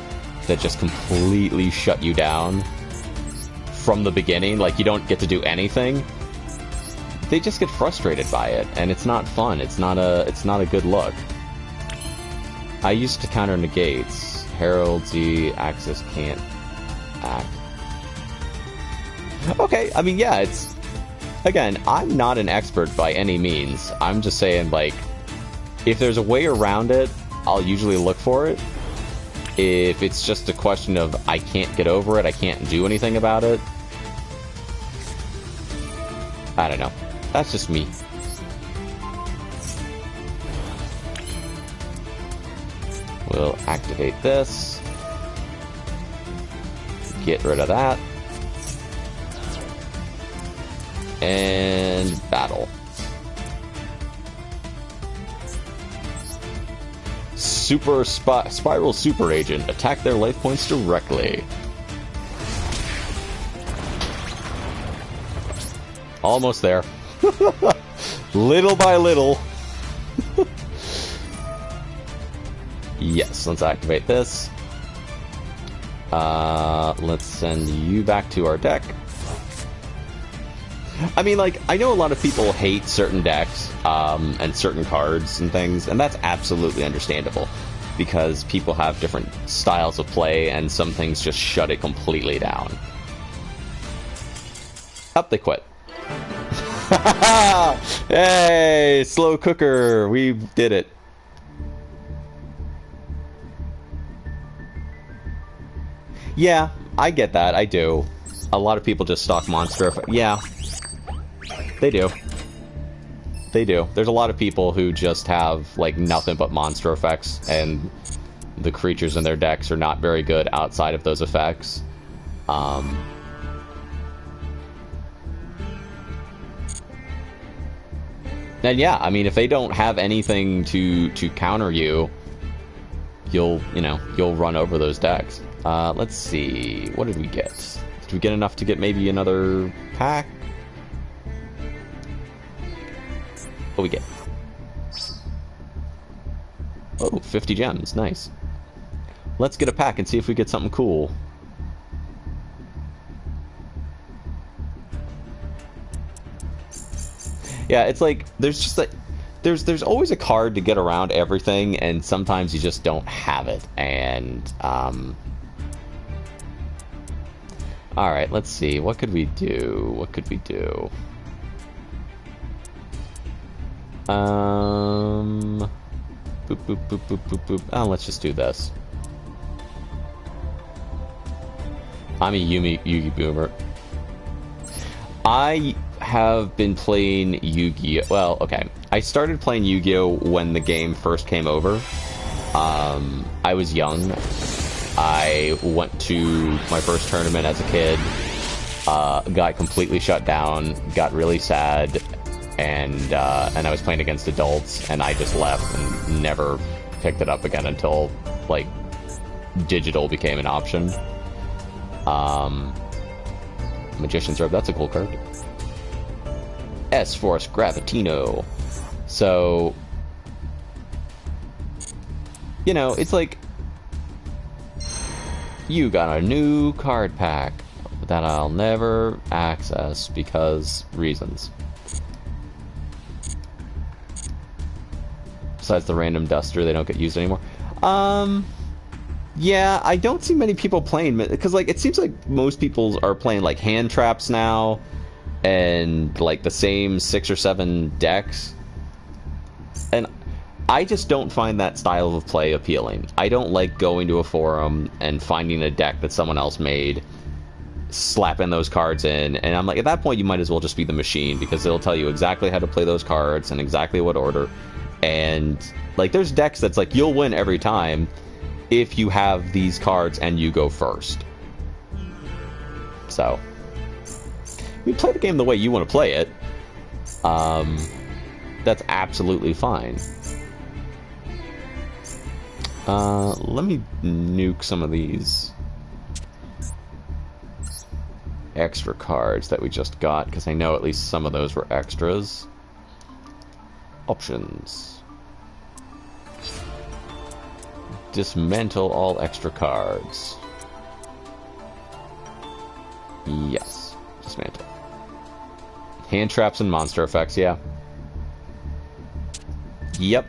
that just completely shut you down from the beginning, like you don't get to do anything, they just get frustrated by it, and it's not fun. It's not a good look. I used to counter negates. Herald Z Axis can't act. Okay, I mean, yeah, it's... Again, I'm not an expert by any means. I'm just saying, like, if there's a way around it, I'll usually look for it. If it's just a question of I can't get over it, I can't do anything about it, I don't know. That's just me. We'll activate this. Get rid of that. And battle. Spyral Super Agent. Attack their life points directly. Almost there. Little by little. Yes, let's activate this. Let's send you back to our deck. I mean, like, I know a lot of people hate certain decks, and certain cards and things, and that's absolutely understandable, because people have different styles of play, and some things just shut it completely down. Up, they quit. Hey, slow cooker, we did it. Yeah, I get that, I do. A lot of people just stock monster. Yeah, they do. They do. There's a lot of people who just have, like, nothing but monster effects, and the creatures in their decks are not very good outside of those effects. And yeah, I mean, if they don't have anything to counter you, you'll run over those decks. Let's see, what did we get? Did we get enough to get maybe another pack? What we get? Oh, 50 gems, nice. Let's get a pack and see if we get something cool. Yeah, it's like, there's just like, there's always a card to get around everything, and sometimes you just don't have it, and, alright, let's see, what could we do? What could we do? Boop, boop, boop, boop, boop, boop. Oh, let's just do this. I'm a Yugi boomer. I have been playing Yu-Gi-Oh! Well, okay. I started playing Yu-Gi-Oh! When the game first came over. I was young. I went to my first tournament as a kid. Got completely shut down. Got really sad. And I was playing against adults, and I just left and never picked it up again until, like, digital became an option. Magician's Robe, that's a cool card. S-Force Gravitino. So, you know, it's like, you got a new card pack that I'll never access because reasons. Besides the random duster, they don't get used anymore. Yeah, I don't see many people playing, because, like, it seems like most people are playing, like, hand traps now, and, like, the same 6 or 7 decks. And I just don't find that style of play appealing. I don't like going to a forum and finding a deck that someone else made, slapping those cards in, and I'm like, at that point, you might as well just be the machine, because they'll tell you exactly how to play those cards, and exactly what order. And, like, there's decks that's like, you'll win every time if you have these cards and you go first. So, you play the game the way you want to play it. That's absolutely fine. Let me nuke some of these extra cards that we just got, because I know at least some of those were extras. Options. Dismantle all extra cards. Yes. Dismantle. Hand traps and monster effects, yeah. Yep.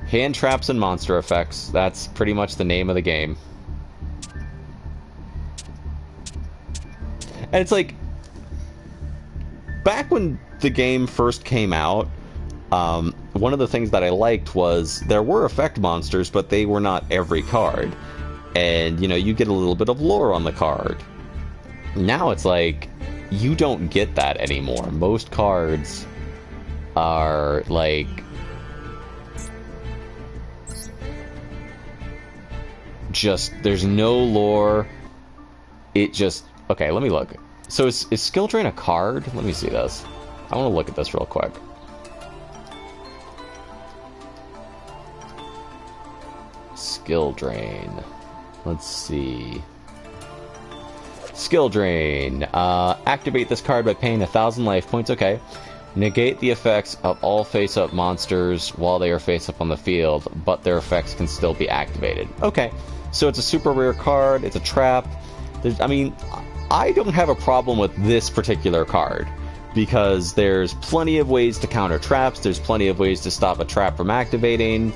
Hand traps and monster effects. That's pretty much the name of the game. And it's like, back when the game first came out, one of the things that I liked was there were effect monsters, but they were not every card. And, you know, you get a little bit of lore on the card. Now it's like, you don't get that anymore. Most cards are, like, just, there's no lore. It just, okay, let me look. So is Skill Drain a card? Let me see this. I want to look at this real quick. Skill Drain. Let's see. Skill Drain. Activate this card by paying 1,000 life points. Okay. Negate the effects of all face-up monsters while they are face-up on the field, but their effects can still be activated. Okay. So it's a super rare card. It's a trap. I mean, I don't have a problem with this particular card, because there's plenty of ways to counter traps. There's plenty of ways to stop a trap from activating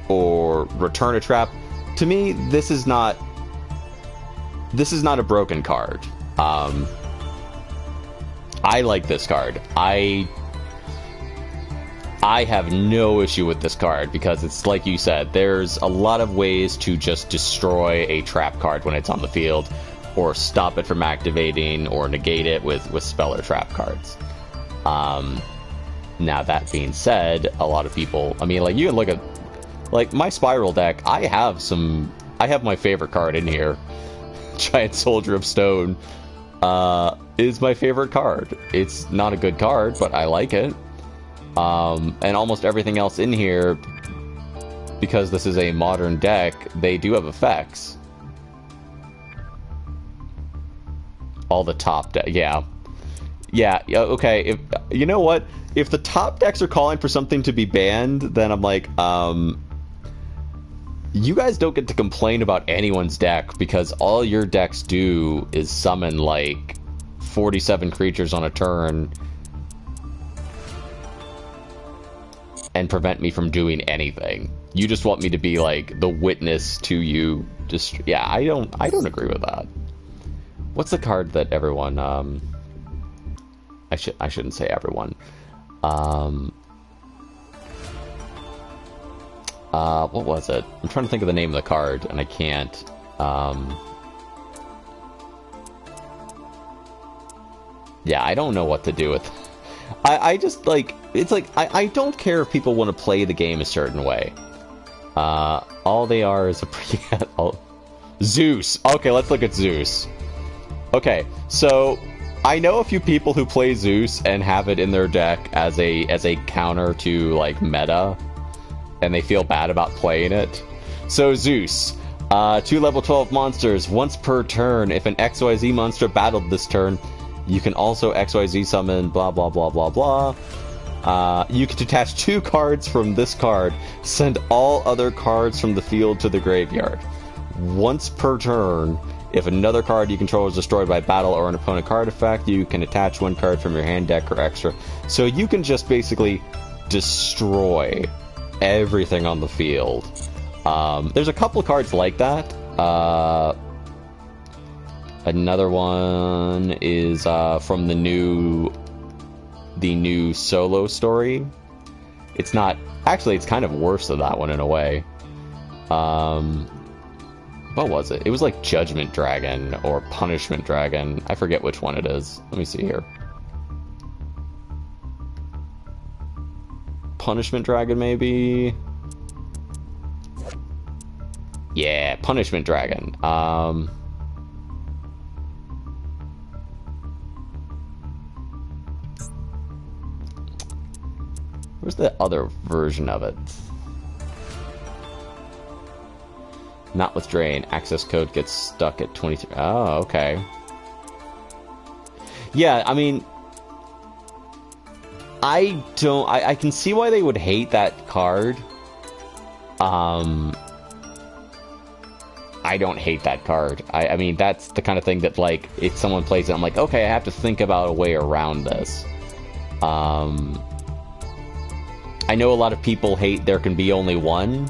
or return a trap. To me, this is not a broken card. I like this card. I have no issue with this card because it's like you said, there's a lot of ways to just destroy a trap card when it's on the field, or stop it from activating, or negate it with spell or trap cards. Now that being said, a lot of people, I mean, like, you can look at, like, my Spyral deck, I have my favorite card in here. Giant Soldier of Stone is my favorite card. It's not a good card, but I like it. And almost everything else in here, because this is a modern deck, they do have effects. All the top deck, yeah, okay. If you know what, if the top decks are calling for something to be banned, then I'm like, you guys don't get to complain about anyone's deck, because all your decks do is summon like 47 creatures on a turn and prevent me from doing anything. You just want me to be like the witness to you. Just, yeah, I don't agree with that. What's the card that everyone, I shouldn't say everyone. What was it? I'm trying to think of the name of the card, and I can't. Yeah, I don't know what to do with. I just, like, it's like, I don't care if people want to play the game a certain way. All they are is a Zeus. Okay, let's look at Zeus. Okay, so I know a few people who play Zeus and have it in their deck as a counter to, like, meta, and they feel bad about playing it. So Zeus, 2 level 12 monsters, once per turn. If an XYZ monster battled this turn, you can also XYZ summon blah blah blah blah blah. You can detach 2 cards from this card. Send all other cards from the field to the graveyard. Once per turn, if another card you control is destroyed by battle or an opponent card effect, you can attach 1 card from your hand, deck, or extra. So you can just basically destroy everything on the field. There's a couple cards like that. Another one is from the new solo story. It's not, actually, it's kind of worse than that one in a way. What was it? It was like Judgment Dragon or Punishment Dragon. I forget which one it is. Let me see here. Punishment Dragon, maybe? Yeah, Punishment Dragon. Where's the other version of it? Not with Drain. Access code gets stuck at 23. Oh, okay. Yeah, I mean, I can see why they would hate that card. I don't hate that card. I mean, that's the kind of thing that, like, if someone plays it, I'm like, okay, I have to think about a way around this. I know a lot of people hate there can be only one.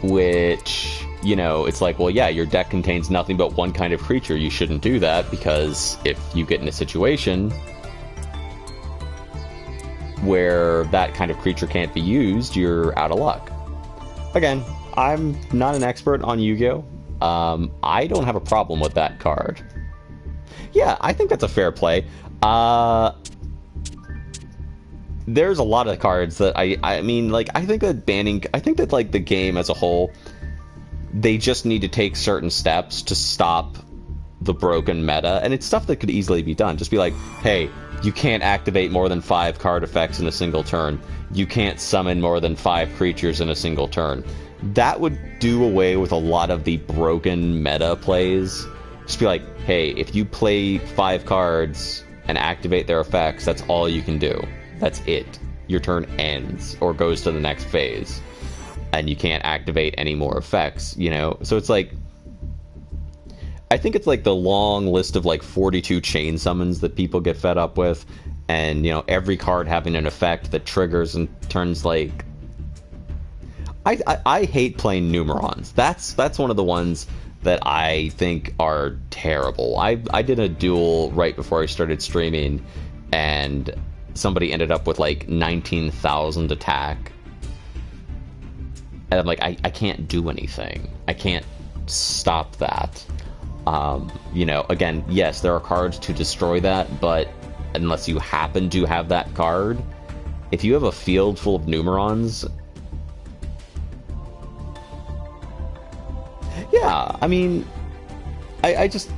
Which, you know, it's like, well, yeah, your deck contains nothing but one kind of creature. You shouldn't do that, because if you get in a situation where that kind of creature can't be used, you're out of luck. Again, I'm not an expert on Yu-Gi-Oh! I don't have a problem with that card. Yeah, I think that's a fair play. There's a lot of cards that I mean, like, I think that, like, the game as a whole, they just need to take certain steps to stop the broken meta, and it's stuff that could easily be done. Just be like, hey, you can't activate more than 5 card effects in a single turn. You can't summon more than 5 creatures in a single turn. That would do away with a lot of the broken meta plays. Just be like, hey, if you play 5 cards and activate their effects, that's all you can do. That's it. Your turn ends or goes to the next phase. And you can't activate any more effects, you know? So it's like, I think it's like the long list of like 42 chain summons that people get fed up with, and you know, every card having an effect that triggers and turns like... I hate playing Numerons. That's one of the ones that I think are terrible. I did a duel right before I started streaming, and somebody ended up with like 19,000 attack. And I'm like, I can't do anything. I can't stop that. You know, again, yes, there are cards to destroy that, but unless you happen to have that card, if you have a field full of Numerons... Yeah, I mean, I just...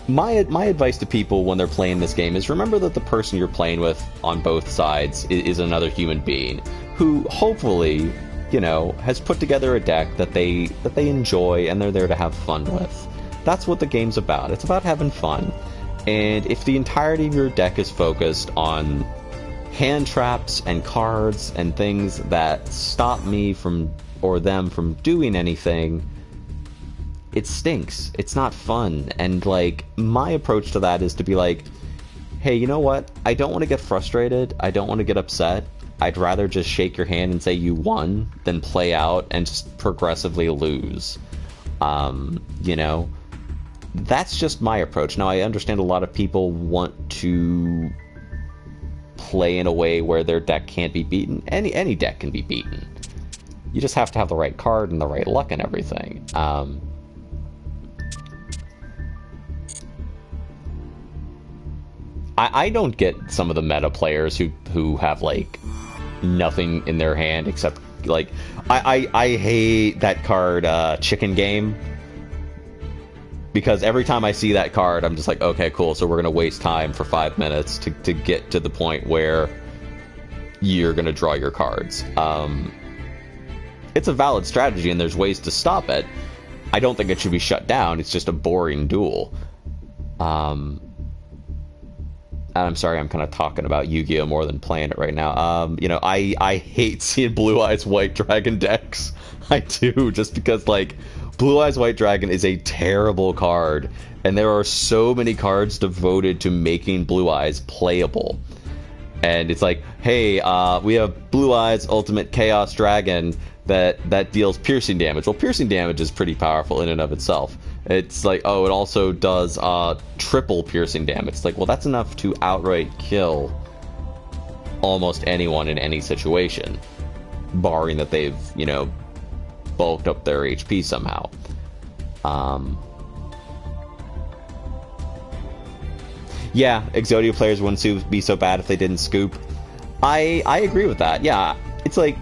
My advice to people when they're playing this game is remember that the person you're playing with on both sides is another human being who hopefully, you know, has put together a deck that they enjoy and they're there to have fun with. That's what the game's about. It's about having fun. And if the entirety of your deck is focused on hand traps and cards and things that stop me from, or them from doing anything, it stinks. It's not fun. And like, my approach to that is to be like, hey, you know what? I don't want to get frustrated. I don't want to get upset. I'd rather just shake your hand and say you won than play out and just progressively lose. You know? That's just my approach. Now, I understand a lot of people want to play in a way where their deck can't be beaten. Any deck can be beaten. You just have to have the right card and the right luck and everything. I don't get some of the meta players who have, like, nothing in their hand except, like... I hate that card, Chicken Game. Because every time I see that card, I'm just like, okay, cool, so we're going to waste time for 5 minutes to get to the point where you're going to draw your cards. It's a valid strategy, and there's ways to stop it. I don't think it should be shut down. It's just a boring duel. I'm sorry, I'm kind of talking about Yu-Gi-Oh! More than playing it right now. You know, I hate seeing Blue Eyes White Dragon decks. I do, just because, like... Blue Eyes White Dragon is a terrible card, and there are so many cards devoted to making Blue Eyes playable. And it's like, hey, we have Blue Eyes Ultimate Chaos Dragon that deals piercing damage. Well, piercing damage is pretty powerful in and of itself. It's like, oh, it also does triple piercing damage. It's like, well, that's enough to outright kill almost anyone in any situation, barring that they've, you know, bulked up their HP somehow. Yeah, Exodia players wouldn't be so bad if they didn't scoop. I agree with that. Yeah, it's like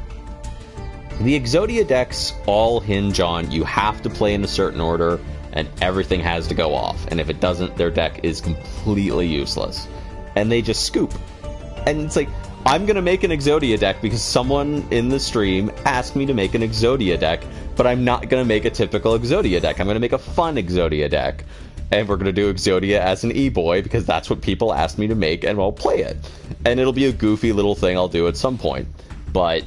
the Exodia decks all hinge on you have to play in a certain order and everything has to go off. And if it doesn't, their deck is completely useless. And they just scoop. And it's like, I'm going to make an Exodia deck because someone in the stream asked me to make an Exodia deck, but I'm not going to make a typical Exodia deck. I'm going to make a fun Exodia deck. And we're going to do Exodia as an E-boy because that's what people asked me to make, and I'll play it. And it'll be a goofy little thing I'll do at some point. But,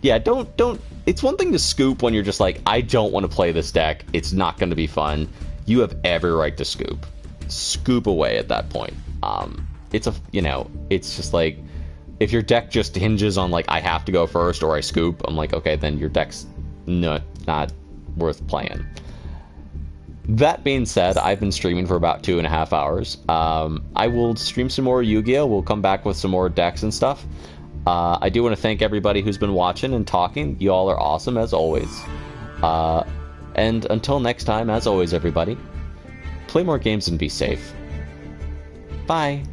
yeah, don't... It's one thing to scoop when you're just like, I don't want to play this deck. It's not going to be fun. You have every right to scoop. Scoop away at that point. It's a... You know, it's just like... If your deck just hinges on, like, I have to go first or I scoop, I'm like, okay, then your deck's not worth playing. That being said, I've been streaming for about 2.5 hours. I will stream some more Yu-Gi-Oh! We'll come back with some more decks and stuff. I do want to thank everybody who's been watching and talking. You all are awesome, as always. And until next time, as always, everybody, play more games and be safe. Bye.